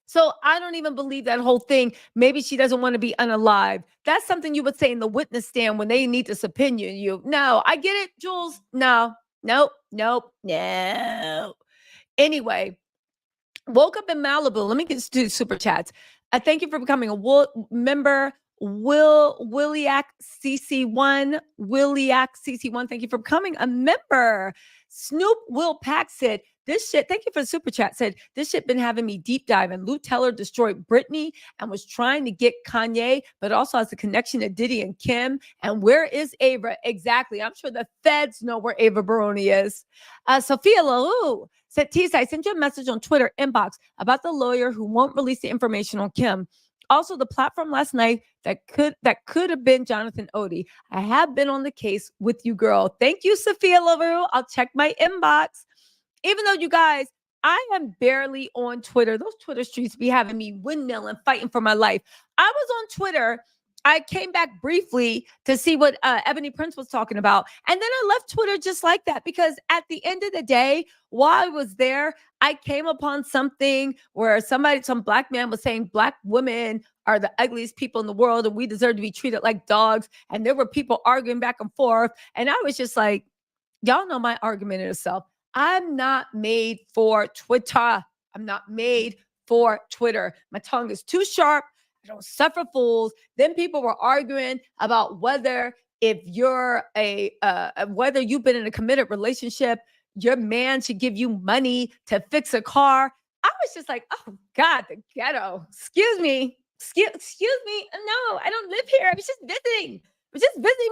So I don't even believe that whole thing. Maybe she doesn't want to be unalived. That's something you would say in the witness stand when they need to subpoena you. No, I get it, Jules. No. Anyway, woke up in Malibu. Let me get to super chats. Thank you for becoming a member. Williac CC1. Thank you for becoming a member. Snoop Will Pack said, this shit, thank you for the super chat, said, this shit been having me deep diving. Lou Teller destroyed Britney and was trying to get Kanye, but also has a connection to Diddy and Kim. And where is Ava? Exactly. I'm sure the feds know where Ava Baroni is. Sophia Lalou said, Tisa, I sent you a message on Twitter inbox about the lawyer who won't release the information on Kim. Also, the platform last night that could have been Jonathan Odie. I have been on the case with you, girl. Thank you, Sophia LaRue. I'll check my inbox. Even though you guys, I am barely on Twitter. Those Twitter streets be having me windmilling, fighting for my life. I was on Twitter. I came back briefly to see what Ebony Prince was talking about. And then I left Twitter just like that, because at the end of the day, while I was there, I came upon something where some black man was saying black women are the ugliest people in the world and we deserve to be treated like dogs. And there were people arguing back and forth. And I was just like, y'all know my argument in itself. I'm not made for Twitter. I'm not made for Twitter. My tongue is too sharp. I don't suffer fools. Then people were arguing about whether if you're whether you've been in a committed relationship, your man should give you money to fix a car. I was just like, oh God, the ghetto. Excuse me. Excuse me. No, I don't live here. I was just visiting.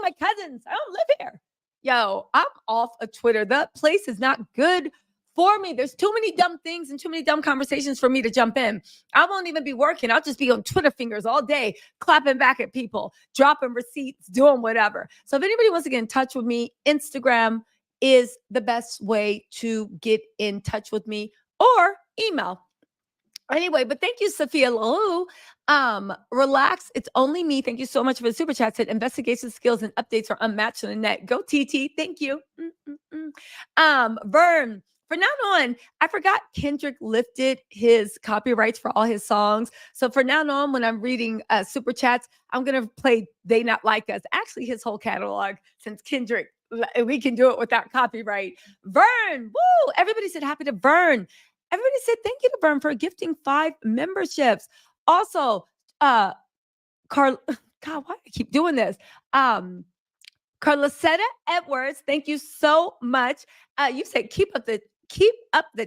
My cousins. I don't live here. Yo, I'm off of Twitter. That place is not good for me. There's too many dumb things and too many dumb conversations for me to jump in. I won't even be working. I'll just be on Twitter fingers all day, clapping back at people, dropping receipts, doing whatever. So if anybody wants to get in touch with me, Instagram is the best way to get in touch with me, or email. Anyway, but thank you, Sophia Lalou. Relax. It's only me. Thank you so much for the super chat. Said investigation skills and updates are unmatched on the net. Go TT. Thank you. Vern. From now on, I forgot Kendrick lifted his copyrights for all his songs. So from now on, when I'm reading super chats, I'm going to play They Not Like Us. Actually, his whole catalog, since Kendrick, we can do it without copyright. Vern, woo! Everybody said happy to Vern. Everybody said thank you to Vern for gifting 5 memberships. Also, God, why do I keep doing this? Carlosetta Edwards, thank you so much. You said keep up the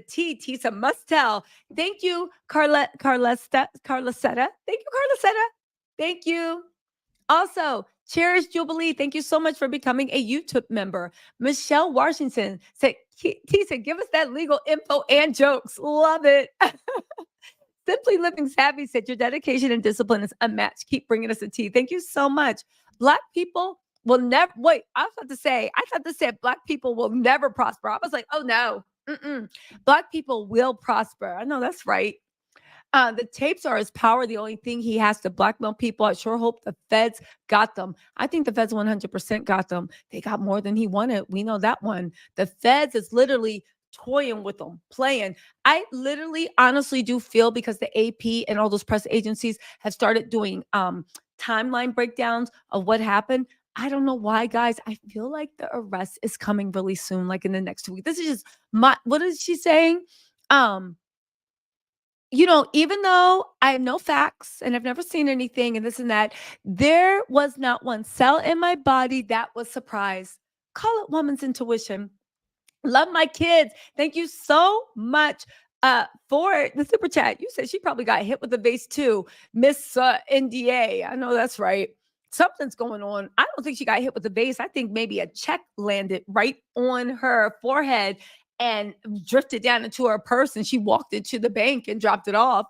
tea, Tisa must tell. Thank you, Carlosetta. Thank you, Carlosetta. Thank you. Also, Cherish Jubilee, thank you so much for becoming a YouTube member. Michelle Washington said, Tisa, give us that legal info and jokes. Love it. Simply Living Savvy said, your dedication and discipline is unmatched. Keep bringing us the tea. Thank you so much. Black people will never, wait, I thought to say black people will never prosper. I was like, oh no. Black people will prosper. I know that's right. The tapes are his power. The only thing he has to blackmail people. I sure hope the feds got them. I think the feds 100% got them. They got more than he wanted. We know that one. The feds is literally toying with them, playing. I literally honestly do feel, because the AP and all those press agencies have started doing timeline breakdowns of what happened. I don't know why, guys. I feel like the arrest is coming really soon, like in the next 2 weeks. This is just what is she saying? Even though I have no facts and I've never seen anything and this and that, there was not one cell in my body that was surprised. Call it woman's intuition. Love my kids. Thank you so much for the super chat. You said she probably got hit with the vase too. Miss NDA. I know that's right. Something's going on. I don't think she got hit with the vase. I think maybe a check landed right on her forehead and drifted down into her purse, and she walked into the bank and dropped it off.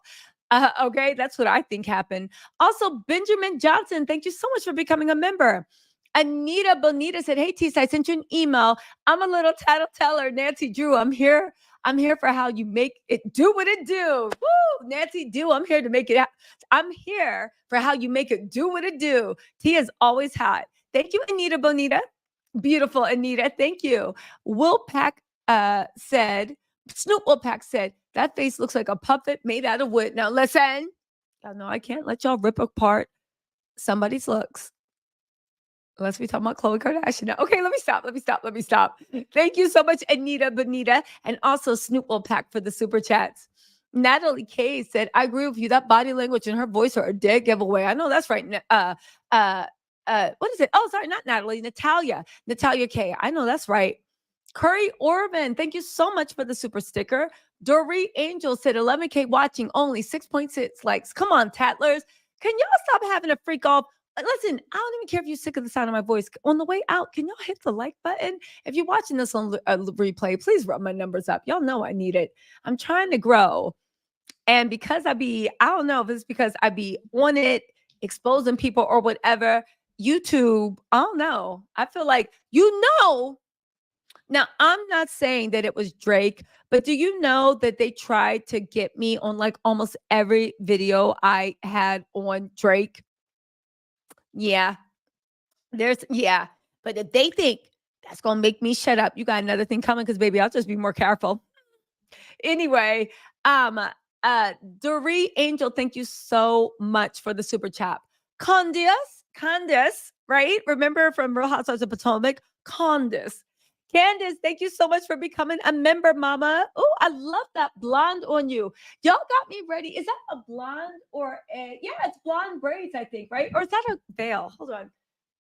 Okay, that's what I think happened. Also, Benjamin Johnson, thank you so much for becoming a member. Anita Bonita said, hey, Tisa, I sent you an email. I'm a little tattleteller, Nancy Drew. I'm here for how you make it do what it do. Woo, Nancy do. I'm here to make it. I'm here for how you make it do what it do. Tia is always hot. Thank you, Anita Bonita. Beautiful, Anita. Thank you. Willpack Snoop Willpack said, that face looks like a puppet made out of wood. Now listen, y'all know I can't let y'all rip apart somebody's looks. Unless we talk about Khloe Kardashian now. Okay, let me stop. Thank you so much, Anita Bonita, and also Snoop Willpack for the super chats. Natalie K said, I agree with you. That body language and her voice are a dead giveaway. I know that's right. What is it? Oh, sorry, not Natalie. Natalia K. I know that's right. Curry Orban, thank you so much for the super sticker. Dory Angel said 11K watching, only 6.6 likes. Come on, Tattlers. Can y'all stop having a freak off? Listen, I don't even care if you're sick of the sound of my voice. On the way out, can y'all hit the like button? If you're watching this on replay, please rub my numbers up. Y'all know I need it. I'm trying to grow. And because I don't know if it's because I be on it, exposing people or whatever, YouTube, I don't know. I feel like, now I'm not saying that it was Drake, but do you know that they tried to get me on like almost every video I had on Drake? Yeah. But if they think that's going to make me shut up, you got another thing coming because baby, I'll just be more careful. Anyway, Dory Angel, thank you so much for the super chat. Candice, right? Remember from Real Housewives of Potomac? Candice, thank you so much for becoming a member, mama. Oh, I love that blonde on you. Y'all got me ready. Is that a blonde or it's blonde braids, I think, right? Or is that a veil? Hold on.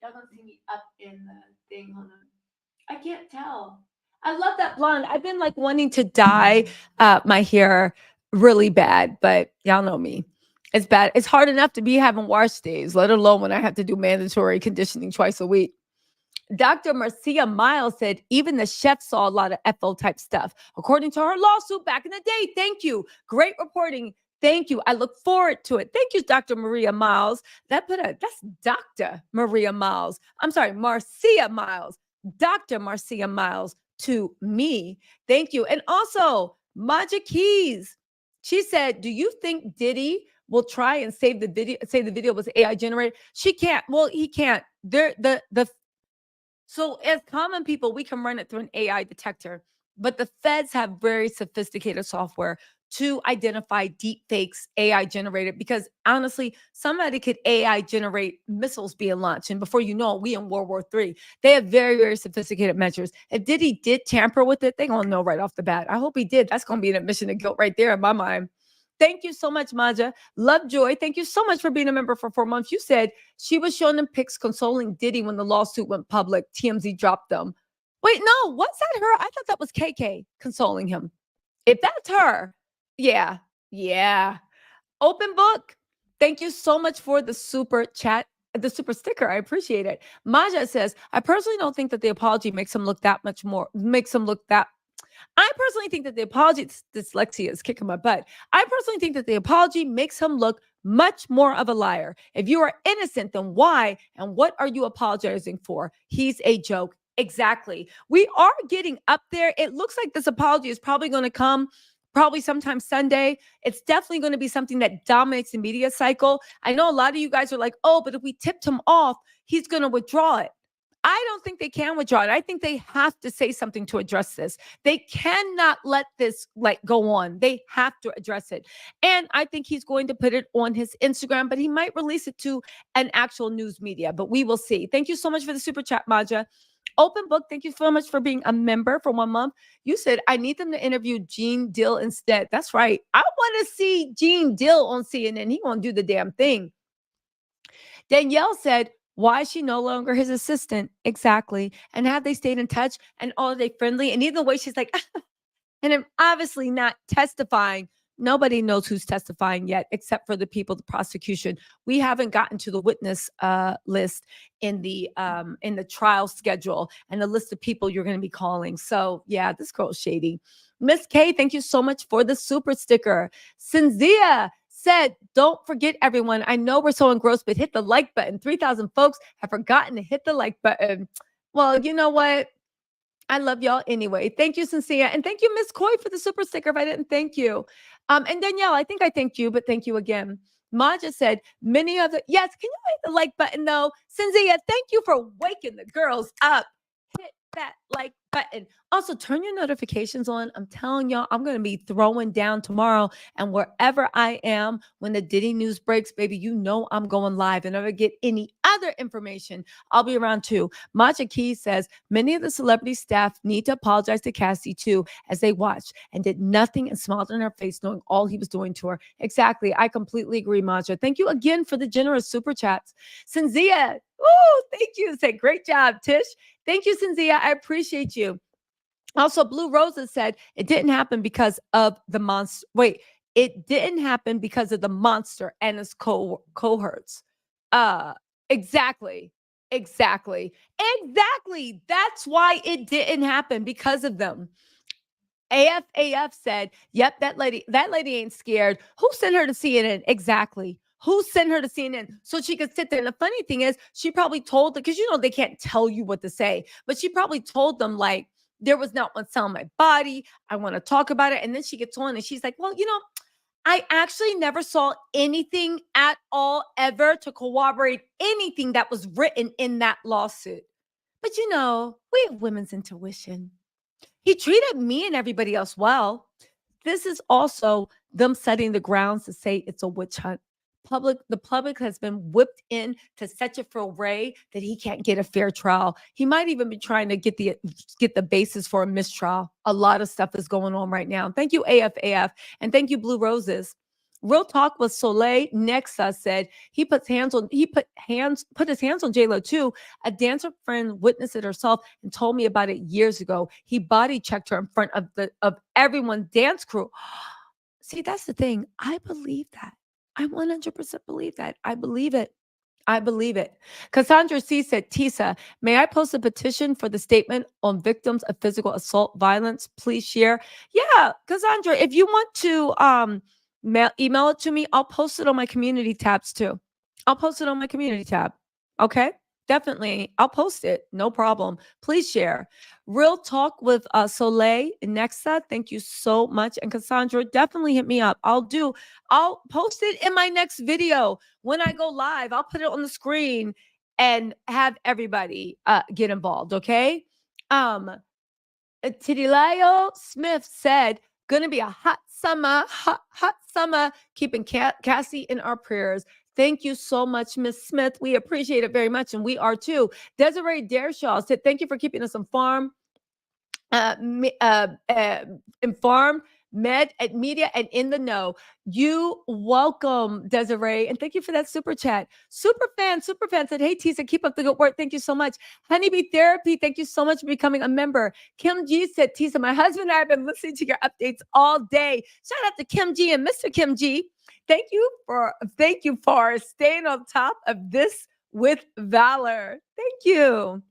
Y'all gonna see me up in the thing. Hold on. I can't tell. I love that blonde. I've been like wanting to dye my hair really bad, but y'all know me. It's bad. It's hard enough to be having wash days, let alone when I have to do mandatory conditioning twice a week. Dr. Marcia Miles said even the chef saw a lot of FO type stuff, according to her lawsuit back in the day. Thank you. Great reporting. Thank you. I look forward to it. Thank you, Dr. Maria Miles. That's Dr. Maria Miles. I'm sorry, Marcia Miles. Dr. Marcia Miles to me. Thank you. And also, Maja Keys. She said, do you think Diddy will try and say the video was AI generated? She can't. Well, he can't. So as common people, we can run it through an AI detector, but the feds have very sophisticated software to identify deep fakes, AI generated, because honestly, somebody could AI generate missiles being launched. And before you know it, we in World War III. They have very, very sophisticated measures. If Diddy did tamper with it, they're going to know right off the bat. I hope he did. That's going to be an admission of guilt right there in my mind. Thank you so much, Maja. Lovejoy, thank you so much for being a member for 4 months. You said she was showing them pics consoling Diddy when the lawsuit went public. TMZ dropped them. Wait, no, was that her? I thought that was KK consoling him. If that's her, yeah. Open book. Thank you so much for the super chat, the super sticker. I appreciate it. Maja says, I personally don't think that the apology makes him look that. I personally think that the apology, dyslexia is kicking my butt. I personally think that the apology makes him look much more of a liar. If you are innocent, then why and what are you apologizing for? He's a joke. Exactly. We are getting up there. It looks like this apology is probably going to come probably sometime Sunday. It's definitely going to be something that dominates the media cycle. I know a lot of you guys are like, oh, but if we tipped him off, he's going to withdraw it. I don't think they can withdraw it. I think they have to say something to address this. They cannot let this go on. They have to address it. And I think he's going to put it on his Instagram, but he might release it to an actual news media, but we will see. Thank you so much for the super chat, Maja. Open book, thank you so much for being a member for 1 month. You said, I need them to interview Gene Dill instead. That's right. I want to see Gene Dill on CNN. He won't do the damn thing. Danielle said, why is she no longer his assistant? Exactly. And have they stayed in touch? And are they friendly? And either way, she's like, and I'm obviously not testifying. Nobody knows who's testifying yet, except for the people, the prosecution. We haven't gotten to the witness list in the trial schedule and the list of people you're going to be calling. So yeah, this girl's shady. Miss K, thank you so much for the super sticker. Cynthia said, don't forget, everyone. I know we're so engrossed, but hit the like button. 3,000 folks have forgotten to hit the like button. Well, you know what? I love y'all anyway. Thank you, Cynthia. And thank you, Miss Coy, for the super sticker if I didn't thank you. And Danielle, I think I thanked you, but thank you again. Maja said, yes, can you hit the like button though? Cynthia, thank you for waking the girls up. Hit that like button. Also, turn your notifications on. I'm telling y'all, I'm going to be throwing down tomorrow. And wherever I am, when the Diddy news breaks, baby, you know I'm going live. And if I get any other information, I'll be around too. Maja Keys says, many of the celebrity staff need to apologize to Cassie too, as they watched and did nothing and smiled in her face, knowing all he was doing to her. Exactly. I completely agree, Maja. Thank you again for the generous super chats. Cynthia, thank you. Say, great job, Tish. Thank you, Cynthia. I appreciate you. Also, Blue Roses said it didn't happen because of the monster. Wait, it didn't happen because of the monster and his cohorts. Uh, exactly. Exactly. Exactly. That's why it didn't happen, because of them. AF said, "Yep, that lady ain't scared. Who sent her to CNN?" Exactly. Who sent her to CNN so she could sit there? And the funny thing is, she probably told them, because they can't tell you what to say, but she probably told them, like, there was not one cell in my body. I want to talk about it. And then she gets on and she's like, well, I actually never saw anything at all ever to corroborate anything that was written in that lawsuit. But we have women's intuition. He treated me and everybody else well. This is also them setting the grounds to say it's a witch hunt. The public has been whipped in to such a foray that he can't get a fair trial. He might even be trying to get the basis for a mistrial. A lot of stuff is going on right now. Thank you, AFAF, and thank you, Blue Roses. Real Talk with Soleil Nexa said he put his hands on JLo too. A dancer friend witnessed it herself and told me about it years ago. He body checked her in front of everyone's dance crew. See, that's the thing. I believe that. I 100% believe that. I believe it. I believe it. Cassandra C said, Tisa, may I post a petition for the statement on victims of physical assault violence? Please share. Yeah, Cassandra, if you want to email it to me, I'll post it on my community tabs too. I'll post it on my community tab. Okay? Definitely. I'll post it. No problem. Please share. Real Talk with Soleil Nexa. Thank you so much. And Cassandra, definitely hit me up. I'll post it in my next video. When I go live, I'll put it on the screen and have everybody get involved. Okay. Tidilayo Smith said, gonna be a hot summer, keeping Cassie in our prayers. Thank you so much, Miss Smith. We appreciate it very much, and we are too. Desiree Dareshaw said, thank you for keeping us informed, informed, media, and in the know. You welcome, Desiree, and thank you for that super chat. Superfan said, hey, Tisa, keep up the good work. Thank you so much. Honeybee Therapy, thank you so much for becoming a member. Kim G said, Tisa, my husband and I have been listening to your updates all day. Shout out to Kim G and Mr. Kim G. Thank you for staying on top of this with valor. Thank you.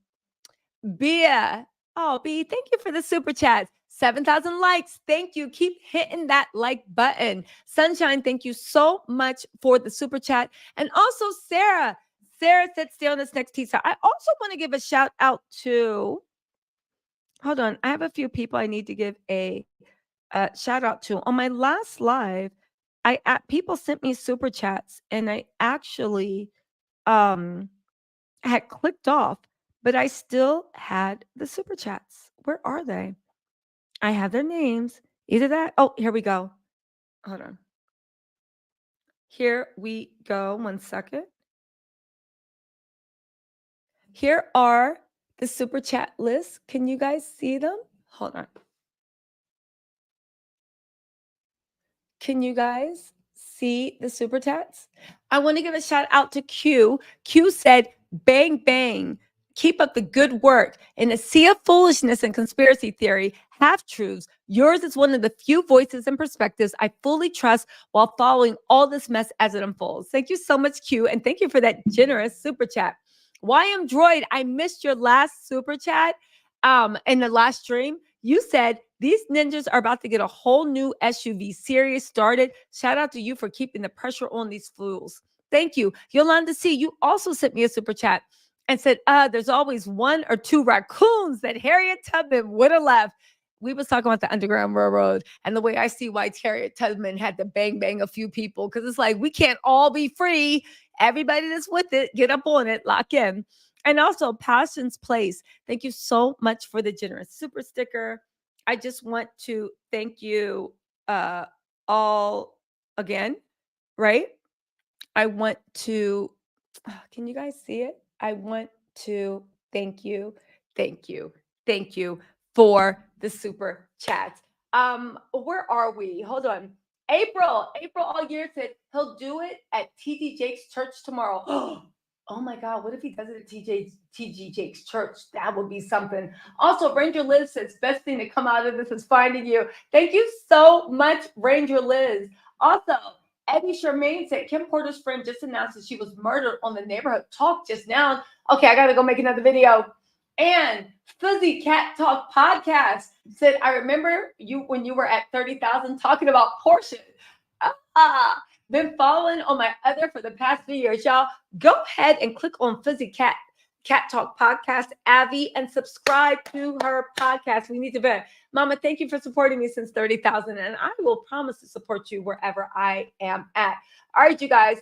Bia. Oh, B, thank you for the super chats. 7,000 likes. Thank you. Keep hitting that like button. Sunshine, thank you so much for the super chat. And also Sarah. Sarah said, stay on this next teaser. I also want to give a shout out to, hold on. I have a few people I need to give a shout out to. On my last live, people sent me super chats and I actually had clicked off, but I still had the super chats. Where are they? I have their names. Either that. Oh, here we go. Hold on. Here we go. 1 second. Here are the super chat lists. Can you guys see them? Hold on. Can you guys see the super chats? I want to give a shout out to Q. Q said, bang, bang. Keep up the good work. In a sea of foolishness and conspiracy theory, half-truths, yours is one of the few voices and perspectives I fully trust while following all this mess as it unfolds. Thank you so much, Q, and thank you for that generous super chat. YM Droid, I missed your last super chat in the last stream. You said, these ninjas are about to get a whole new SUV series started. Shout out to you for keeping the pressure on these fools. Thank you. Yolanda C., you also sent me a super chat and said, there's always 1 or 2 raccoons that Harriet Tubman would have left. We was talking about the Underground Railroad and the way I see why Harriet Tubman had to bang a few people, because it's like, we can't all be free. Everybody that's with it, get up on it, lock in. And also Passion's Place. Thank you so much for the generous super sticker. I just want to thank you all again, right? I want to, can you guys see it? I want to thank you for the super chats. Where are we? Hold on. April all year said he'll do it at TD Jake's church tomorrow. Oh my God, what if he does it at TG Jake's church? That would be something. Also, Ranger Liz says, best thing to come out of this is finding you. Thank you so much, Ranger Liz. Also, Eddie Charmaine said, Kim Porter's friend just announced that she was murdered on the Neighborhood Talk just now. Okay, I got to go make another video. And Fuzzy Cat Talk Podcast said, I remember you when you were at 30,000 talking about Porsche. Been following on my other for the past few years, y'all. Go ahead and click on Fuzzy Cat Talk Podcast, Abby, and subscribe to her podcast. We need to bet. Mama, thank you for supporting me since 30,000, and I will promise to support you wherever I am at. All right, you guys.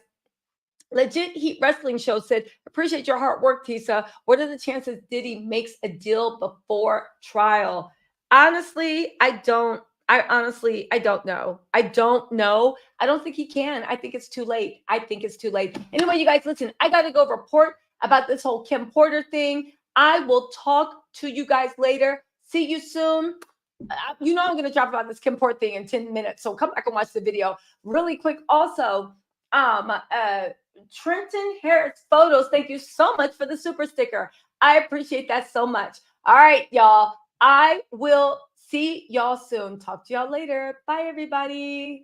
Legit Heat Wrestling Show said, appreciate your hard work, Tisa. What are the chances Diddy makes a deal before trial? Honestly, I don't know. I don't know. I don't think he can. I think it's too late. Anyway, you guys, listen, I got to go report about this whole Kim Porter thing. I will talk to you guys later. See you soon. You know I'm going to drop about this Kim Porter thing in 10 minutes. So come back and watch the video really quick. Also, Trenton Harris Photos, thank you so much for the super sticker. I appreciate that so much. All right, y'all. I will see y'all soon. Talk to y'all later. Bye, everybody.